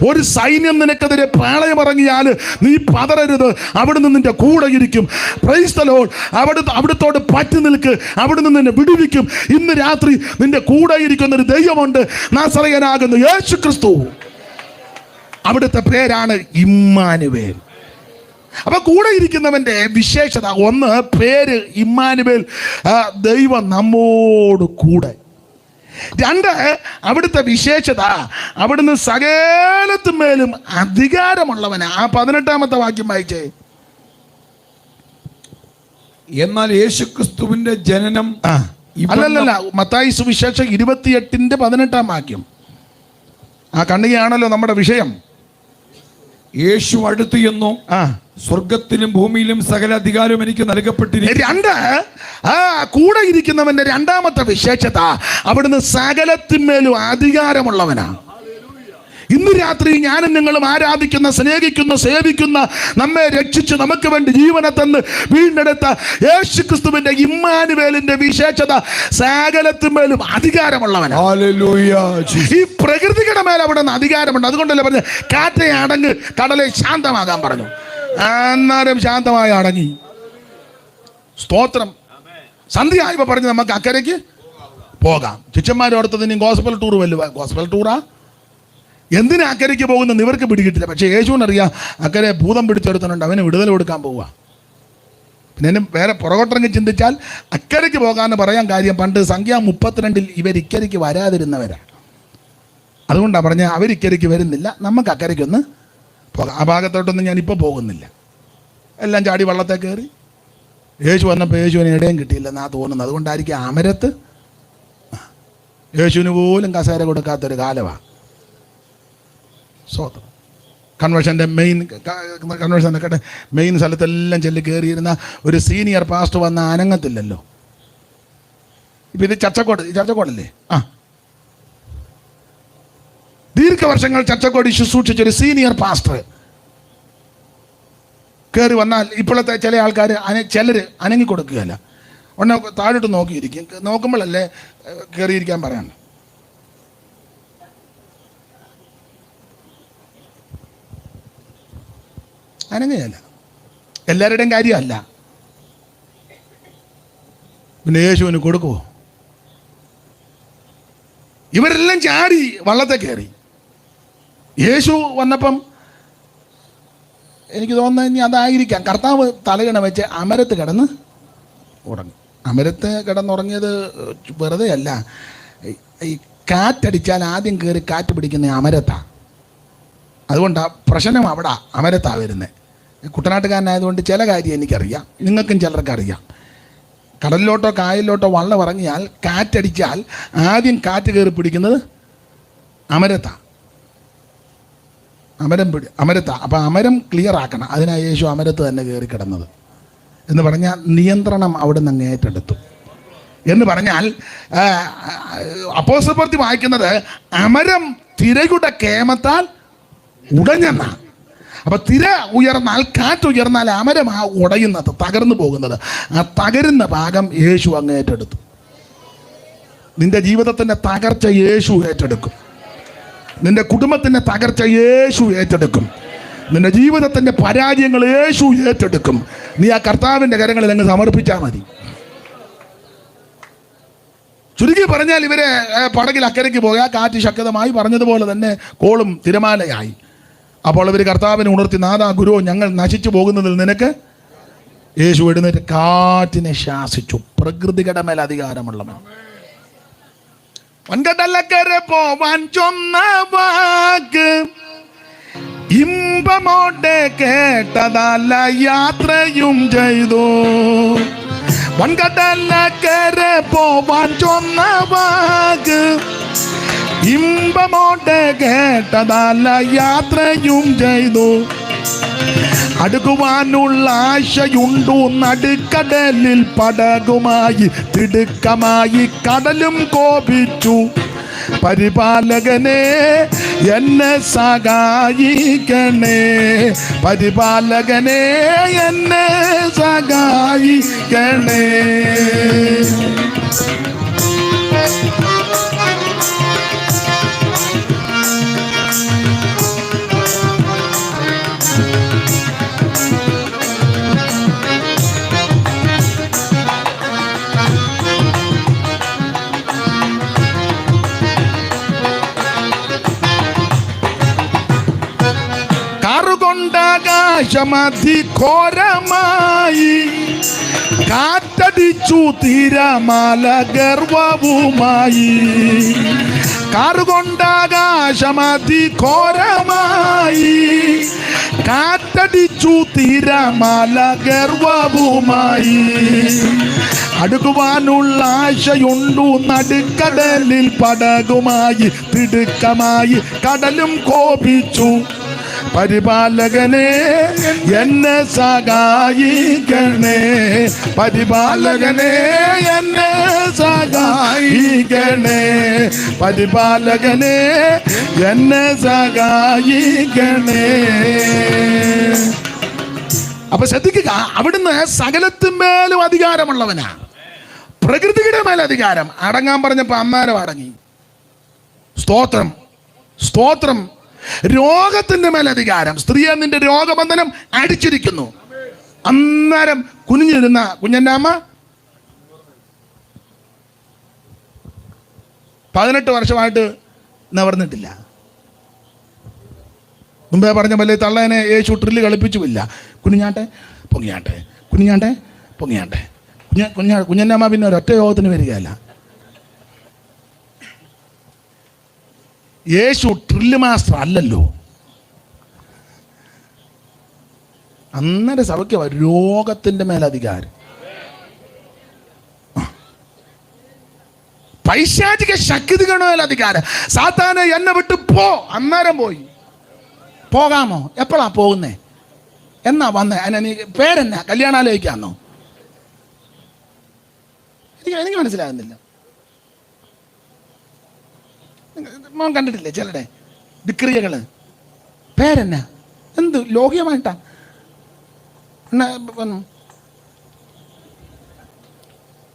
ഒരു സൈന്യം നിനക്കെതിരെ പാളയമിറങ്ങിയാൽ നീ പതറരുത്, അവിടുന്ന് നിന്റെ കൂടെ ഇരിക്കും. Price the Lord. അവിടുത്തോട് പറ്റി നിൽക്ക്, അവിടുന്ന് നിന്നെ വിടുവിക്കും. ഇന്ന് രാത്രി നിന്റെ കൂടെ ഇരിക്കുന്നൊരു ദൈവമുണ്ട്, നസറയനാകുന്ന യേശു ക്രിസ്തു. അവിടുത്തെ പേരാണ് ഇമ്മാനുവേൽ. അപ്പൊ കൂടെ ഇരിക്കുന്നവന്റെ വിശേഷത ഒന്ന്, പേര് ഇമ്മാനുവേൽ, ദൈവം നമ്മോട് കൂടെ. 2, അവിടുത്തെ വിശേഷത അവിടുന്ന് സകലത്തിന്മേലും അധികാരമുള്ളവനാ. ആ 18-ാമത്തെ വാക്യം വായിച്ചേ. എന്നാൽ യേശുക്രിസ്തുവിന്റെ ജനനം അല്ലല്ല, മത്തായി സുവിശേഷം 28-18 വാക്യം. ആ കണ്ണികയാണല്ലോ നമ്മുടെ വിഷയം. യേശു അടുത്തു എന്നു, സ്വർഗത്തിലും ഭൂമിയിലും സകല അധികാരവും എനിക്ക് നൽകപ്പെട്ടിരിക്കുന്നു. 2, കൂടെ ഇരിക്കുന്നവന്റെ 2-ാമത്തെ വിശേഷത അവിടുന്ന് സകലത്തിന്മേലും അധികാരമുള്ളവനാ. ഇന്ന് രാത്രി ഞാനും നിങ്ങളും ആരാധിക്കുന്ന, സ്നേഹിക്കുന്ന, സേവിക്കുന്ന, നമ്മെ രക്ഷിച്ച് നമുക്ക് വേണ്ടി ജീവനെ തന്ന് വീണ്ടെടുത്ത യേശുക്രിസ്തുവിന്റെ ഇമ്മാനുവേലിന്റെ വിശേഷത സകലത്തിന്മേലും അധികാരമുള്ളവനാ. ഈ പ്രകൃതിയുടെ മേലെ അവിടെ നിന്ന് അധികാരമുണ്ട്. അതുകൊണ്ടല്ലേ പറഞ്ഞു കാറ്റെ അടങ്ങ്, കടലെ ശാന്തമാകാൻ പറഞ്ഞു. അന്നേരം ശാന്തമായി അടങ്ങി. സ്തോത്രം. സന്ധ്യയായപ്പോൾ പറഞ്ഞു നമുക്ക് അക്കരയ്ക്ക് പോകാം. ശിഷ്യന്മാരോടത്തത് ഇനി ഗോസ്പൽ ടൂർ വല്ലുവ. ഗോസ്പൽ ടൂറാ? എന്തിനാ അക്കരയ്ക്ക് പോകുന്നത് ഇവർക്ക് പിടികിട്ടില്ല. പക്ഷേ യേശുവിനറിയാം അക്കരെ ഭൂതം പിടിച്ചെടുത്തുന്നുണ്ട്, അവന് വിടുതൽ കൊടുക്കാൻ പോവുക. പിന്നെ വേറെ പുറകോട്ടിറങ്ങി ചിന്തിച്ചാൽ അക്കരയ്ക്ക് പോകാമെന്ന് പറയാൻ കാര്യം, പണ്ട് സംഖ്യ 32 ഇവർ ഇക്കരയ്ക്ക് വരാതിരുന്നവരാണ്. അതുകൊണ്ടാണ് പറഞ്ഞത് അവരിക്കരയ്ക്ക് വരുന്നില്ല, നമുക്ക് അക്കരയ്ക്കൊന്ന് പോകാം. ആ ഭാഗത്തോട്ടൊന്നും ഞാനിപ്പോൾ പോകുന്നില്ല. എല്ലാം ചാടി വള്ളത്തെ കയറി. യേശു വന്നപ്പോൾ യേശുവിന് ഇടയും കിട്ടിയില്ലെന്നാ തോന്നുന്നത്. അതുകൊണ്ടായിരിക്കും അമരത്ത് യേശുവിന് പോലും കസേര കൊടുക്കാത്തൊരു കാലമാണ്. സ്വതന്ത്രം. കൺവെൻഷൻ്റെ മെയിൻ സ്ഥലത്തെല്ലാം ചെല്ലി കയറിയിരുന്ന ഒരു സീനിയർ പാസ്റ്റർ വന്ന അനങ്ങത്തില്ലല്ലോ. ഇപ്പം ഇത് ചർച്ചക്കോടല്ലേ? ദീർഘവർഷങ്ങൾ ചർച്ചക്കോടി ശുശ്രൂഷിച്ചൊരു സീനിയർ പാസ്റ്റർ കയറി വന്നാൽ ഇപ്പോഴത്തെ ചില ആൾക്കാർ ചിലർ അനങ്ങി കൊടുക്കുകയല്ല, ഉടനെ താഴോട്ട് നോക്കിയിരിക്കും. നോക്കുമ്പോഴല്ലേ കയറിയിരിക്കാൻ പറയാൻ. അനങ്ങയല്ല, എല്ലാവരുടെയും കാര്യമല്ല. പിന്നെ യേശുവിന് കൊടുക്കുമോ? ഇവരെല്ലാം ചാടി വള്ളത്തെ കയറി. യേശു വന്നപ്പം എനിക്ക് തോന്നുന്നത് ഇനി അതായിരിക്കാം, കർത്താവ് തലയിണ വെച്ച് അമരത്ത് കിടന്ന് ഉറങ്ങി. അമരത്ത് കിടന്നുറങ്ങിയത് വെറുതെ അല്ല. ഈ കാറ്റടിച്ചാൽ ആദ്യം കയറി കാറ്റ് പിടിക്കുന്ന അമരത്താണ്. അതുകൊണ്ടാണ് പ്രശ്നം അവിടെ അമരത്താണ് വരുന്നത്. കുട്ടനാട്ടുകാരനായതുകൊണ്ട് ചില കാര്യം എനിക്കറിയാം, നിങ്ങൾക്കും ചിലർക്ക് അറിയാം. കടലിലോട്ടോ കായലിലോട്ടോ വള്ളം ഇറങ്ങിയാൽ കാറ്റടിച്ചാൽ ആദ്യം കാറ്റ് കയറി പിടിക്കുന്നത് അമരത്താ. അമരത്താ. അപ്പം അമരം ക്ലിയർ ആക്കണം. അതിനായി യേശു അമരത്ത് തന്നെ കയറി കിടന്നത് എന്ന് പറഞ്ഞാൽ നിയന്ത്രണം അവിടെ നിന്ന് ഏറ്റെടുത്തു എന്ന് പറഞ്ഞാൽ അപ്പോസ്തല പ്രവൃത്തി വായിക്കുന്നത് അമരം തിരയുടെ കേമത്താൽ ഉടഞ്ഞെന്ന. അപ്പൊ തിര ഉയർന്നാൽ, കാറ്റ് ഉയർന്നാൽ അമരമാ ഉടയുന്നത്, തകർന്നു പോകുന്നത്. ആ തകരുന്ന ഭാഗം യേശു അങ്ങ് ഏറ്റെടുത്തു. നിന്റെ ജീവിതത്തിന്റെ തകർച്ച യേശു ഏറ്റെടുക്കും. നിന്റെ കുടുംബത്തിന്റെ തകർച്ച യേശു ഏറ്റെടുക്കും. നിന്റെ ജീവിതത്തിന്റെ പരാജയങ്ങൾ യേശു ഏറ്റെടുക്കും. നീ ആ കർത്താവിന്റെ കരങ്ങളിൽ അങ്ങ് സമർപ്പിച്ചാൽ മതി. ചുരുക്കി പറഞ്ഞാൽ ഇവരെ പടകിൽ അക്കരയ്ക്ക് പോയാൽ കാറ്റ് ശക്തമായി, പറഞ്ഞതുപോലെ തന്നെ കോളും തിരമാലയായി. അപ്പോൾ ഇവർ കർത്താവിനെ ഉണർത്തി, നാഥാ ഗുരു, ഞങ്ങൾ നശിച്ചു പോകുന്നതിൽ നിനക്ക്. യേശു എഴുന്നേറ്റ് കാറ്റിനെ ശാസിച്ചു. പ്രകൃതിയുടെ മേൽ അധികാരമുള്ളവൻ. വൻകടലക്കരെ പോവാൻ ചൊന്ന വാക്ക് ഇമ്പമോടെ കേട്ടതല്ല, യാത്രയും ചെയ്തു. വൻകടലക്കരെ പോവാൻ ചൊന്ന വാക്ക് ഇമ്പമോടെ കേട്ടതല്ല, യാത്രയും ചെയ്തു. അടുക്കുവാനുള്ള ആശയുണ്ടു നടുക്കടലിൽ, പടകുമായി തിടുക്കമായി കടലും കോപിച്ചു. പരിപാലകനെ എന്നെ സഹായിക്കണേ, പരിപാലകനെ എന്നെ സഹായിക്കണേ. കാറുകൊണ്ടാകാശമതിഘോരമായി കാറ്റടിച്ചു തിരമാല ഗർവവുമായി. കാറുകൊണ്ടാകാശമതിഘോരമായി കാറ്റടിച്ചു തിരമാല ഗർവവുമായി. അടുക്കുവാനുള്ള ആശയുണ്ടു നടുക്കടലിൽ, പടകുമായി തിടുക്കമായി കടലും കോപിച്ചു. പരിപാലകനെ എന്നെ സഹായിക്കണേ, പരിപാലകനെ എന്നെ സഹായിക്കണേ, പരിപാലകനെ എന്നെ സഹായിക്കണേ. അപ്പൊ ശ്രദ്ധിക്കുക, അവിടുന്ന് സകലത്തിന്മേലും അധികാരമുള്ളവനാ. പ്രകൃതിയുടെ മേൽ അധികാരം. അടങ്ങാൻ പറഞ്ഞപ്പോ അമ്മാരം അടങ്ങി. സ്തോത്രം, സ്തോത്രം. രോഗത്തിന്റെ മേലധികാരം. സ്ത്രീയെ നിന്റെ രോഗബന്ധനം അടിച്ചിരിക്കുന്നു. അന്നേരം കുനിഞ്ഞിരുന്ന കുഞ്ഞന്റെ അമ്മ 18 വർഷമായിട്ട് നിവർന്നിട്ടില്ല. മുമ്പേ പറഞ്ഞ പോലെ തള്ളേനെ യേശു ട്രില്ല് കളിപ്പിച്ചുമില്ല. കുഞ്ഞാട്ടെ പൊങ്ങിയാട്ടെ, കുഞ്ഞാട്ടെ പൊങ്ങിയാട്ടെ. കുഞ്ഞന്റെ അമ്മ പിന്നെ ഒരൊറ്റ യോഗത്തിന് വരികയല്ല. യേശു ഡ്രില്ല് മാസ്റ്റർ അല്ലല്ലോ. അന്നേരം സഭയ്ക്ക് രോഗത്തിന്റെ മേലധികാരം. പൈശാചിക ശക്തികളുടെ മേലധികാരം. സാത്താനെ എന്നെ വിട്ട് പോ. അന്നേരം പോയി. പോകാമോ? എപ്പോഴാ പോകുന്നേ? എന്നാ വന്നേ? നീ പേരെന്നാ? കല്യാണാലോചിക്കാന്നോ? എനിക്ക് മനസ്സിലാകുന്നില്ല. മോൻ കണ്ടിട്ടില്ലേ ചിലടെ വിക്രിയകള്? പേരെന്നാ? എന്ത് ലോകികമായിട്ടാ?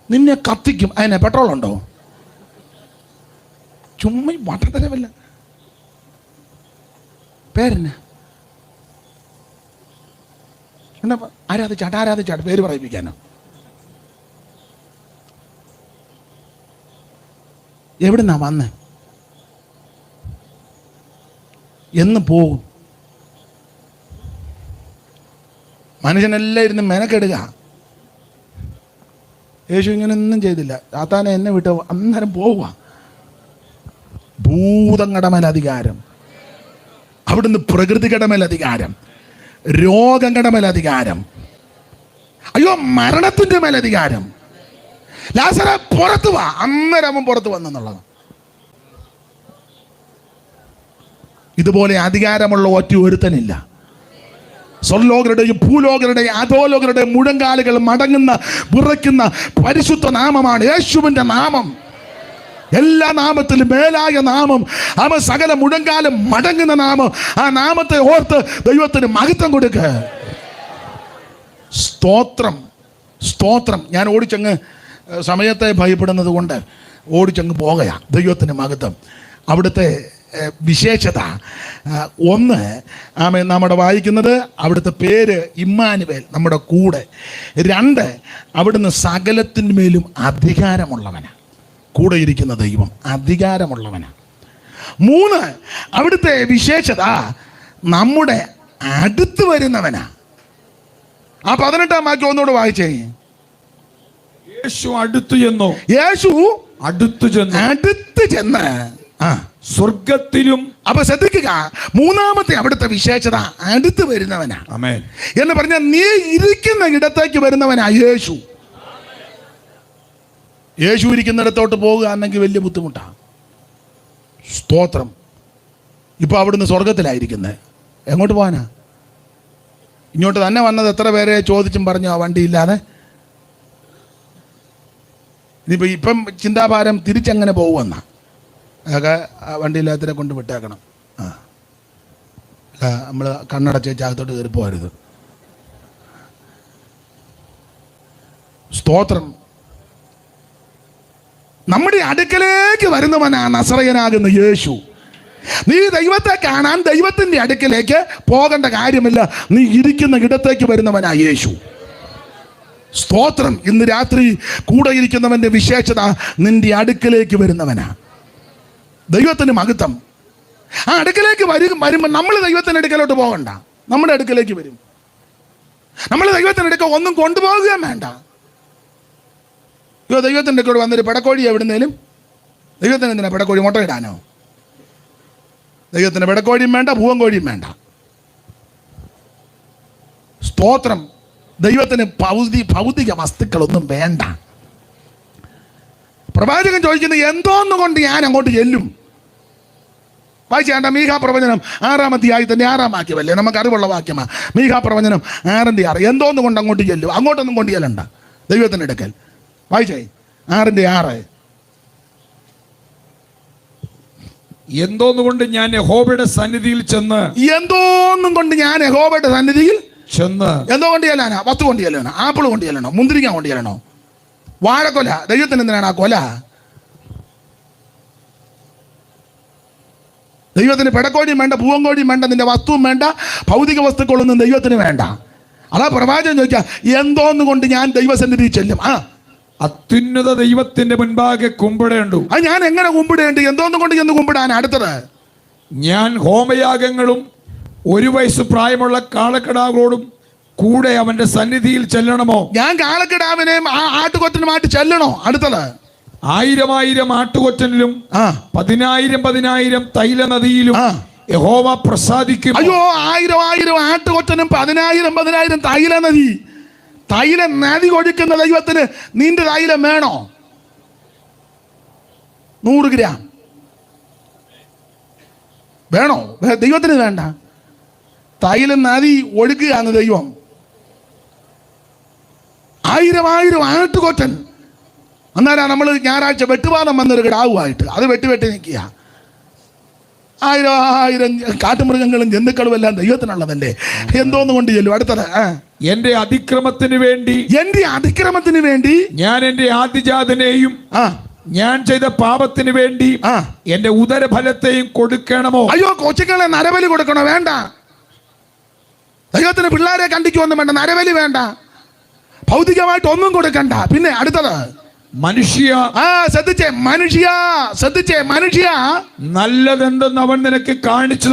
നിന്നെ കത്തിക്കും. അതിനെ പെട്രോൾ ഉണ്ടോ? ചുമ്മാ വട്ടത്തരവല്ല. പേരെന്നാ? ആരാധിച്ചാട്ട് പേര് പറയിപ്പിക്കാനോ? എവിടുന്നാ വന്നേ? എന്ന് പോകും. മനുഷ്യനെല്ലാം ഇരുന്ന് മെനക്കെടുക. യേശു ഇങ്ങനെയൊന്നും ചെയ്തില്ല. സാത്താനെ എന്നെ വിട്ട് അന്നേരം പോവുക. ഭൂതങ്ങളുടെ മേലധികാരം. അവിടുന്ന് പ്രകൃതിയുടെ മേലധികാരം, രോഗങ്ങളുടെ മേലധികാരം, അയ്യോ മരണത്തിന്റെ മേലധികാരം. ലാസറേ പുറത്തു വാ. അന്നേരം അവൻ പുറത്തു വന്നെന്നുള്ളത്. ഇതുപോലെ അധികാരമുള്ള ഒറ്റ ഒരുത്തനില്ല. സ്വർലോകരുടെയും ഭൂലോകരുടെയും അധോലോകരുടെയും മുഴങ്കാലുകൾ മടങ്ങുന്ന വിറയ്ക്കുന്ന പരിശുദ്ധ നാമമാണ് യേശുവിന്റെ നാമം. എല്ലാ നാമത്തിലും മേലായ നാമം. അവൻ സകല മുഴങ്കാലും മടങ്ങുന്ന നാമം. ആ നാമത്തെ ഓർത്ത് ദൈവത്തിന് മഹത്വം കൊടുക്കുക. സ്തോത്രം, സ്തോത്രം. ഞാൻ ഓടിച്ചങ്ങ് സമയത്തെ ഭയപ്പെടുന്നത് കൊണ്ട് ഓടിച്ചങ്ങ് പോകുക. ദൈവത്തിന് മഹത്വം. അവിടുത്തെ വിശേഷത ഒന്ന്, ആമേ, നമ്മുടെ വായിക്കുന്നത് അവിടുത്തെ പേര് ഇമ്മാനുവേൽ, നമ്മുടെ കൂടെ. രണ്ട്, അവിടുന്ന് സകലത്തിന്മേലും അധികാരമുള്ളവനാ. കൂടെ ഇരിക്കുന്ന ദൈവം അധികാരമുള്ളവനാ. മൂന്ന്, അവിടുത്തെ വിശേഷത നമ്മുടെ അടുത്ത് വരുന്നവനാ. ആ 18-ാം വാക്യം ഒന്നുകൂടെ വായിച്ചേ. യേശു അടുത്തു ചെന്നു. യേശു അടുത്തു ചെന്ന് സ്വർഗത്തിലും. അപ്പൊ ശ്രദ്ധിക്കുക, മൂന്നാമത്തെ അവിടുത്തെ വിശേഷത അടുത്ത് വരുന്നവനാ. ആമേൻ. എന്ന് പറഞ്ഞാൽ നീ ഇരിക്കുന്ന ഇടത്തേക്ക് വരുന്നവനാ യേശു. യേശു ഇരിക്കുന്നിടത്തോട്ട് പോകുക എന്നെങ്കിൽ വലിയ ബുദ്ധിമുട്ടാണ്. സ്തോത്രം. ഇപ്പൊ അവിടുന്ന് സ്വർഗത്തിലായിരിക്കുന്നത്. എങ്ങോട്ട് പോകാനാ? ഇങ്ങോട്ട് തന്നെ വന്നത് എത്ര പേരെ ചോദിച്ചും പറഞ്ഞു ആ വണ്ടിയില്ലാതെ. ഇനിയിപ്പോൾ ഇപ്പം ചിന്താഭാരം തിരിച്ചെങ്ങനെ പോകുമെന്നാ. അതൊക്കെ ആ വണ്ടിയില്ലാത്തതിനെ കൊണ്ട് വിട്ടേക്കണം. അല്ല, നമ്മൾ കണ്ണടച്ച് അകത്തോട്ട് കയറി പോകരുത്. സ്തോത്രം. നമ്മുടെ അടുക്കലേക്ക് വരുന്നവനാ നസറയനാകുന്ന യേശു. നീ ദൈവത്തെ കാണാൻ ദൈവത്തിൻ്റെ അടുക്കലേക്ക് പോകേണ്ട കാര്യമില്ല. നീ ഇരിക്കുന്ന ഇടത്തേക്ക് വരുന്നവനാ യേശു. സ്തോത്രം. ഇന്ന് രാത്രി കൂടെ ഇരിക്കുന്നവന്റെ വിശേഷത നിന്റെ അടുക്കലേക്ക് വരുന്നവനാ. ദൈവത്തിന് മഹത്വം. ആ അടുക്കലേക്ക് വരുമ്പോൾ നമ്മൾ ദൈവത്തിൻ്റെ അടുക്കലോട്ട് പോകണ്ട. നമ്മുടെ അടുക്കലേക്ക് വരും. നമ്മൾ ദൈവത്തിൻ്റെ അടുക്ക ഒന്നും കൊണ്ടുപോകുകയും വേണ്ട. ദൈവത്തിൻ്റെ കൂടെ വന്നൊരു പെടക്കോഴി എവിടുന്നേലും ദൈവത്തിന് എന്തിനാ പെടക്കോഴി മുട്ടയിടാനോ? ദൈവത്തിന് പെടക്കോഴിയും വേണ്ട, പൂവൻ കോഴിയും വേണ്ട. സ്തോത്രം. ദൈവത്തിന് ഭൗതിക വസ്തുക്കളൊന്നും വേണ്ട. പ്രവാചകൻ ചോദിക്കുന്നത് എന്തോന്നുകൊണ്ട് ഞാൻ അങ്ങോട്ട് ചെല്ലും? വായിച്ചേണ്ട മീഖാ പ്രവചനം 6-ാം അധ്യായത്തിന്റെ 6-ാം വാക്യമല്ലേ, നമുക്ക് അറിവുള്ള വാക്യമാ. മീഖാ പ്രവചനം 6-ന്റെ 6. എന്തോന്നുകൊണ്ട് അങ്ങോട്ട് ചെല്ലും? അങ്ങോട്ടൊന്നും കൊണ്ട് ചെല്ലണ്ട ദൈവത്തിൻ്റെ അടുക്കൽ. വായിച്ചേ 6-ന്റെ 6. എന്തോന്നുകൊണ്ട് ഞാൻ യഹോവയുടെ സന്നിധിയിൽ ചെന്ന്. എന്തോന്നും കൊണ്ട് ഞാൻ യഹോവയുടെ സന്നിധിയിൽ ചെന്ന്. എന്തോ കൊണ്ട് ചെല്ലാനാ? വസ്തു കൊണ്ട് ചെല്ലണോ? ആപ്പിൾ കൊണ്ട് ചെല്ലണോ? മുന്തിരിങ്ങ കൊണ്ട് ചെല്ലണോ? വാഴക്കൊല. ദൈവത്തിന് എന്തിനാണ് ആ കൊല? ദൈവത്തിന് പെടക്കോഴിയും വേണ്ട, പൂവൻകോഴിയും വേണ്ട, നിന്റെ വസ്തുവും വേണ്ട, ഭൗതിക വസ്തുക്കളൊന്നും ദൈവത്തിന് വേണ്ട. അതാ പ്രവാചകൻ ചോദിക്കുക, എന്തോന്നുകൊണ്ട് ഞാൻ ദൈവസന്നിധിയിൽ ചെല്ലും? അത്യുന്നത ദൈവത്തിന്റെ മുൻപാകെ കുമ്പിടേണ്ടു. അത് ഞാൻ എങ്ങനെ കുമ്പിടേണ്ടി? എന്തോന്നും കൊണ്ട് ചെന്ന് കുമ്പിടാൻ? അടുത്തത്, ഞാൻ ഹോമയാഗങ്ങളും 1 വയസ്സ് പ്രായമുള്ള കാളക്കിടാകളോടും കൂടെ അവന്റെ സന്നിധിയിൽ ചെല്ലണമോ? ഞാൻ കാളക്കിടാവിനെയും ആ ആട്ടുകൊറ്റനുമായിട്ട് ചെല്ലണോ? അടുത്തത്, 1000 ആട്ടുകൊറ്റനിലും 10,000 തൈല നദിയിലും യഹോവ പ്രസാദിക്കും. അയ്യോ, 1000 ആട്ടുകൊറ്റനും 10,000 തൈല നദി. തൈല നദി ഒഴുക്കുന്ന ദൈവത്തിന് നിന്റെ തൈലം വേണോ? 100 ഗ്രാം വേണോ? ദൈവത്തിന് വേണ്ട. തൈലം നദി ഒഴുക്കുകയാണ് ദൈവം. 1000 ആട്ടുകൊറ്റൻ. അന്നേരം നമ്മൾ ഞായറാഴ്ച വെട്ടുപാലം വന്നൊരു കിടാവുമായിട്ട് അത് വെട്ടി നിൽക്കുക. 1000 കാട്ടുമൃഗങ്ങളും ജന്തുക്കളും എല്ലാം ദൈവത്തിനുള്ളതല്ലേ. എന്തോന്ന് കൊണ്ട് ചെല്ലും? അടുത്തത്, എന്റെ അതിക്രമത്തിന് വേണ്ടി ഞാൻ എന്റെ ആദിജാതനെയും ഞാൻ ചെയ്ത പാപത്തിന് വേണ്ടി എന്റെ ഉദരഫലത്തെയും കൊടുക്കണമോ? അയ്യോ, കൊച്ചുങ്ങളെ നരബലി കൊടുക്കണോ? വേണ്ട. ദൈവത്തിന് പിള്ളേരെ കണ്ടിക്കൊന്നും വേണ്ട, നരബലി വേണ്ട, ഭൗതികമായിട്ട് ഒന്നും കൊടുക്കണ്ട. പിന്നെ അടുത്തത്, മനുഷ്യ. ശ്രദ്ധിച്ചേ മനുഷ്യ, നല്ലതെന്തെന്ന് അവൻ നിനക്ക് കാണിച്ചു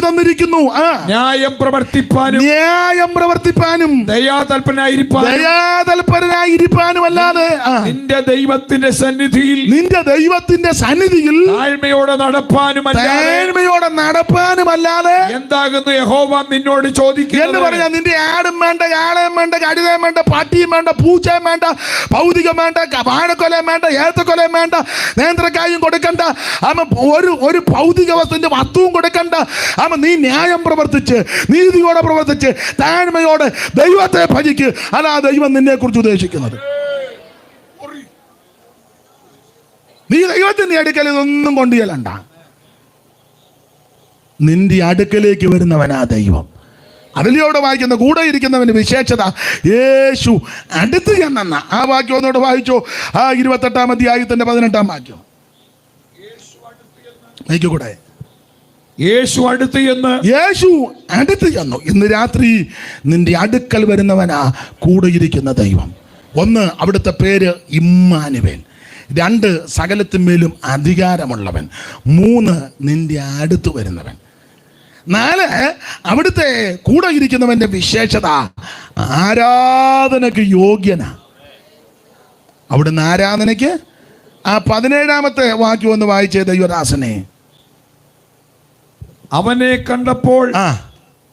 തന്നിരിക്കുന്നു. ന്യായം പ്രവർത്തിപ്പാനും ദയാതൽപരനായിരിക്കാനും അല്ലാതെ നിന്റെ ദൈവത്തിന്റെ സന്നിധിയിൽ താഴ്മയോടെ നടപ്പാനുമല്ലാതെ എന്താകുന്നു യഹോവ നിന്നോട് ചോദിക്കുന്നത് എന്ന് പറഞ്ഞാൽ, നിന്റെ ആടും വേണ്ട, കാളയും വേണ്ട, കഴുതയും വേണ്ട, പാട്ടിയും വേണ്ട, പൂച്ചയും വേണ്ട, ഭൗതികം വേണ്ട, വാഴക്കൊലയും വേണ്ട, ഏത്തക്കൊലയും വേണ്ട, നേന്ത്രക്കായും കൊടുക്കണ്ട, ഒരു ഭൗതിക വസ്തുവിന്റെ വസ്തുവും കൊടുക്കണ്ട. നീ ന്യായം പ്രവർത്തിച്ച്, നീതിയോടെ പ്രവർത്തിച്ച്, താഴ്മയോടെ ദൈവത്തെ ഭജിക്ക്. അതാ ദൈവം നിന്നെ കുറിച്ച് ഉദ്ദേശിക്കുന്നത്. നീ ദൈവത്തിന്റെ അടുക്കൽ ഇതൊന്നും കൊണ്ടുചെല്ലണ്ട. നിന്റെ അടുക്കലേക്ക് വരുന്നവനാ ദൈവം. അതിലൂടെ വായിക്കുന്ന കൂടെ ഇരിക്കുന്നവന്റെ വിശേഷത യേശു അടുത്ത് ചെന്ന ആ വാക്യം ഒന്നുകൂടെ വായിച്ചോ. 28-ാം അധ്യായത്തിന്റെ 18-ാം വാക്യം. കൂടെ യേശു അടുത്ത് ചെന്നു. ഇന്ന് രാത്രി നിന്റെ അടുക്കൽ വരുന്നവനാ കൂടെ ഇരിക്കുന്ന ദൈവം. 1, അവിടുത്തെ പേര് ഇമ്മാനുവേൽ. 2, സകലത്തിന്മേലും അധികാരമുള്ളവൻ. 3, നിന്റെ അടുത്ത് വരുന്നവൻ. 4, അവിടുത്തെ കൂടെ ഇരിക്കുന്നവന്റെ വിശേഷത ആരാധനയ്ക്ക് യോഗ്യനാ. അവിടുന്ന് ആരാധനയ്ക്ക് 17-ാമത്തെ വാക്യം ഒന്ന് വായിച്ചേ ദൈവദാസനെ. അവനെ കണ്ടപ്പോൾ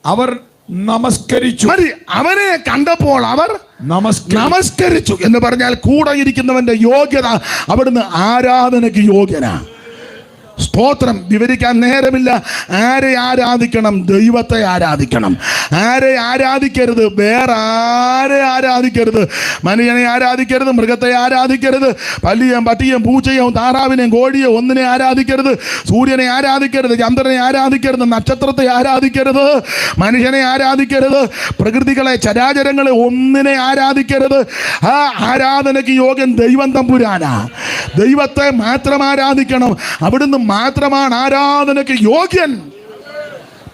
അവർ നമസ്കരിച്ചു. അവനെ കണ്ടപ്പോൾ അവർ നമസ്കരിച്ചു എന്ന് പറഞ്ഞാൽ കൂടെ ഇരിക്കുന്നവന്റെ യോഗ്യത അവിടുന്ന് ആരാധനയ്ക്ക് യോഗ്യനാ. സ്തോത്രം. വിവരിക്കാൻ നേരമില്ല. ആരെ ആരാധിക്കണം? ദൈവത്തെ ആരാധിക്കണം. ആരെ ആരാധിക്കരുത്? വേറെ ആരെ ആരാധിക്കരുത്? മനുഷ്യനെ ആരാധിക്കരുത്, മൃഗത്തെ ആരാധിക്കരുത്, പല്ലിയും പട്ടിയും പൂച്ചയും താറാവിനെയും കോഴിയും ഒന്നിനെ ആരാധിക്കരുത്, സൂര്യനെ ആരാധിക്കരുത്, ചന്ദ്രനെ ആരാധിക്കരുത്, നക്ഷത്രത്തെ ആരാധിക്കരുത്, മനുഷ്യനെ ആരാധിക്കരുത്, പ്രകൃതികളെ ചരാചരങ്ങളെ ഒന്നിനെ ആരാധിക്കരുത്. ആ ആരാധനയ്ക്ക് യോഗ്യൻ ദൈവം തമ്പുരാനാ. ദൈവത്തെ മാത്രം ആരാധിക്കണം. അവിടുന്ന് മാത്രമാണ് ആരാധനയ്ക്ക് യോഗ്യൻ.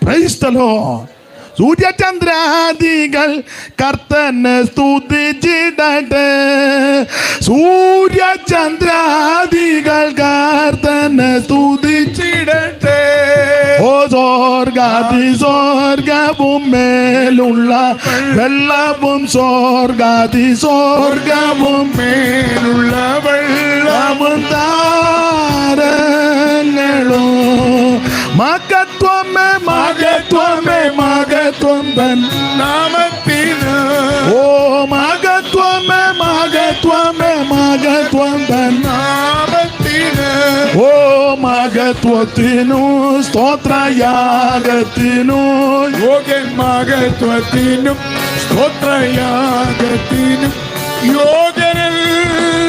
Praise the lord. സൂര്യചന്ദ്രാദികൾ കർത്തനെ സ്തുതിച്ചിടട്ടെ. സൂര്യചന്ദ്രാദികൾ കർത്തനെ സ്തുതിച്ചിടട്ടെ. ഓ സ്വർഗവും മേലുള്ള വെള്ളവും, സ്വർഗവും മേലുള്ള വെള്ളവും താരങ്ങളോ മഹത്വം തൻ നാമത്തിന്. ഓ മഹത്വം തൻ നാമത്തിന്. ഓ മഹത്വത്തിനു സ്തോത്രയാഗത്തിനു യോഗ്യൻ. മഹത്വത്തിനും സ്തോത്രയാഗത്തിനും യോഗ്യനെല്ലാ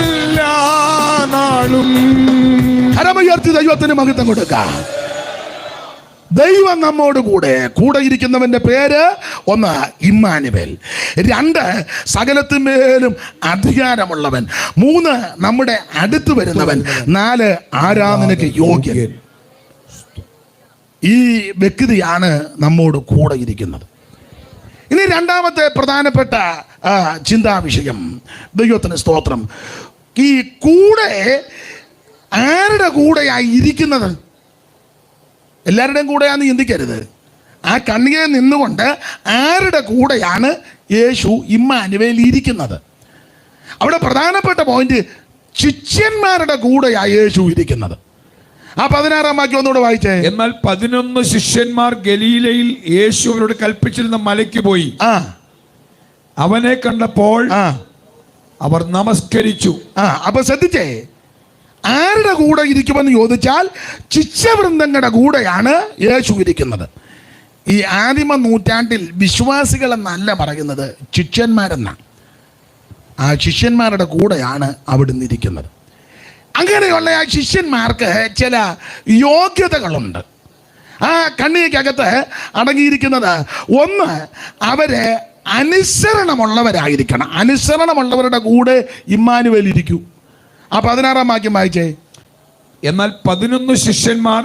നാളും. കരമുയർത്തി ദൈവത്തിന് മഹത്വം കൊടുക്കാം. ദൈവം നമ്മോട് കൂടെ ഇരിക്കുന്നവന്റെ പേര് 1 ഇമ്മാനുവേൽ, 2 സകലത്തിന്മേലും അധികാരമുള്ളവൻ, 3 നമ്മുടെ അടുത്ത് വരുന്നവൻ, 4 ആരാധനയ്ക്ക് യോഗ്യൻ. ഈ വ്യക്തിയാണ് നമ്മോട് കൂടെ ഇരിക്കുന്നത്. ഇനി 2ാമത്തെ പ്രധാനപ്പെട്ട ചിന്താവിഷയം, ദൈവത്തിന് സ്തോത്രം. ഈ കൂടെ ആരുടെ കൂടെയായി ഇരിക്കുന്നത്? എല്ലാവരുടെയും കൂടെയാന്ന് ചിന്തിക്കരുത്. ആ കണ്ണിയെ നിന്നുകൊണ്ട് ആരുടെ കൂടെയാണ് യേശു ഇമ്മാനുവേൽ ഇരിക്കുന്നത്? അവിടെ പ്രധാനപ്പെട്ട പോയിന്റ് ശിഷ്യന്മാരുടെ കൂടെയാണ് യേശു ഇരിക്കുന്നത്. ആ 16-ാം വാക്യം ഒന്നുകൂടെ വായിച്ചേ. എന്നാൽ 11 ശിഷ്യന്മാർ ഗലീലയിൽ യേശു അവരോട് കൽപ്പിച്ചിരുന്ന മലയ്ക്ക് പോയി. അവനെ കണ്ടപ്പോൾ അവർ നമസ്കരിച്ചു. അപ്പൊ ശ്രദ്ധിച്ചേ, ആരുടെ കൂടെ ഇരിക്കുമെന്ന് ചോദിച്ചാൽ ശിഷ്യവൃന്ദങ്ങളുടെ കൂടെയാണ് യേശു ഇരിക്കുന്നത്. ഈ ആദിമ നൂറ്റാണ്ടിൽ വിശ്വാസികളെന്നല്ല പറയുന്നത്, ശിഷ്യന്മാരെന്നാണ്. ആ ശിഷ്യന്മാരുടെ കൂടെയാണ് അവിടുന്ന് ഇരിക്കുന്നത്. അങ്ങനെയുള്ള ആ ശിഷ്യന്മാർക്ക് ചില യോഗ്യതകളുണ്ട്. ആ കണ്ണികക്കകത്ത് അടങ്ങിയിരിക്കുന്നത് 1, അവര് അനുസരണമുള്ളവരായിരിക്കണം. അനുസരണമുള്ളവരുടെ കൂടെ ഇമ്മാനുവേൽ ഇരിക്കൂ. ആ 16-ാം വാക്യം വായിച്ചേ. എന്നാൽ 11 ശിഷ്യന്മാർ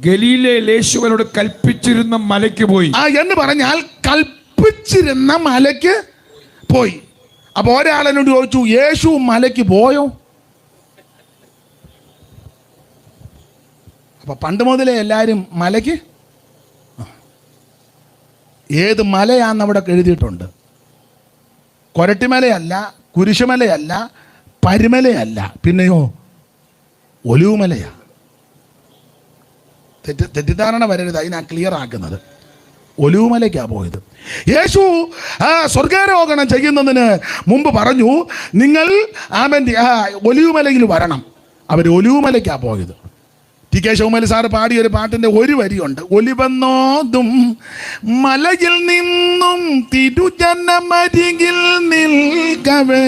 ഗലീലയിൽ യേശുവിനോട് കൽപ്പിച്ചിരുന്ന മലയ്ക്ക് പോയി. എന്ന് പറഞ്ഞാൽ കൽപ്പിച്ചിരുന്ന മലയ്ക്ക് പോയി. അപ്പൊ ഒരാളെന്നോട് ചോദിച്ചു, യേശു മലയ്ക്ക് പോയോ? അപ്പൊ പണ്ട് മുതലേ എല്ലാവരും മലയ്ക്ക്, ഏത് മലയാന്ന് അവിടെ എഴുതിയിട്ടുണ്ട്. കൊരട്ടിമലയല്ല, കുരിശുമലയല്ല, പരിമലയല്ല, പിന്നെയോ ഒലിവുമലയാ. തെറ്റിദ്ധാരണ വരരുത്, അതിനാ ക്ലിയർ ആക്കുന്നത്. ഒലിവുമലയ്ക്കാണ് പോയത്. യേശു സ്വർഗാരോഹണം ചെയ്യുന്നതിന് മുമ്പ് പറഞ്ഞു, നിങ്ങൾ ഒലിവുമലയിൽ വരണം. അവർ ഒലിവുമലയ്ക്കാണ് പോയത്. ടി കെ ശൗമൽ സാറ് പാടിയ ഒരു പാട്ടിൻ്റെ ഒരു വരിയുണ്ട്. ഒലിവന്നോതും മലയിൽ നിന്നും തിരുജനമരികിൽ നിൽക്കവേ,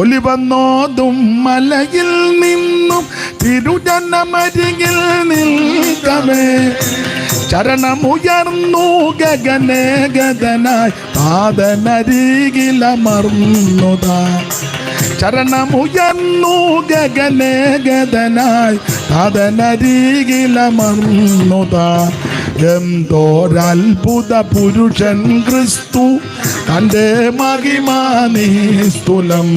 ഒലിവന്നോതും മലയിൽ നിന്നും തിരുജനമരികിൽ നിൽക്കവേ, ചരണമുയർന്നു ഗഗനേ ഗഗനായി പാദനരികിലമർന്നുതാ, ചരണമുയർന്നു ഗഗനേ ഗഗനായി പാദനരികിലമർന്നുതാ. എന്തോരത്ഭുത പുരുഷൻ ക്രിസ്തു, തൻ്റെ മഹിമാനിസ്തുലം.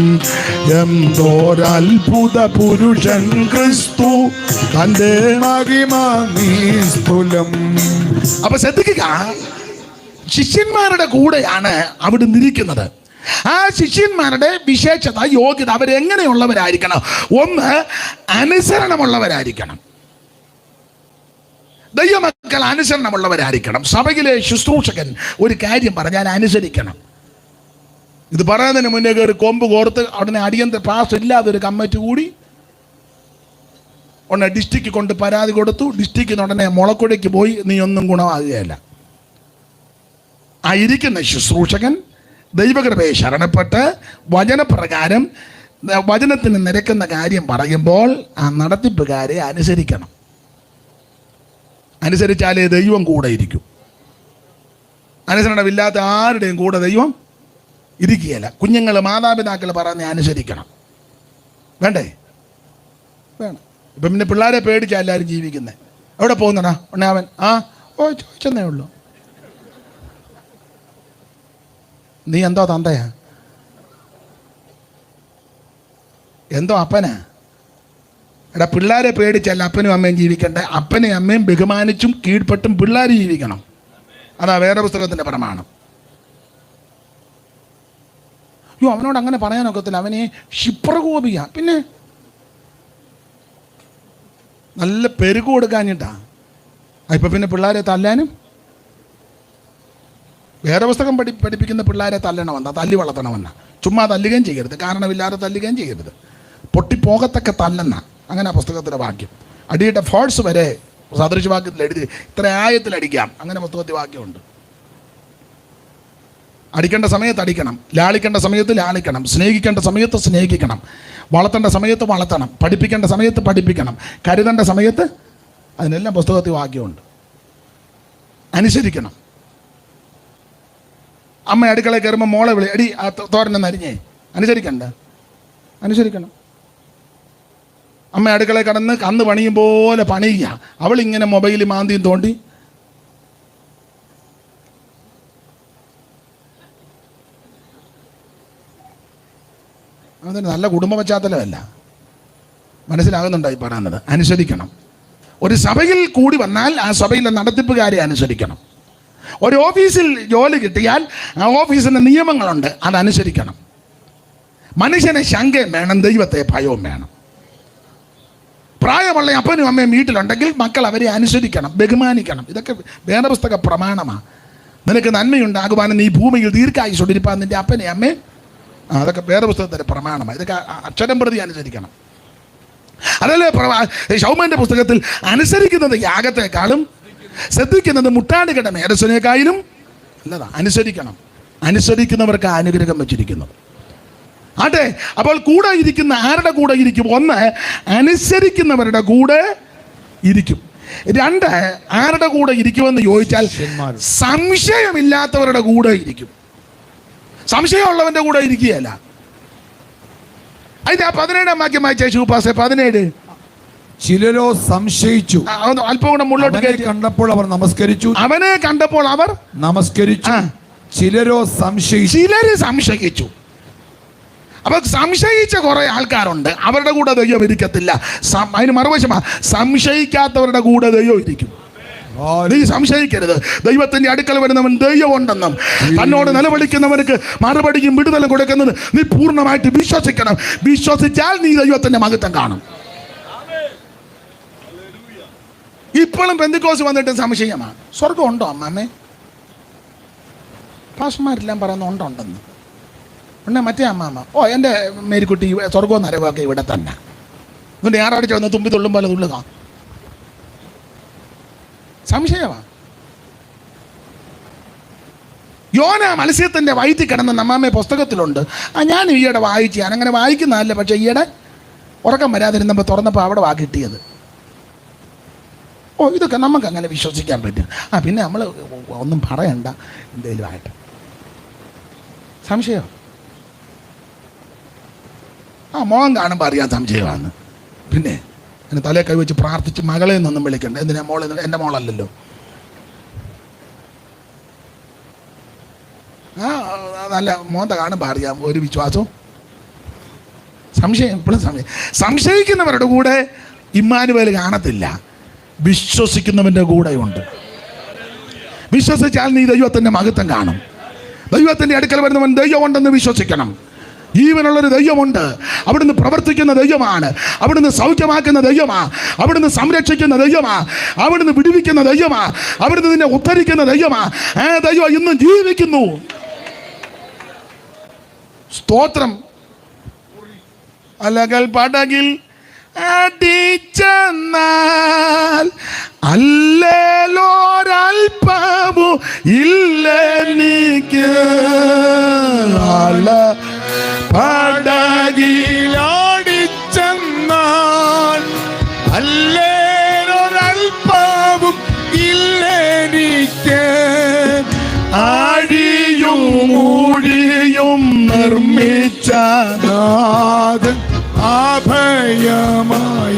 എന്തോരത്ഭുത പുരുഷൻ ക്രിസ്തു, തൻ്റെ മഹിമാനിസ്തുലം. അപ്പൊ ശ്രദ്ധിക്കുക, ശിഷ്യന്മാരുടെ കൂടെയാണ് അവിടെ നിൽക്കുന്നത്. ആ ശിഷ്യന്മാരുടെ വിശേഷത, യോഗ്യത, അവരെങ്ങനെയുള്ളവരായിരിക്കണം? ഒന്ന്, അനുസരണമുള്ളവരായിരിക്കണം. ദൈവമക്കൾ അനുസരണമുള്ളവരായിരിക്കണം. സഭയിലെ ശുശ്രൂഷകൻ ഒരു കാര്യം പറഞ്ഞാൽ അനുസരിക്കണം. ഇത് പറയുന്നതിന് മുന്നേ ഒരു കൊമ്പ് കോർത്ത് ഉടനെ അടിയന്തര പാസ് ഇല്ലാതെ ഒരു കമ്മിറ്റി കൂടി ഉടനെ ഡിസ്ട്രിക്റ്റ് കൊണ്ട് പരാതി കൊടുത്തു. ഡിസ്ട്രിക്റ്റിന് ഉടനെ മുളക്കുഴയ്ക്ക് പോയി, നീ ഒന്നും ഗുണമാകുകയല്ല. ആ ഇരിക്കുന്ന ശുശ്രൂഷകൻ ദൈവകൃപയെ ശരണപ്പെട്ട് വചനപ്രകാരം വചനത്തിന് നിരക്കുന്ന കാര്യം പറയുമ്പോൾ ആ നടത്തിപ്പുകാരെ അനുസരിക്കണം. അനുസരിച്ചാലേ ദൈവം കൂടെ ഇരിക്കും. അനുസരണമില്ലാത്ത ആരുടെയും കൂടെ ദൈവം ഇരിക്കുകയില്ല. കുഞ്ഞുങ്ങൾ മാതാപിതാക്കൾ പറഞ്ഞ് അനുസരിക്കണം. വേണ്ടേ? വേണം. ഇപ്പം പിന്നെ പിള്ളേരെ പേടിച്ചാൽ എല്ലാവരും ജീവിക്കുന്നത്. എവിടെ പോകുന്നടാ ഉടനെ അവൻ ചോദിച്ചെന്നേ ഉള്ളൂ. നീ എന്തോ തന്തയാ? എന്തോ അപ്പനാ? എടാ, പിള്ളേരെ പേടിച്ചല്ല അപ്പനും അമ്മയും ജീവിക്കണ്ടേ. അപ്പനെയും അമ്മയും ബഹുമാനിച്ചും കീഴ്പ്പെട്ടും പിള്ളേർ ജീവിക്കണം. അതാ വേറെ പുസ്തകത്തിൻ്റെ പ്രമാണം. അവനോട് അങ്ങനെ പറയാനൊക്കത്തില്ല. അവനെ ക്ഷിപ്രകോപിയാ. പിന്നെ നല്ല പെരുകു കൊടുക്കാഞ്ഞിട്ടാ. ഇപ്പം പിന്നെ പിള്ളേരെ തല്ലാനും വേറെ പുസ്തകം പഠിപ്പിക്കുന്ന പിള്ളേരെ തല്ലണമെന്നാ, തല്ലി വളർത്തണമെന്നാ. ചുമ്മാ തല്ലുകയും ചെയ്യരുത്, കാരണമില്ലാതെ തല്ലുകയും ചെയ്യരുത്. പൊട്ടിപ്പോകത്തൊക്കെ തല്ലെന്ന അങ്ങനെ പുസ്തകത്തിൻ്റെ വാക്യം. അടിയുടെ ഫോഴ്സ് വരെ സദൃശവാക്യത്തിൽ എഴുതി ഇത്ര ആയത്തിൽ അടിക്കാം, അങ്ങനെ പുസ്തകത്തിൽ വാക്യമുണ്ട്. അടിക്കേണ്ട സമയത്ത് അടിക്കണം, ലാളിക്കേണ്ട സമയത്ത് ലാളിക്കണം, സ്നേഹിക്കേണ്ട സമയത്ത് സ്നേഹിക്കണം, വളർത്തേണ്ട സമയത്ത് വളർത്തണം, പഠിപ്പിക്കേണ്ട സമയത്ത് പഠിപ്പിക്കണം, കരുതേണ്ട സമയത്ത്, അതിനെല്ലാം പുസ്തകത്തിൽ വാക്യമുണ്ട്. അനുസരിക്കണം. അമ്മ അടുക്കളയിൽ കയറുമ്പോൾ മോളെ വിളി, എടി ആ തോരനെന്ന് അരിഞ്ഞേ. അനുസരിക്കണ്ട? അനുസരിക്കണം. അമ്മ അടുക്കളയിൽ കടന്ന് കന്ന് പണിയും പോലെ പണിയുക. അവളിങ്ങനെ മൊബൈലിൽ മാന്തിയും തോണ്ടി. അതിന് നല്ല കുടുംബ പശ്ചാത്തലമല്ല. മനസ്സിലാകുന്നുണ്ടായി പറയുന്നത്. അനുസരിക്കണം. ഒരു സഭയിൽ കൂടി വന്നാൽ ആ സഭയിലെ നടത്തിപ്പുകാരെ അനുസരിക്കണം. ഒരു ഓഫീസിൽ ജോലി കിട്ടിയാൽ ആ ഓഫീസിൻ്റെ നിയമങ്ങളുണ്ട്, അതനുസരിക്കണം. മനുഷ്യനെ ശങ്കയും വേണം, ദൈവത്തെ ഭയവും വേണം. പ്രായമുള്ള അപ്പനും അമ്മയും വീട്ടിലുണ്ടെങ്കിൽ മക്കൾ അവരെ അനുസരിക്കണം, ബഹുമാനിക്കണം. ഇതൊക്കെ വേദപുസ്തക പ്രമാണമാണ്. നിനക്ക് നന്മയുണ്ടാകുവാനും നീ ഭൂമിയിൽ ദീർഘായുസ്സോടിരിപ്പാൻ നിൻ്റെ അപ്പനെ അമ്മയും, അതൊക്കെ വേദപുസ്തകത്തിൻ്റെ പ്രമാണമാണ്. ഇതൊക്കെ അക്ഷരം പ്രതി അനുസരിക്കണം. അതല്ലേ ശൗമന്റെ പുസ്തകത്തിൽ അനുസരിക്കുന്നത് യാഗത്തെക്കാളും ശ്രദ്ധിക്കുന്നത് മുട്ടാടുകളുടെ മേധസ്സിനേക്കാളും നല്ലതാ. അനുസരിക്കണം. അനുസരിക്കുന്നവർക്ക് അനുഗ്രഹം വെച്ചിരിക്കുന്നത്. ആട്ടെ, അപ്പോൾ കൂടെ ഇരിക്കുന്ന ആരുടെ കൂടെ ഇരിക്കും? ഒന്ന്, അനുസരിക്കുന്നവരുടെ കൂടെ ഇരിക്കും. രണ്ട്, ആരുടെ കൂടെ ഇരിക്കുമെന്ന് ചോദിച്ചാൽ സംശയമില്ലാത്തവരുടെ കൂടെ ഇരിക്കും. സംശയമുള്ളവന്റെ കൂടെ ഇരിക്കുകയല്ല. അതിന്റെ 17-ാം വാക്യം വായിച്ച ശൂപ്പാസെ 17. ചിലരോ സംശയിച്ചു, അല്പം കൂടെ മുള്ളോട്ട് കണ്ടപ്പോൾ അവർ നമസ്കരിച്ചു. അവനെ കണ്ടപ്പോൾ അവർ നമസ്കരിച്ചു. ചിലരോ സംശയിച്ചു. ചിലര് സംശയിച്ചു. അപ്പൊ സംശയിച്ച കുറെ ആൾക്കാരുണ്ട്, അവരുടെ കൂടെ ദൈവം ഇരിക്കത്തില്ല. അതിന് മറുവശമാ, സംശയിക്കാത്തവരുടെ കൂടെ ദൈവം ഇരിക്കും. നീ സംശയിക്കരുത്. ദൈവത്തിന്റെ അടുക്കൽ വരുന്നവൻ ദൈവം ഉണ്ടെന്നും തന്നോട് നിലവിളിക്കുന്നവർക്ക് മറുപടിയും വിടുതലും കൊടുക്കുന്നത് നീ പൂർണ്ണമായിട്ട് വിശ്വസിക്കണം. വിശ്വസിച്ചാൽ നീ ദൈവത്തിന്റെ മഹത്വം കാണും. ഇപ്പോഴും പെന്തിക്കോസ് വന്നിട്ട് സംശയമാണ്. സ്വർഗം ഉണ്ടോ അമ്മേ? പാസ്റ്റർമാരെല്ലാം പറയുന്ന ഉണ്ടെന്ന്. ഉണ്ടെ മറ്റേ അമ്മാമ്മ, ഓ എൻ്റെ മേരിക്കുട്ടി സ്വർഗവും നരകമൊക്കെ ഇവിടെ തന്നെ. എന്നിട്ട് ഞായറാഴ്ച വന്ന് തുമ്പി തുള്ളും പോലെ തുള്ളുക. സംശയമാണ്. യോന മത്സ്യത്തിൻ്റെ വയറ്റിൽ കിടന്ന അമ്മാമ്മയെ പുസ്തകത്തിലുണ്ട്. ഞാൻ ഈയിടെ വായിച്ചു, ഞാനങ്ങനെ വായിക്കുന്നതല്ല, പക്ഷേ ഈയിടെ ഉറക്കം വരാതിരുന്നപ്പോൾ തുറന്നപ്പോൾ അവിടെ കിട്ടിയത്. ഓ, ഇതൊക്കെ നമുക്ക് അങ്ങനെ വിശ്വസിക്കാൻ പറ്റും. പിന്നെ നമ്മൾ ഒന്നും പറയണ്ട, എന്തെങ്കിലും ആയിട്ട്. സംശയം മോഹം കാണുമ്പോൾ അറിയാൻ സംശയമാണ്. പിന്നെ എന്നെ തലേ കൈവച്ച് പ്രാർത്ഥിച്ച് മകളെ നിന്നൊന്നും വിളിക്കണ്ട. എന്തിനാ മോളെ, എൻ്റെ മോളല്ലല്ലോ. നല്ല മോന്ത കാണുമ്പോൾ അറിയാം ഒരു വിശ്വാസവും. സംശയം എപ്പോഴും സംശയിക്കുന്നവരുടെ കൂടെ ഇമ്മാനുവേൽ കാണത്തില്ല, വിശ്വസിക്കുന്നവൻ്റെ കൂടെയുണ്ട്. വിശ്വസിച്ചാൽ നീ ദൈവത്തിൻ്റെ മഹത്വം കാണും. ദൈവത്തിൻ്റെ അടുക്കൽ വരുന്നവൻ ദൈവമുണ്ടെന്ന് വിശ്വസിക്കണം. ജീവനുള്ളൊരു ദൈവമുണ്ട്. അവിടുന്ന് പ്രവർത്തിക്കുന്ന ദൈവമാണ്. അവിടുന്ന് സൗഖ്യമാക്കുന്ന ദൈവമാ. അവിടുന്ന് സംരക്ഷിക്കുന്ന ദൈവമാ. അവിടുന്ന് വിടുവിക്കുന്ന ദൈവമാ. അവിടുന്ന് നിന്നെ ഉദ്ധരിക്കുന്ന ദൈവമാ. ദൈവം ഇന്നും ജീവിക്കുന്നു. സ്തോത്രം. അലകൾ പടകിൽ അടിച്ചെന്നാൽ അല്ലേലോരൽപ്പമു ഇല്ലെനിക്ക്. പടകിലാടിച്ചെന്നാൽ അല്ലേലൊരൽപ്പവും ഇല്ലെനിക്ക്. ആഴിയും മൂഴിയും നിർമ്മിച്ച നാഥൻ അഭയമായ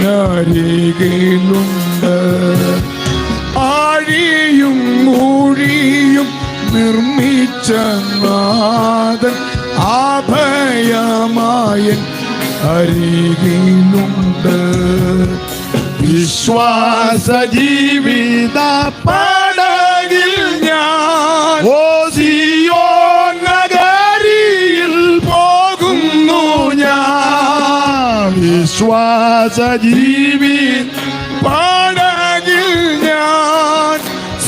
നരികിലുണ്ട്. ആഴിയും മൂഴിയും നിർമ്മിച്ച നാഥൻ അഭയമായ അരികിലുണ്ട്. വിശ്വാസ ജീവിത പടകിൽ ഞാൻ ഓ സിയോൻ നഗരിയിൽ പോകുന്നു ഞാൻ. വിശ്വാസ ജീവിത പടകിൽ ഞാൻ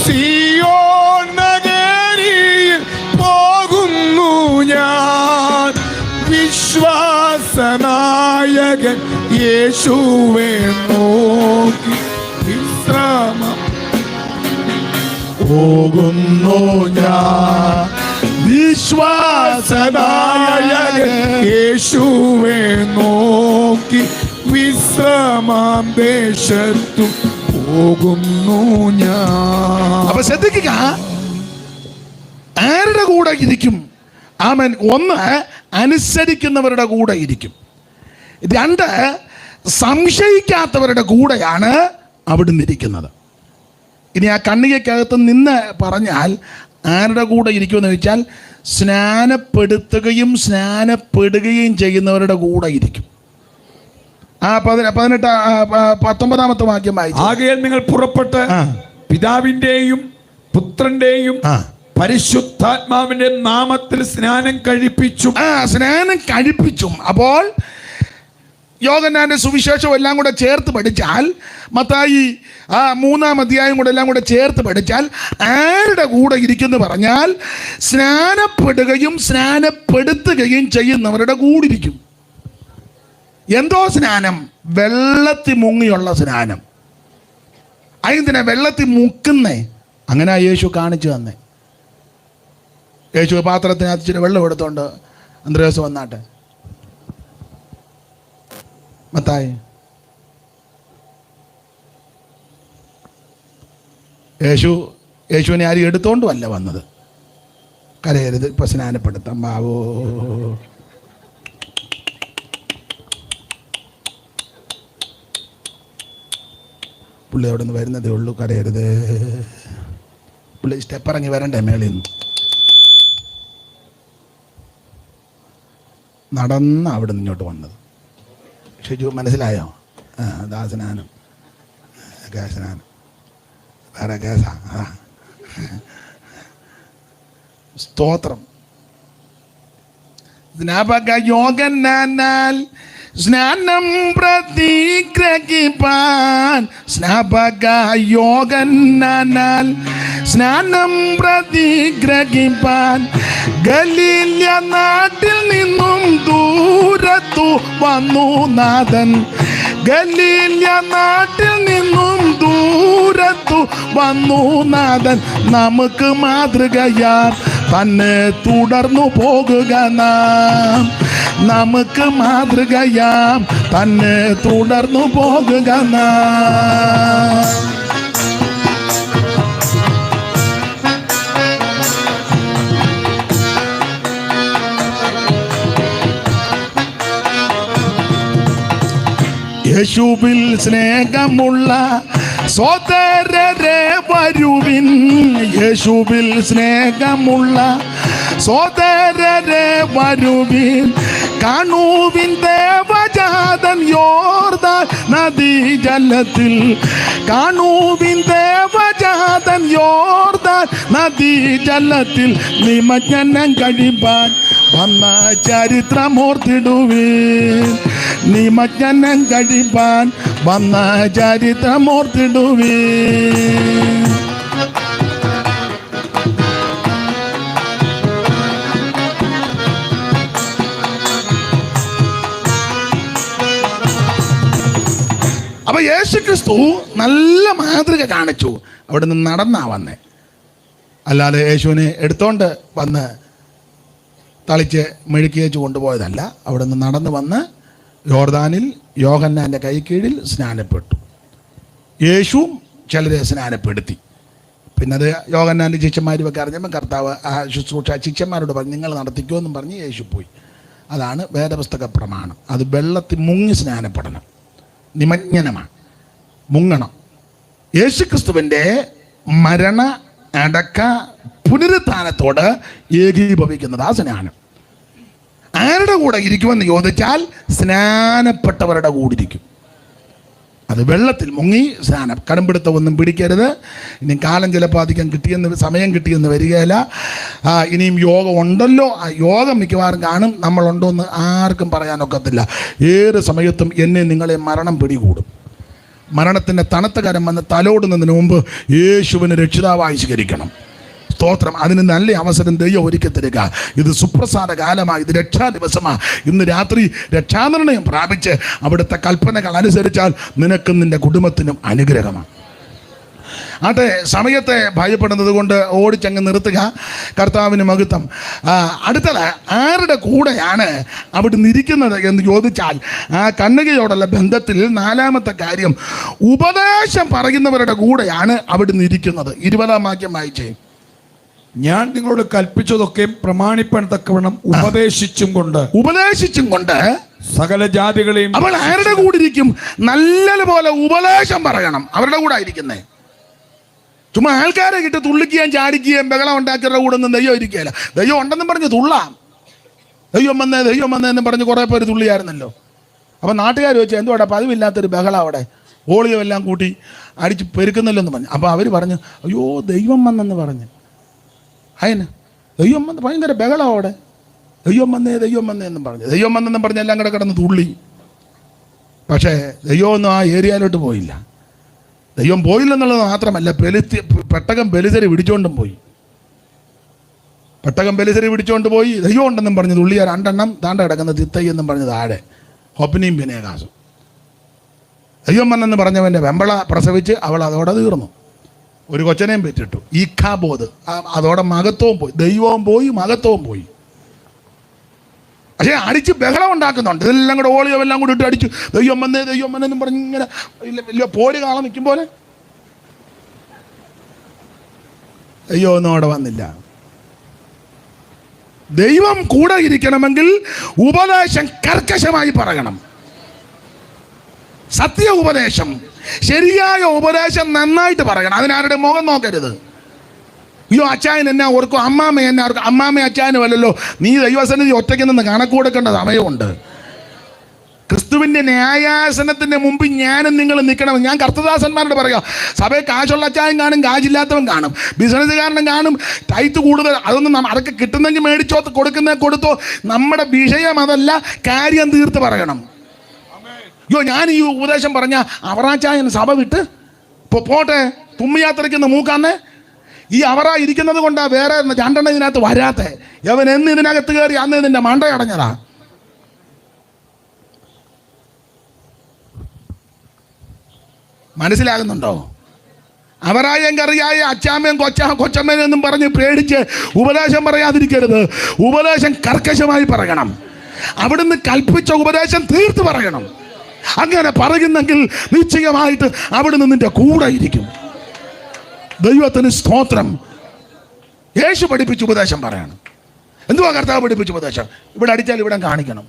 സിയോൻ നഗരിയിൽ പോകുന്നു ഞാൻ. വിശ്വാസനായകൻ യേശുവേ നോക്കി വിശ്രാമം പോകുന്നു ഞാൻ. വിശ്വാസനായകൻ യേശുവേ നോക്കി വിശ്രമാം ദേശത്തു പോകുന്നു ഞാൻ. അപ്പൊ ശ്രദ്ധിക്കുക, ആരുടെ കൂടെ ഇരിക്കും? ആമേൻ. ഒന്ന്, അനുസരിക്കുന്നവരുടെ കൂടെ ഇരിക്കും. രണ്ട്, സംശയിക്കാത്തവരുടെ കൂടെയാണ് അവിടുന്ന് ഇരിക്കുന്നത്. ഇനി ആ കണ്ണികക്കകത്ത് നിന്ന് പറഞ്ഞാൽ ആരുടെ കൂടെ ഇരിക്കുമെന്ന് ചോദിച്ചാൽ, സ്നാനപ്പെടുത്തുകയും സ്നാനപ്പെടുകയും ചെയ്യുന്നവരുടെ കൂടെ ഇരിക്കും. 19 വാക്യം വായിച്ചു. ആകയാൽ നിങ്ങൾ പുറപ്പെട്ട് പിതാവിന്റെയും പുത്രന്റെയും പരിശുദ്ധാത്മാവിന്റെ നാമത്തിൽ സ്നാനം കഴിപ്പിച്ചും. സ്നാനം കഴിപ്പിച്ചും. അപ്പോൾ യോഹന്നാന്റെ സുവിശേഷം എല്ലാം കൂടെ ചേർത്ത് പഠിച്ചാൽ, മത്തായി 3-ാം അധ്യായം കൂടെ എല്ലാം കൂടെ ചേർത്ത് പഠിച്ചാൽ, ആരുടെ കൂടെ ഇരിക്കുന്നു പറഞ്ഞാൽ സ്നാനപ്പെടുകയും സ്നാനപ്പെടുത്തുകയും ചെയ്യുന്നവരുടെ കൂടെ ഇരിക്കും. എന്തോ സ്നാനം? വെള്ളത്തിൽ മുങ്ങിയുള്ള സ്നാനം. അതിനെ വെള്ളത്തിൽ മുക്കുന്നേ. അങ്ങനെ യേശു കാണിച്ചു തന്നെ. യേശു പാത്രത്തിനകത്ത് ഇച്ചിരി വെള്ളം എടുത്തോണ്ട് അന്ത്രയോസ് വന്നാട്ടെ. മത്തായി യേശുവിനെ ആരും എടുത്തോണ്ടും അല്ല വന്നത്. കരയരുത്, ഇപ്പൊ സ്നാനപ്പെടുത്താം ബാവോ. പുള്ളി അവിടെ നിന്ന് വരുന്നതേ ഉള്ളൂ, കരയരുത്. പുള്ളി സ്റ്റെപ്പ് ഇറങ്ങി വരണ്ടേ മേളിൽ നിന്ന്? നടന്ന് അവിടെ നിന്ന് ഇങ്ങോട്ട് വന്നത്. ഷിജു മനസ്സിലായോ? ദാസനാനം കേസനാനം വേറെ കേസാ. സ്തോത്രം. യോഗനാൽ സ്നാനം പ്രതിഗ്രഹിപ്പാൻ യോഗനാൽ സ്നാനം പ്രതിഗ്രഹിപ്പാൻ ഗലീല നാട്ടിൽ നിന്നും ദൂരത്തു വന്നു നാഥൻ. ഗലീല നാട്ടിൽ നിന്നും ദൂരത്തു വന്നു നാഥൻ. നമുക്ക് മാതൃകയാൽ തന്നെ തുടർന്നു പോകുക നാം. നമുക്ക് മാതൃകയാം തന്നെ തുടർന്നു പോകുക നാം. യേശുവിൽ സ്നേഹമുള്ള സോദരരെ വരുവിൻ. യേശുവിൽ സ്നേഹമുള്ള സോദരരെ വരുവിൻ. കാണുവിൻ ദേവജാതൻ യോർദാൻ നദീജലത്തിൽ. കാണുവിൻ ദേവജാതൻ യോർദാൻ നദീജലത്തിൽ. നിമജ്ജനം കഴിപ്പാൻ വന്ന ചരിത്രമോർത്തിടുവിൻ. നിമജ്ജനം കഴിപ്പാൻ വന്ന ചരിത്രമോർത്തിടുവിൻ. അപ്പൊ യേശുക്രിസ്തു നല്ല മാതൃക കാണിച്ചു. അവിടെ നിന്ന് നടന്നാ വന്നേ, അല്ലാതെ യേശുവിനെ എടുത്തോണ്ട് വന്ന് തളിച്ച് മെഴുക്കിയേച്ച് കൊണ്ടുപോയതല്ല. അവിടെ നിന്ന് നടന്നു വന്ന് യോർദാനിൽ യോഹന്നാൻ്റെ കൈക്കീഴിൽ സ്നാനപ്പെട്ടു. യേശുവും ചിലരെ സ്നാനപ്പെടുത്തി. പിന്നെ അത് യോഹന്നാൻ്റെ ശിഷ്യന്മാരുമൊക്കെ അറിഞ്ഞപ്പോൾ കർത്താവ് ആ ശുശ്രൂഷ ശിഷ്യന്മാരോട് പറഞ്ഞു, നിങ്ങൾ നടത്തിക്കോ എന്നും പറഞ്ഞ് യേശു പോയി. അതാണ് വേദപുസ്തക പ്രമാണം. അത് വെള്ളത്തിൽ മുങ്ങി സ്നാനപ്പെടണം, നിമജ്ജനമാണ്, മുങ്ങണം. യേശുക്രിസ്തുവിൻ്റെ മരണ അടക്ക പുനരുത്ഥാനത്തോട് ഏകീഭവിക്കുന്നത് ആ സ്നാനം. ആരുടെ കൂടെ ഇരിക്കുമെന്ന് ചോദിച്ചാൽ സ്നാനപ്പെട്ടവരുടെ കൂടെ ഇരിക്കും. അത് വെള്ളത്തിൽ മുങ്ങി സ്നാനം. കടുംപിടുത്തമൊന്നും പിടിക്കരുത്. ഇനി കാലം ചിലപ്പോൾ അധികം കിട്ടിയെന്ന് സമയം കിട്ടിയെന്ന് വരികയില്ല. ഇനിയും യോഗം ഉണ്ടല്ലോ, ആ യോഗം മിക്കവാറും കാണും. നമ്മളുണ്ടോ എന്ന് ആർക്കും പറയാനൊക്കത്തില്ല. ഏത് സമയത്തും എന്നെ നിങ്ങളെ മരണം പിടികൂടും. മരണത്തിൻ്റെ തണുത്ത കരം വന്ന് തലോടുന്നതിന് മുമ്പ് യേശുവിനെ രക്ഷിതാവായി സ്വീകരിക്കണം. സ്തോത്രം. അതിന് നല്ല അവസരം ദൈവം ഒരുക്കി തരിക. ഇത് സുപ്രസാദ കാലമാണ്, ഇത് രക്ഷാ ദിവസമാണ്. ഇന്ന് രാത്രി രക്ഷാനിർണയം പ്രാപിച്ച് അവിടുത്തെ കൽപ്പനകൾ അനുസരിച്ചാൽ നിനക്കും നിന്റെ കുടുംബത്തിനും അനുഗ്രഹമാണ്. ആട്ടെ, സമയത്തെ ഭയപ്പെടുന്നത് കൊണ്ട് ഓടിച്ചങ്ങ് നിർത്തുക. കർത്താവിന് മഹത്വം. അടുത്തത് ആരുടെ കൂടെയാണ് അവിടെ നിന്നിരിക്കുന്നത് എന്ന് ചോദിച്ചാൽ ആ കന്യകയോടുള്ള ബന്ധത്തിൽ നാലാമത്തെ കാര്യം, ഉപദേശം പറയുന്നവരുടെ കൂടെയാണ് അവിടെ നിന്നിരിക്കുന്നത്. 20-ാം വാക്യം വായിച്ചേ. ഞാൻ നിങ്ങളോട് കൽപ്പിച്ചതൊക്കെ പ്രമാണിപ്പാൻ തക്കവണ്ണം ഉപദേശിച്ചും കൊണ്ട് സകല ജാതികളെയും. അവൾ ആരുടെ കൂടെ ഇരിക്കും? നല്ലതുപോലെ ഉപദേശം പറയണം. അവരുടെ കൂടെ ഇരിക്കുന്നേ. ചുമ്മാ ആൾക്കാരെ കിട്ടി തുള്ളിക്കുകയും ചാടിക്കുകയും ബഹളം ഉണ്ടാക്കിയവരുടെ കൂടെ ഒന്നും ദൈവം ഇരിക്കുകയില്ല. ദൈവം ഉണ്ടെന്നും പറഞ്ഞ് തുള്ളാം. ദൈവം വന്നേന്നും പറഞ്ഞ് കുറേ പേര് തുള്ളിയായിരുന്നല്ലോ. അപ്പം നാട്ടുകാർ വെച്ചാൽ എന്തുവാടാ പതിവില്ലാത്തൊരു ബഹളം അവിടെ, ഓളിയോ എല്ലാം കൂട്ടി അടിച്ച് പെരുക്കുന്നല്ലോ എന്ന് പറഞ്ഞു. അപ്പോൾ അവർ പറഞ്ഞു, അയ്യോ ദൈവം വന്നെന്ന് പറഞ്ഞ്. അതിന് ദൈവം വന്ന് ഭയങ്കര ബഹളം അവിടെ. ദൈവം വന്നേ എന്നും പറഞ്ഞു. ദൈവം വന്നെന്നും പറഞ്ഞ് എല്ലാം കൂടെ കിടന്ന് തുള്ളി. പക്ഷേ ദൈവമൊന്നും ആ ഏരിയയിലോട്ട് പോയില്ല. ദൈവം പോയില്ലെന്നുള്ളത് മാത്രമല്ല, പെട്ടകം ബലിസരി പിടിച്ചോണ്ടും പോയി. പെട്ടകം ബലിസരി പിടിച്ചോണ്ട് പോയി. ദൈവം ഉണ്ടെന്നും പറഞ്ഞ് തുള്ളിയ 2 എണ്ണം താണ്ട കിടക്കുന്ന തിത്തൈ എന്നും പറഞ്ഞ് താഴെ ഹൊപ്പനിയും പിന്നേകാസും. ദൈവം വന്നെന്ന് പറഞ്ഞവൻ്റെ വെമ്പള പ്രസവിച്ച് അവൾ അതോടെ തീർന്നു. ഒരു കൊച്ചനെയും പെറ്റിട്ടു. ഈഖാബോധ്. അതോടെ മഹത്വവും പോയി, ദൈവവും പോയി, മഹത്വവും പോയി. പക്ഷേ അടിച്ച് ബഹളം ഉണ്ടാക്കുന്നുണ്ട്. ഇതെല്ലാം കൂടെ ഓളിയോ എല്ലാം കൂടി ഇട്ട് അടിച്ചു ദൈവം വന്നെന്നും പറഞ്ഞ് ഇങ്ങനെ വലിയ പോര് കാണാൻ നിൽക്കും പോലെ. ദൈവം ഒന്നും അവിടെ വന്നില്ല. ദൈവം കൂടെ ഇരിക്കണമെങ്കിൽ ഉപദേശം കർക്കശമായി പറയണം. സത്യ ഉപദേശം, ശരിയായ ഉപദേശം നന്നായിട്ട് പറയണം. അതിനാരുടെ മുഖം നോക്കരുത്. അയ്യോ അച്ചായൻ എന്നാ ഓർക്കും, അമ്മാമ്മ എന്നാ ഓർക്കും. അമ്മാമ്മ അച്ചായനും അല്ലല്ലോ. നീ ദൈവസന്നിധി ഒറ്റയ്ക്ക് നിന്ന് കണക്ക് കൊടുക്കേണ്ട സമയമുണ്ട്. ക്രിസ്തുവിൻ്റെ ന്യായാസനത്തിൻ്റെ മുമ്പിൽ ഞാനും നിങ്ങൾ നിൽക്കണം. ഞാൻ കർത്തദാസന്മാരോട് പറയാം, സഭയിൽ കാശുള്ള അച്ചായൻ കാണും, കാശില്ലാത്തവൻ കാണും, ബിസിനസ്സുകാരനും കാണും, ടൈറ്റ് കൂടുതൽ. അതൊന്നും അതൊക്കെ കിട്ടുന്നെങ്കിൽ മേടിച്ചോ, കൊടുത്തോ. നമ്മുടെ വിഷയം അതല്ല, കാര്യം തീർത്ത് പറയണം. അയ്യോ ഞാൻ ഈ ഉപദേശം പറഞ്ഞ അവറാച്ചായൻ സഭ വിട്ട് പോട്ടെ, തുമ്മിയാത്രയ്ക്കൊന്ന് മൂക്കാന്നേ. ഈ അവറാ ഇരിക്കുന്നത് കൊണ്ടാ വേറെ രണ്ടെണ്ണം ഇതിനകത്ത് വരാത്തെ. അവൻ എന്ന് ഇതിനകത്ത് കയറി അന്ന് ഇതിന്റെ മണ്ടയടഞ്ഞതാ. മനസ്സിലാകുന്നുണ്ടോ? അവരായും കറിയായ അച്ചാമ്മയും കൊച്ചമ്മയെന്നും പറഞ്ഞ് പേടിച്ച് ഉപദേശം പറയാതിരിക്കരുത്. ഉപദേശം കർക്കശമായി പറയണം. അവിടുന്ന് കൽപ്പിച്ച ഉപദേശം തീർത്ത് പറയണം. അങ്ങനെ പറയുന്നെങ്കിൽ നിശ്ചയമായിട്ട് അവിടുന്ന് നിന്റെ കൂടെ ഇരിക്കും. ദൈവത്തിന് സ്തോത്രം. യേശു പഠിപ്പിച്ച ഉപദേശം പറയണം. എന്തുവാ കർത്താവ് പഠിപ്പിച്ച ഉപദേശം? ഇവിടെ അടിച്ചാൽ ഇവിടെ കാണിക്കണം.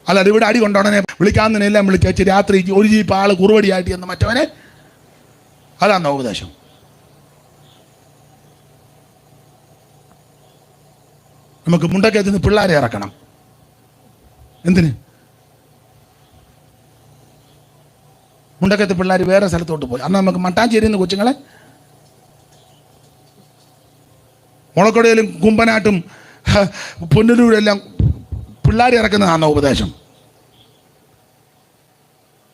അല്ലാതെ ഇവിടെ അടി കൊണ്ടോടനെ വിളിക്കാന്നെല്ലാം വിളിച്ചു രാത്രി ഒരു ജീപ്പ് ആള് കുറുവടിയായിട്ട് എന്ന് മറ്റവനെ, അതാണോ ഉപദേശം? നമുക്ക് മുണ്ടക്കയത്ത് നിന്ന് പിള്ളേരെ ഇറക്കണം. എന്തിന്? മുണ്ടക്കയത്ത് പിള്ളേർ വേറെ സ്ഥലത്തോട്ട് പോയി. അന്ന് നമുക്ക് മട്ടാഞ്ചേരിയിൽ നിന്ന് കൊച്ചുങ്ങളെ മുളക്കൊടയിലും കുമ്പനാട്ടും പുനലൂരെല്ലാം പിള്ളേർ ഇറക്കുന്നതാണോ ഉപദേശം?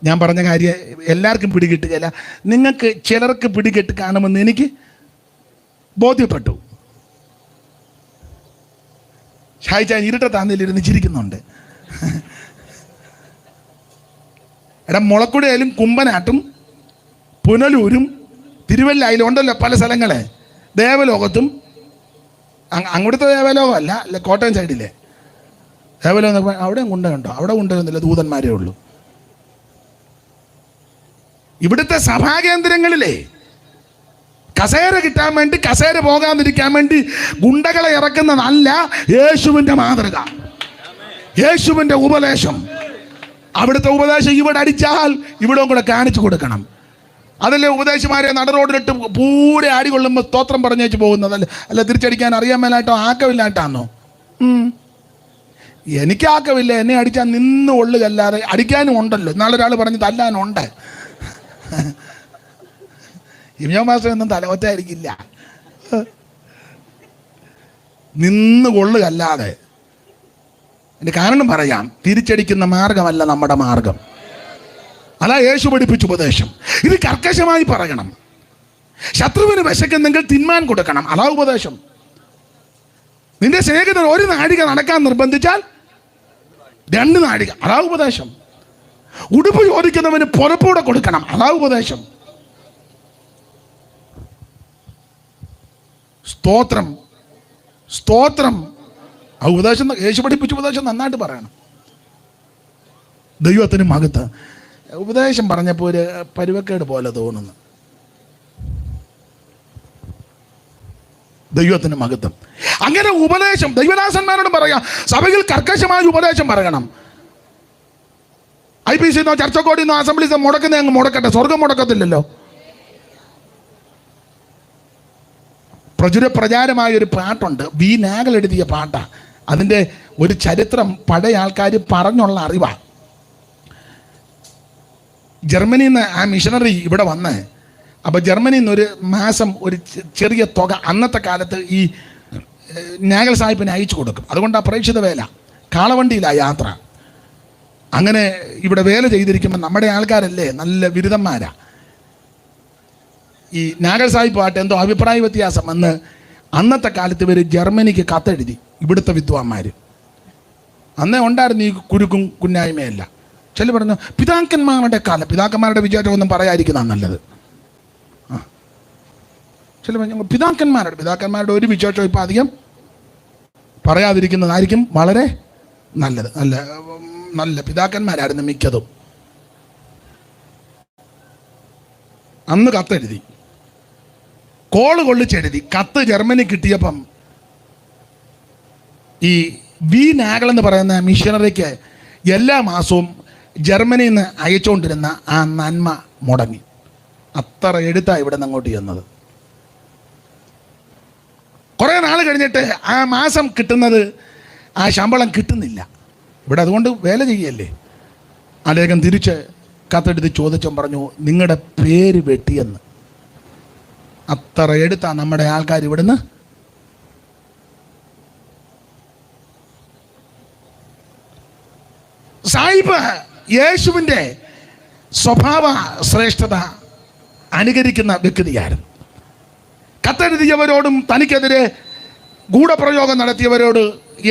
ഞാൻ പറഞ്ഞ കാര്യം എല്ലാവർക്കും പിടികിട്ടുകയില്ല. നിങ്ങൾക്ക് ചിലർക്ക് പിടികെട്ട് കാണുമെന്ന് എനിക്ക് ബോധ്യപ്പെട്ടു. ഷായിച്ചാൻ ഇരുട്ടത്താന്നിലിരുന്ന് ചിരിക്കുന്നുണ്ട്. എടാ, മുളക്കുടയിലും കുമ്പനാട്ടും പുനലൂരും തിരുവല്ലായിലും ഉണ്ടല്ലോ പല സ്ഥലങ്ങളെ. ദേവലോകത്തും അങ്ങോട്ടത്തെ ദേവലോകമല്ല, അല്ല കോട്ടയം സൈഡിലെ ദേവലോകം. അവിടെ കൊണ്ടുണ്ടോ? അവിടെ കൊണ്ടുവന്നില്ല, ദൂതന്മാരേ ഉള്ളൂ. ഇവിടുത്തെ സഭാകേന്ദ്രങ്ങളിലെ കസേര കിട്ടാൻ വേണ്ടി, കസേര പോകാതിരിക്കാൻ വേണ്ടി ഗുണ്ടകളെ ഇറക്കുന്നതല്ല യേശുവിൻ്റെ മാതൃക, യേശുവിൻ്റെ ഉപദേശം. അവിടുത്തെ ഉപദേശം ഇവിടെ അടിച്ചാൽ ഇവിടെ കൂടെ കാണിച്ചു കൊടുക്കണം. അതല്ലേ ഉപദേശമാരെ നട റോഡിലിട്ട് പൂരെ അടി കൊള്ളുമ്പോൾ സ്തോത്രം പറഞ്ഞേച്ച് പോകുന്നതല്ല. അല്ല തിരിച്ചടിക്കാൻ അറിയാൻ മേലായിട്ടോ ആക്കമില്ലായിട്ടാണോ? എനിക്ക് ആക്കമില്ല, എന്നെ അടിച്ചാൽ നിന്ന് കൊള്ളുകല്ലാതെ അടിക്കാനും ഉണ്ടല്ലോ. നാളെ ഒരാൾ പറഞ്ഞ് തല്ലാനുണ്ട്. ഇമിയോ മാസ്റ്റർ ഒന്നും തലവറ്റായിരിക്കില്ല, നിന്ന് കൊള്ളുകല്ലാതെ. എൻ്റെ കാരണം പറയാം, തിരിച്ചടിക്കുന്ന മാർഗമല്ല നമ്മുടെ മാർഗം. അതാ യേശു പഠിപ്പിച്ച ഉപദേശം. ഇത് കർക്കശമായി പറയണം. ശത്രുവിന് വിശക്കുന്നെങ്കിൽ തിന്മാൻ കൊടുക്കണം, അതാ ഉപദേശം. നിന്റെ സ്നേഹിതൻ ഒരു നാഴിക നടക്കാൻ നിർബന്ധിച്ചാൽ 2 നാഴിക, അതാ ഉപദേശം. ഉടുപ്പ് ചോദിക്കുന്നവന് പുറപ്പൂടെ കൊടുക്കണം, അതാ ഉപദേശം. സ്തോത്രം, സ്തോത്രം. ആ ഉപദേശം യേശു പഠിപ്പിച്ച ഉപദേശം നന്നായിട്ട് പറയണം. ദൈവത്തിന് മകത്ത് ഉപദേശം പറഞ്ഞപ്പോൾ ഒരു പരുവക്കേട് പോലെ തോന്നുന്നു. ദൈവത്തിന് മഹത്വം. അങ്ങനെ ഉപദേശം ദൈവദാസന്മാരോട് പറയാം, സഭയിൽ കർക്കശമായ ഉപദേശം പറയണം. IPC ചർച്ചക്കോടിന്നോ അസംബ്ലീസോ മുടക്കുന്ന അങ്ങ് മുടക്കട്ടെ, സ്വർഗം മുടക്കത്തില്ലല്ലോ. പ്രചാരമായ ഒരു പാട്ടുണ്ട്, വി നാഗൽ എഴുതിയ പാട്ടാണ്. അതിൻ്റെ ഒരു ചരിത്രം പഴയ ആൾക്കാർ പറഞ്ഞുള്ള അറിവാണ്. ജർമ്മനിയിൽ നിന്ന് ആ മിഷണറി ഇവിടെ വന്ന്, അപ്പോൾ ജർമ്മനിയിൽ നിന്ന് ഒരു മാസം ഒരു ചെറിയ തുക അന്നത്തെ കാലത്ത് ഈ നാഗൽ സാഹിബിന് അയച്ചു കൊടുക്കും. അതുകൊണ്ട് അപ്രേക്ഷിത വേല, കാളവണ്ടിയിലാണ് യാത്ര. അങ്ങനെ ഇവിടെ വേല ചെയ്തിരിക്കുമ്പോൾ നമ്മുടെ ആൾക്കാരല്ലേ നല്ല ബിരുദന്മാരാ. ഈ നാഗൽ സാഹിബുമായിട്ട് എന്തോ അഭിപ്രായ വ്യത്യാസം വന്ന് അന്നത്തെ കാലത്ത് ഇവർ ജർമ്മനിക്ക് കത്തെഴുതി. ഇവിടുത്തെ വിദ്വാന്മാർ അന്നേ ഉണ്ടായിരുന്നു ഈ കുരുക്കും കുന്നായ്മയല്ല. ചില പറഞ്ഞു പിതാക്കന്മാരുടെ കാലം, പിതാക്കന്മാരുടെ വിചാരമൊന്നും പറയാതിരിക്കുന്നതാണ് നല്ലത്. ചില പറഞ്ഞു പിതാക്കന്മാരുടെ ഒരു വിചാരം ഇപ്പം അധികം പറയാതിരിക്കുന്നതായിരിക്കും വളരെ നല്ലത്. നല്ല പിതാക്കന്മാരായിരുന്നു മിക്കതും. അന്ന് കത്തെഴുതി, കോള് കൊള്ളിച്ചെഴുതി. കത്ത് ജർമ്മനി കിട്ടിയപ്പം ഈ വി നാഗൽ എന്ന് പറയുന്ന മിഷണറിക്ക് എല്ലാ മാസവും ജർമ്മനിയിൽ നിന്ന് അയച്ചുകൊണ്ടിരുന്ന ആ നന്മ മുടങ്ങി. അത്ര എഴുത്താണ് ഇവിടെ നിന്ന് അങ്ങോട്ട് ചെന്നത്. കുറേ നാൾ കഴിഞ്ഞിട്ട് ആ മാസം കിട്ടുന്നത്, ആ ശമ്പളം കിട്ടുന്നില്ല ഇവിടെ. അതുകൊണ്ട് വേല ചെയ്യല്ലേ. അദ്ദേഹം തിരിച്ച് കത്തെടുത്ത് ചോദിച്ചും പറഞ്ഞു, നിങ്ങളുടെ പേര് വെട്ടിയെന്ന്. അത്ര എടുത്താ നമ്മുടെ ആൾക്കാർ ഇവിടുന്ന്. സാഹിബ് യേശുവിൻ്റെ സ്വഭാവ ശ്രേഷ്ഠത അനുകരിക്കുന്ന വ്യക്തിയായിരുന്നു. കത്തെഴുതിയവരോടും തനിക്കെതിരെ ഗൂഢപ്രയോഗം നടത്തിയവരോട്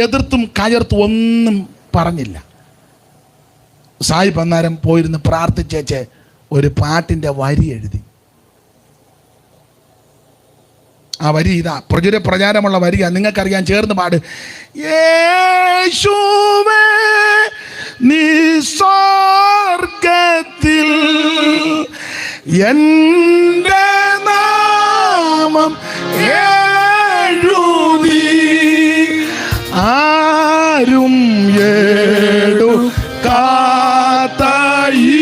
എതിർത്തും കയർത്തും ഒന്നും പറഞ്ഞില്ല. സാഹിബ് അന്നേരം പോയിരുന്ന് പ്രാർത്ഥിച്ചേച്ച് ഒരു പാട്ടിൻ്റെ വരി എഴുതി. ആ വരി ഇതാ, പ്രചാരമുള്ള വരിയാ, നിങ്ങൾക്കറിയാൻ, ചേർന്ന് പാട്. യേശുവേ നീ സ്വർഗ്ഗത്തിൽ എൻ്റെ നാമം എഴുതി ആരും എടുക്കാത്ത ഈ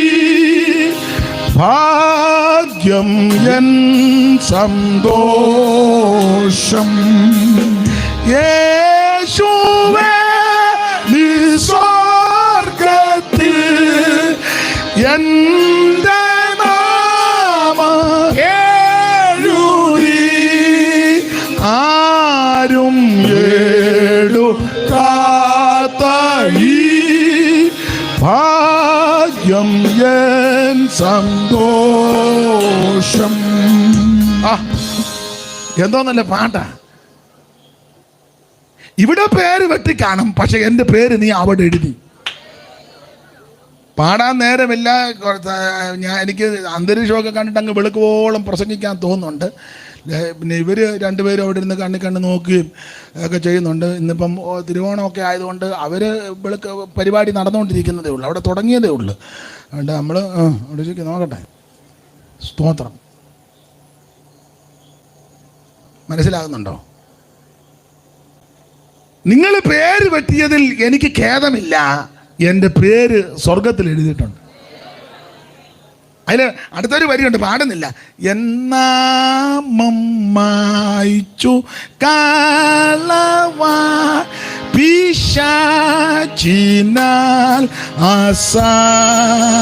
ഭാഗ്യം എൻ സന്തോഷം. യേശുവേ നീ സ്വർഗ്ഗത്തിൽ എൻ്റെ നാമം എഴുതി ആരും എടുക്കാത്ത ഈ ഭാഗ്യം എൻ സന്തോഷം. എന്തോ നല്ല പാട്ടാ. ഇവിടെ പേര് വെട്ടിക്കാണും, പക്ഷെ എൻ്റെ പേര് നീ അവിടെ എഴുതി. പാടാൻ നേരമില്ല. എനിക്ക് അന്തരീക്ഷമൊക്കെ കണ്ടിട്ട് അങ്ങ് വെളുക്കോളം പ്രസംഗിക്കാൻ തോന്നുന്നുണ്ട്. പിന്നെ ഇവർ രണ്ടുപേരും അവിടെ ഇരുന്ന് കണ്ണ് നോക്കുകയും ഒക്കെ ചെയ്യുന്നുണ്ട്. ഇന്നിപ്പം തിരുവോണമൊക്കെ ആയതുകൊണ്ട് അവർ പരിപാടി നടന്നുകൊണ്ടിരിക്കുന്നതേ ഉള്ളൂ, അവിടെ തുടങ്ങിയതേ ഉള്ളൂ. അതുകൊണ്ട് നമ്മൾ അവിടെ നോക്കട്ടെ. സ്തോത്രം. മനസ്സിലാകുന്നുണ്ടോ? നിങ്ങൾ പേര് പറ്റിയതിൽ എനിക്ക് ഖേദമില്ല. എൻ്റെ പേര് സ്വർഗത്തിൽ എഴുതിയിട്ടുണ്ട്. അതിൽ അടുത്തൊരു വരിയുണ്ട്, പാടുന്നില്ല. എന്നാമം മായ്ച്ചു കാലവാ പിശാചിനാൽ അസാധ്യം.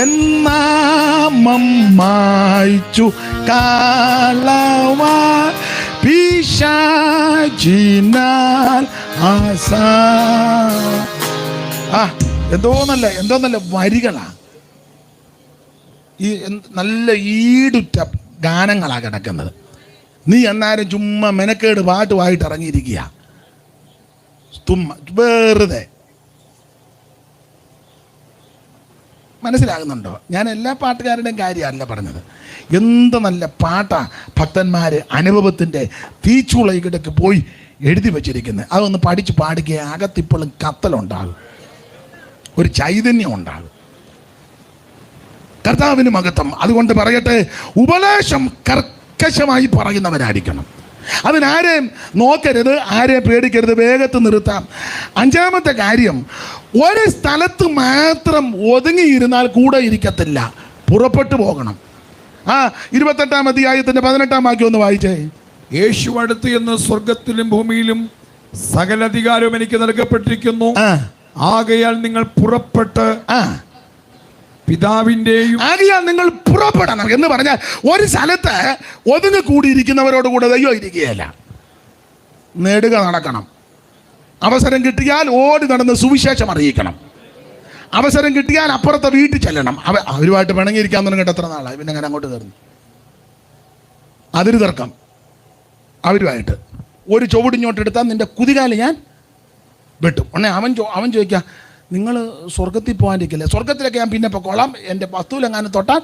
എന്നാമം മായ്ച്ചു കാലവാ പിശാചിനാൽ എന്തോ നല്ല വരികളാ. ഈ നല്ല ഈടുറ്റ ഗാനങ്ങളാണ് കിടക്കുന്നത്. നീ എന്നാലും ചുമ്മാ മെനക്കേട് പാട്ടുമായിട്ട് ഇറങ്ങിയിരിക്കുക, വെറുതെ. മനസ്സിലാകുന്നുണ്ടോ? ഞാൻ എല്ലാ പാട്ടുകാരുടെയും കാര്യമല്ല പറഞ്ഞത്. എന്ത് നല്ല പാട്ടാ ഭക്തന്മാർ അനുഭവത്തിൻ്റെ തീച്ചുളയിലേക്ക് പോയി എഴുതി വച്ചിരിക്കുന്നത്. അതൊന്ന് പഠിച്ച് പാടുക, അകത്തിപ്പോഴും കത്തലുണ്ടാകും, ഒരു ചൈതന്യം ഉണ്ടാകും. കർത്താവിന് മഹത്വം. അതുകൊണ്ട് പറയട്ടെ, ഉപദേശം കർക്കശമായി പറയുന്നവരായിരിക്കണം. അതിനാരെയും നോക്കരുത്, ആരെയും പേടിക്കരുത്, വേഗത്ത് നിർത്താം. അഞ്ചാമത്തെ കാര്യം, ഒരു സ്ഥലത്ത് മാത്രം ഒതുങ്ങിയിരുന്നാൽ കൂടെ ഇരിക്കത്തില്ല, പുറപ്പെട്ടു പോകണം. 28-ാം അധ്യായത്തിന്റെ 18-ാം വാക്യം ഒന്ന് വായിച്ചേ. യേശു അടുത്ത് എന്ന് സ്വർഗത്തിലും ഭൂമിയിലും സകല അധികാരവും എനിക്ക് നൽകപ്പെട്ടിരിക്കുന്നു. ആകയാൽ നിങ്ങൾ പുറപ്പെട്ട് പിതാവിൻ്റെയും ആകയാൽ നിങ്ങൾ പുറപ്പെടണം എന്ന് പറഞ്ഞാൽ ഒരു സ്ഥലത്ത് ഒതുങ്ങി കൂടിയിരിക്കുന്നവരോട് കൂടെ ദൈവം ഇരിക്കുകയല്ല, നേടുക നടക്കണം. അവസരം കിട്ടിയാൽ ഓടി നടന്ന് സുവിശേഷം അറിയിക്കണം. അവസരം കിട്ടിയാൽ അപ്പുറത്തെ വീട്ടിൽ ചെല്ലണം. അവരുമായിട്ട് പിണങ്ങിയിരിക്കാൻ തുടങ്ങിയിട്ട് എത്ര നാളായി, പിന്നെ അങ്ങനെ അങ്ങോട്ട് കയറുന്നു. അതിര് തർക്കം അവരുമായിട്ട്. ഒരു ചുവടിഞ്ഞോട്ട് എടുത്താൽ നിന്റെ കുതികാല് ഞാൻ വെട്ടും. ഉടനെ അവൻ ചോദിക്കുക, നിങ്ങൾ സ്വർഗത്തിൽ പോകാനിരിക്കില്ലേ? സ്വർഗത്തിലൊക്കെ ഞാൻ പിന്നെ പൊക്കോളാം, എൻ്റെ വസ്തുവിലെങ്ങാനും തൊട്ടാൽ.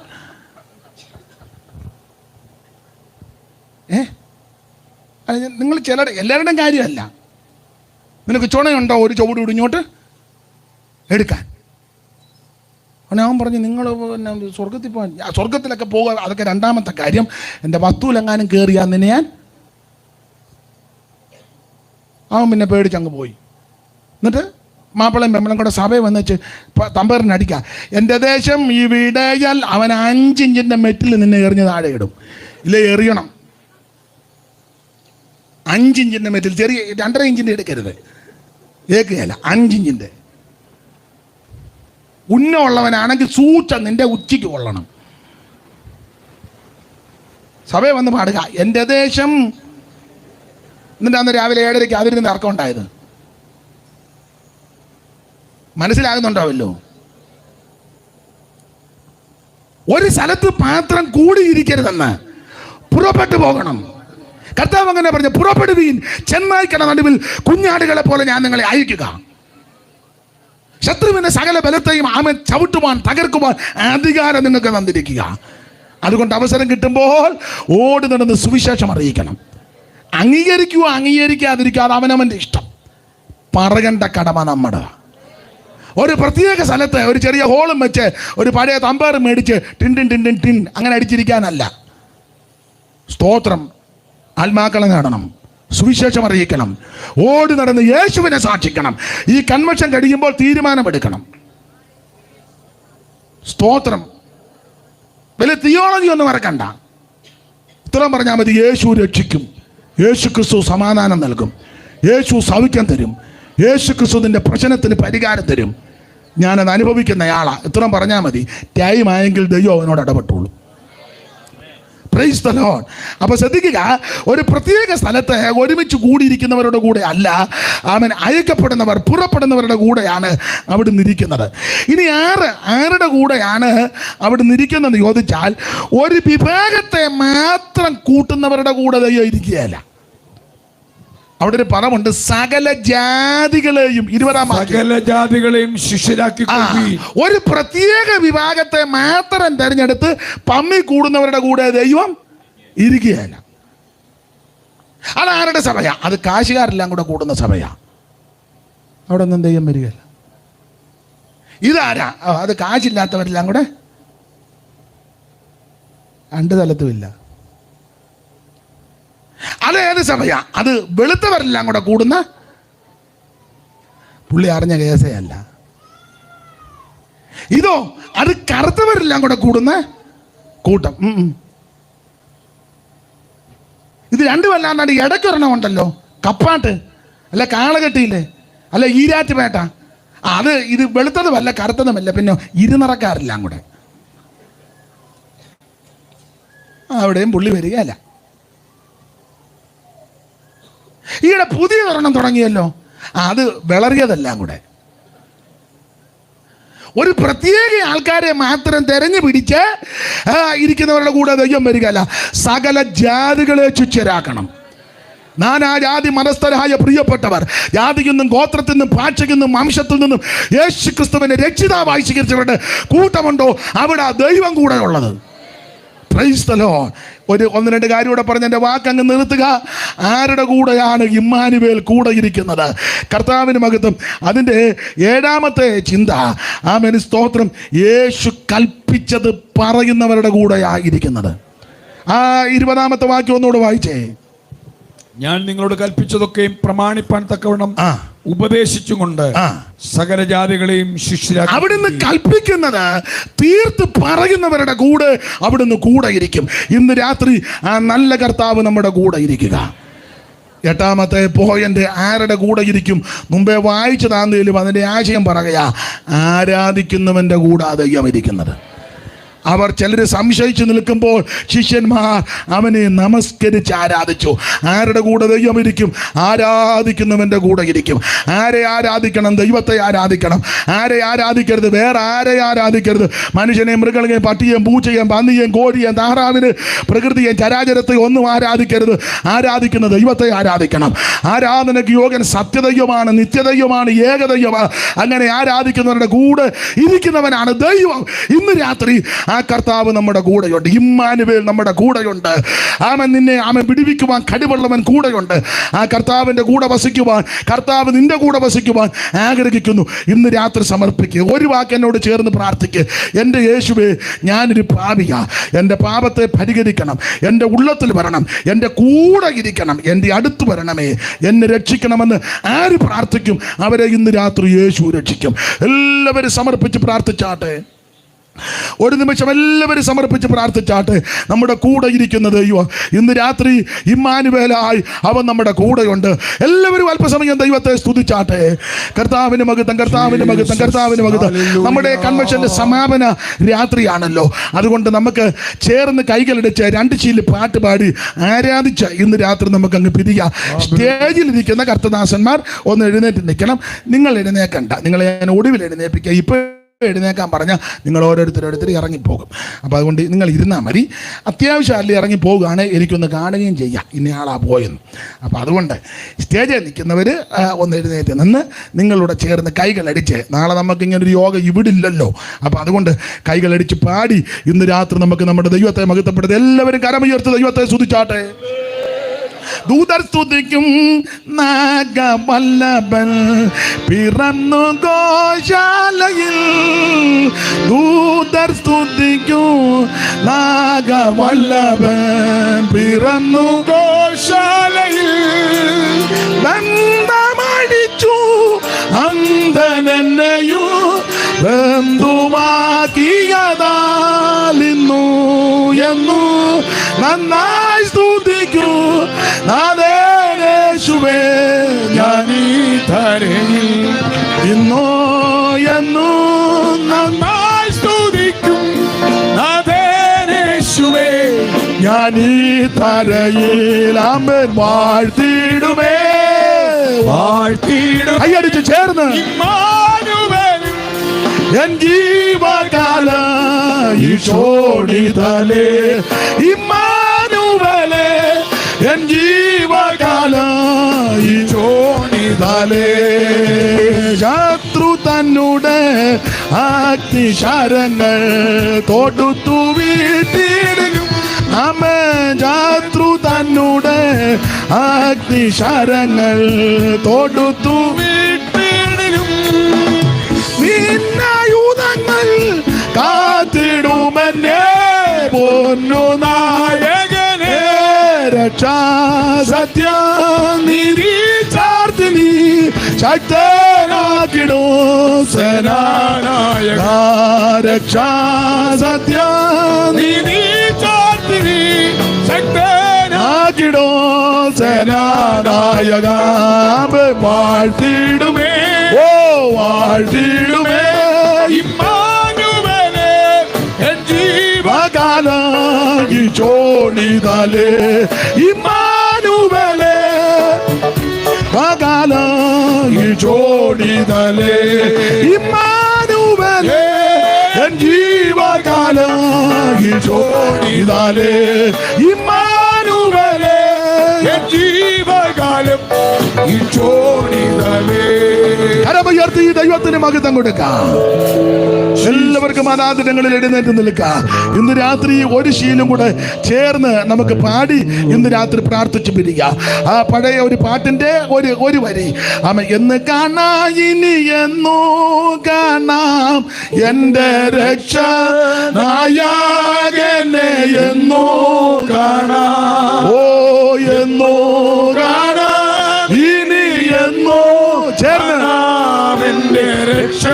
നിങ്ങൾ എല്ലാവരുടെയും കാര്യമല്ല. നിനക്ക് ചുണയുണ്ടോ ഒരു ചുവട് ഇടിഞ്ഞോട്ട് എടുക്കാൻ? ഉടനെ അവൻ പറഞ്ഞു, നിങ്ങൾ പിന്നെ സ്വർഗത്തിൽ പോകാൻ, സ്വർഗത്തിലൊക്കെ പോകുക അതൊക്കെ രണ്ടാമത്തെ കാര്യം. എൻ്റെ വസ്തുവിലെങ്ങാനും കയറിയാൽ നിന്നെ ഞാൻ. അവൻ പിന്നെ പേടിച്ചങ്ങ് പോയി. എന്നിട്ട് മാപ്പിളയും പെമ്മളും കൂടെ സഭയിൽ വന്നിച്ച് തമ്പേറിനടിക്കുക, എൻ്റെ ദേശം ഈ വിടയാൽ അവൻ 5 ഇഞ്ചിൻ്റെ മെറ്റിൽ നിന്നെ എറിഞ്ഞ് താഴെ ഇടും. ഇല്ല, എറിയണം. 5 ഇഞ്ചിൻ്റെ മെറ്റിൽ, ചെറിയ 2.5 ഇഞ്ചിൻ്റെ എടുക്കരുത്, ഏക്കുകയല്ല, 5 ഇഞ്ചിൻ്റെ. ഉന്നമുള്ളവനാണെങ്കിൽ സൂച്ച നിന്റെ ഉച്ചയ്ക്ക് കൊള്ളണം. സഭയെ വന്ന് പാടുക, എൻ്റെ ദേശം. എന്നിട്ട് അന്ന് രാവിലെ 7:30 അതിരുന്ന് തർക്കം ഉണ്ടായത്. മനസ്സിലാകുന്നുണ്ടാവല്ലോ? ഒരു സ്ഥലത്ത് മാത്രം കൂടിയിരിക്കരുതെന്ന്, പുറപ്പെട്ടു പോകണം. കർത്താവ് അങ്ങനെ പറഞ്ഞു, പുറപ്പെടുവീൻ, ചെന്നായ്ക്കട നടുവിൽ കുഞ്ഞാടുകളെ പോലെ ഞാൻ നിങ്ങളെ അയക്കുക. ശത്രുവിന്റെ സകല ബലത്തെയും ആമൻ ചവിട്ടുവാൻ, തകർക്കുവാൻ അധികാരം നിങ്ങൾക്ക് തന്നിരിക്കുക. അതുകൊണ്ട് അവസരം കിട്ടുമ്പോൾ ഓടി നടന്ന് സുവിശേഷം അറിയിക്കണം. അംഗീകരിക്കുക അംഗീകരിക്കാതിരിക്കാതെ അവനവൻ്റെ ഇഷ്ടം. പറയേണ്ട കടമ നമ്മുടെ. ഒരു പ്രത്യേക സ്ഥലത്ത് ഒരു ചെറിയ ഹോളും വെച്ച് ഒരു പഴയ തമ്പേർ മേടിച്ച് tin tin tin tin tin അങ്ങനെ അടിച്ചിരിക്കാനല്ല. സ്തോത്രം. ആത്മാക്കളെ നേടണം, സുവിശേഷം അറിയിക്കണം, ഓടി നടന്ന് യേശുവിനെ സാക്ഷിക്കണം. ഈ കൺവെൻഷൻ കഴിയുമ്പോൾ തീരുമാനമെടുക്കണം. സ്തോത്രം. വലിയ തിയോളജി ഒന്നും മറക്കണ്ട. ഇത്രയും പറഞ്ഞാൽ മതി. യേശു രക്ഷിക്കും, യേശു ക്രിസ്തു സമാധാനം നൽകും, യേശു സൗഖ്യം തരും, യേശു ക്രിസ്തുവിൻ്റെ പ്രശ്നത്തിന് പരിഹാരം തരും. ഞാനത് അനുഭവിക്കുന്നയാളാ. ഇത്രയും പറഞ്ഞാൽ മതി. ടൈം ആയെങ്കിൽ ദൈവം അവനോട് ഇടപെട്ടുള്ളൂ. Price the lord. അപ്പോൾ ശ്രദ്ധിക്കുക, ഒരു പ്രത്യേക സ്ഥലത്ത് ഒരുമിച്ച് കൂടിയിരിക്കുന്നവരുടെ കൂടെ അല്ല, അവൻ അയക്കപ്പെടുന്നവർ, പുറപ്പെടുന്നവരുടെ കൂടെയാണ് അവിടെ നിന്നിരിക്കുന്നത്. ഇനി ആരുടെ കൂടെയാണ് അവിടെ നിന്നിരിക്കുന്നത് ചോദിച്ചാൽ, ഒരു വിഭാഗത്തെ മാത്രം കൂട്ടുന്നവരുടെ കൂടെ ദൈവം ഇരിക്കുകയല്ല. അവിടെ ഒരു പദമുണ്ട്, സകല ജാതികളെയും. 20 സകല ജാതികളെയും ശിഷ്യരാക്കി. ഒരു പ്രത്യേക വിഭാഗത്തെ മാത്രം തെരഞ്ഞെടുത്ത് പമ്മി കൂടുന്നവരുടെ കൂടെ ദൈവം ഇരിക്കുകയല്ല. അതാരുടെ സഭയാ? അത് കാശുകാരെല്ലാം കൂടെ കൂടുന്ന സഭയാ. അവിടെ ഒന്നും ദൈവം വരികയല്ല. ഇതാരാ? അത് കാശില്ലാത്തവരെല്ലാം കൂടെ രണ്ട് തലത്തുമില്ല. അതേത് സഭയാ? അത് വെളുത്തവരെല്ലാം കൂടെ കൂടുന്ന, പുള്ളി അറിഞ്ഞ കേസേ അല്ല. ഇതോ അത് കറുത്തവരെല്ലാം കൂടെ കൂടുന്ന കൂട്ടം. ഇത് രണ്ടുമല്ലാണ്ടാണ്. ഇടയ്ക്കൊരെണ്ണം ഉണ്ടല്ലോ, കപ്പാട്ട് അല്ല, കാളകെട്ടിയില്ലേ, അല്ല ഈരാറ്റുപേട്ട. അത് ഇത് വെളുത്തതുമല്ല കറുത്തതുമല്ല, പിന്നെ ഇരുനിറക്കാരെല്ലാം കൂടെ. അവിടെയും പുള്ളി വരികയല്ല. ഈയിടെ പുതിയ ഒരെണ്ണം തുടങ്ങിയല്ലോ, അത് വിളറിയതെല്ലാം കൂടെ. ഒരു പ്രത്യേക ആൾക്കാരെ മാത്രം തെരഞ്ഞു പിടിച്ച് ഇരിക്കുന്നവരുടെ കൂടെ ദൈവം വരികയല്ല. സകല ജാതികളെ ശിഷ്യരാക്കണം. നാനാജാതി മതസ്ഥരായ പ്രിയപ്പെട്ടവർ, ജാതിയിൽ നിന്നും ഗോത്രത്തിൽ നിന്നും ഭാഷയിൽ നിന്നും വംശത്തിൽ നിന്നും യേശു ക്രിസ്തുവിനെ രക്ഷിതാവായി സ്വീകരിച്ചവരുടെ കൂട്ടമുണ്ടോ അവിടെ ദൈവം കൂടെ ഉള്ളത്. Price the Lord. ഒന്ന് രണ്ട് കാര്യം കൂടെ പറഞ്ഞ് എൻ്റെ വാക്കങ്ങ് നിർത്തുക. ആരുടെ കൂടെയാണ് ഇമ്മാനുവേൽ കൂടെ ഇരിക്കുന്നത്? കർത്താവിന് മഹത്വം. അതിൻ്റെ 7ാമത്തെ ചിന്ത, ആമേൻ, സ്തോത്രം, യേശു കൽപ്പിച്ചത് പറയുന്നവരുടെ കൂടെയായിരിക്കുന്നത്. ആ 20ാമത്തെ വാക്യം ഒന്നുകൂടെ വായിച്ചേ. ഞാൻ നിങ്ങളോട് കൽപ്പിച്ചതൊക്കെയും പ്രമാണിപ്പാൻ തക്കവണ്ണം ഉപദേശിച്ചും കൊണ്ട് സകല ജാതികളെയും ശിഷ്യരാക്കി. അവിടുന്ന് കൽപ്പിക്കുന്നത് തീർത്ത് പറയുന്നവരുടെ കൂടെ അവിടുന്ന് കൂടെ ഇരിക്കും. ഇന്ന് രാത്രി ആ നല്ല കർത്താവ് നമ്മുടെ കൂടെ ഇരിക്കുക. 8ാമത്തെ പോയിന്റ്, ആരുടെ കൂടെ ഇരിക്കും? മുമ്പേ വായിച്ചതാണെങ്കിലും അതിൻ്റെ ആശയം പറയുക, ആരാധിക്കുന്നവൻ്റെ കൂടെ ദൈവം ഇരിക്കുന്നത്. അവർ ചിലർ സംശയിച്ചു നിൽക്കുമ്പോൾ ശിഷ്യന്മാർ അവനെ നമസ്കരിച്ച് ആരാധിച്ചു. ആരുടെ കൂടെ ദൈവം ഇരിക്കും? ആരാധിക്കുന്നവൻ്റെ കൂടെ ഇരിക്കും. ആരെ ആരാധിക്കണം? ദൈവത്തെ ആരാധിക്കണം. ആരെ ആരാധിക്കരുത്? വേറെ ആരെ ആരാധിക്കരുത്? മനുഷ്യനെയും മൃഗങ്ങളെയും പട്ടിയെയും പൂച്ചയെയും പന്നിയെയും കോഴിയെയും താറാവിന് പ്രകൃതിയെയും ചരാചരത്തെയും ഒന്നും ആരാധിക്കരുത്. ആരാധിക്കുന്ന ദൈവത്തെ ആരാധിക്കണം. ആരാധനയ്ക്ക് യോഗ്യൻ സത്യദൈവമാണ്, നിത്യദൈവമാണ്, ഏകദൈവമാണ്. അങ്ങനെ ആരാധിക്കുന്നവരുടെ കൂടെ ഇരിക്കുന്നവനാണ് ദൈവം. ഇന്ന് രാത്രി ആ കർത്താവ് നമ്മുടെ കൂടെയുണ്ട്. ഇമ്മാനുവേൽ നമ്മുടെ കൂടെയുണ്ട്. ആമൻ നിന്നെ ആമൻ വിടുവിക്കുവാൻ കഴിവുള്ളവൻ കൂടെയുണ്ട്. ആ കർത്താവിൻ്റെ കൂടെ വസിക്കുവാൻ, കർത്താവ് നിന്റെ കൂടെ വസിക്കുവാൻ ആഗ്രഹിക്കുന്നു. ഇന്ന് രാത്രി സമർപ്പിക്കുക. ഒരു വാക്ക് എന്നോട് ചേർന്ന് പ്രാർത്ഥിക്കുക. എൻ്റെ യേശുവേ, ഞാനൊരു പാപിയാ, എൻ്റെ പാപത്തെ പരിഹരിക്കണം, എൻ്റെ ഉള്ളത്തിൽ വരണം, എൻ്റെ കൂടെ ഇരിക്കണം, എൻ്റെ അടുത്ത് വരണമേ, എന്നെ രക്ഷിക്കണമെന്ന് ആര് പ്രാർത്ഥിക്കും അവരെ ഇന്ന് രാത്രി യേശു രക്ഷിക്കും. എല്ലാവരും സമർപ്പിച്ച് പ്രാർത്ഥിച്ചാട്ടെ. ഒരു നിമിഷം എല്ലാവരും സമർപ്പിച്ച് പ്രാർത്ഥിച്ചാട്ടെ. നമ്മുടെ കൂടെ ഇരിക്കുന്ന ദൈവം ഇന്ന് രാത്രി ഇമ്മാനുവേലായി അവൻ നമ്മുടെ കൂടെയുണ്ട്. എല്ലാവരും അല്പസമയം ദൈവത്തെ സ്തുതിച്ചാട്ടെ. കർത്താവിന് മഹത്വം, കർത്താവിന് മഹത്വം, കർത്താവിന് മഹത്വം. നമ്മുടെ കൺവെൻഷന്റെ സമാപന രാത്രിയാണല്ലോ. അതുകൊണ്ട് നമുക്ക് ചേർന്ന് കൈകളടിച്ച് 2 ശീല് പാട്ട് പാടി ആരാധിച്ച് ഇന്ന് രാത്രി നമുക്ക് അങ്ങ് പിരിയാം. സ്റ്റേജിലിരിക്കുന്ന കർത്തദാസന്മാർ ഒന്ന് എഴുന്നേറ്റ് നിൽക്കണം. നിങ്ങൾ എഴുന്നേക്കണ്ട, നിങ്ങളെ ഞാൻ ഒടുവിൽ എഴുന്നേൽപ്പിക്കുക. ഇപ്പോൾ എഴുന്നേക്കാൻ പറഞ്ഞാൽ നിങ്ങൾ ഓരോരുത്തരോരുത്തർ ഇറങ്ങിപ്പോകും. അപ്പോൾ അതുകൊണ്ട് നിങ്ങൾ ഇരുന്നാൽ മതി. അത്യാവശ്യം അല്ലെ ഇറങ്ങി പോകുകയാണെങ്കിൽ എനിക്കൊന്ന് കാണുകയും ചെയ്യാം ഇന്നയാളാ പോയെന്ന്. അപ്പോൾ അതുകൊണ്ട് സ്റ്റേജിൽ നിൽക്കുന്നവർ ഒന്ന് എഴുന്നേറ്റ് നിന്ന് നിങ്ങളുടെ ചേർന്ന് കൈകളടിച്ച്, നാളെ നമുക്ക് ഇങ്ങനൊരു യോഗ ഇവിടില്ലല്ലോ, അപ്പോൾ അതുകൊണ്ട് കൈകളടിച്ച് പാടി ഇന്ന് രാത്രി നമുക്ക് നമ്മുടെ ദൈവത്തെ മഹത്വപ്പെടുത്തി എല്ലാവരും കരമുയർത്ത് ദൈവത്തെ സ്തുതിച്ചാട്ടെ. ദൂതർ സ്തുതിക്കും നാഗവല്ലഭൻ പിറന്നു ഗോശാലയിൽ. ദൂതർ സ്തുതിക്കും നാഗവല്ലഭൻ പിറന്നു ഗോശാലയിൽ. ബന്ധമടിച്ചു അന്ധനെന്നെയു ബന്ധുമാക്കിയതാലിന്നു എന്നു നന്നായി സ്തുതിക്കൂ നാഥേശുവേ. ഞാനീ ധരയിൽ ഇന്നോ എന്നോ നന്നായി സ്തുതിക്കും നാഥേശുവേ. ഞാനീ ധരയിൽ അമ്മൻ വാഴ്ത്തിടുമേ വാഴ്ത്തിടും. കൈയടിച്ച് ചേർന്ന് എൻ ജീവകാല ഈശോടിതലേ ഇമ്മാനുവലേ. എൻ ജീവകാല ഈശോടിതലേ. ശത്രു തന്നുടെ അഗ്നിശരങ്ങൾ തൊടുത്തു വീട്ടിടും. നമ്മെ ശത്രു തന്നുടെ അഗ്നിശരങ്ങൾ തൊടുത്തു വീട്ടിടും. നിന്നായുധങ്ങൾ കാത്തിടുമെന്നെ പൊന്നു നായകനെ. രക്ഷാ സത്യനിധി ചാർത്തിനി ശക്തനാക്കിടോ സേനാനായക. രക്ഷാ സത്യനിധി ചാർത്തിനി ശക്തനാക്കിടോ സേനാനായക. വാഴ്ത്തിടുമേ ഓ വാഴ്ത്തിടുമേ ഇമ്മാനുവലേ. എൻ ജീവകാല ഈശോടിതലേ ഇമ്മാനുവലേ. കാല ഈശോടിതലേ ഇമ്മാനുവലേ. എൻ ജീവകാല ഈശോടിതലേ ഇമ്മാനുവലേ. എൻ ജീവകാലം ഈശോടിതലേ. കരമുയർത്തി ദൈവത്തിന് മഹത്വം കൊടുക്കാം. എല്ലാവർക്കും അനാദിനങ്ങളിൽ എഴുന്നേറ്റ് നിൽക്കാം. ഇന്ന് രാത്രി ഒരു ശീലം കൂടെ ചേർന്ന് നമുക്ക് പാടി ഇന്ന് രാത്രി പ്രാർത്ഥിച്ചു പിരിക്കാം. ആ പഴയ ഒരു പാട്ടിന്റെ ഒരു വരി. എന്ന് കാണാം ഇനി എന്നോ കാണാം എന്റെ രക്ഷ നായകനെ. എന്നോ കാണാം ഓ എന്നോ കാണാം ഇനി എന്നോ ചേർന്ന് എന്റെ രക്ഷ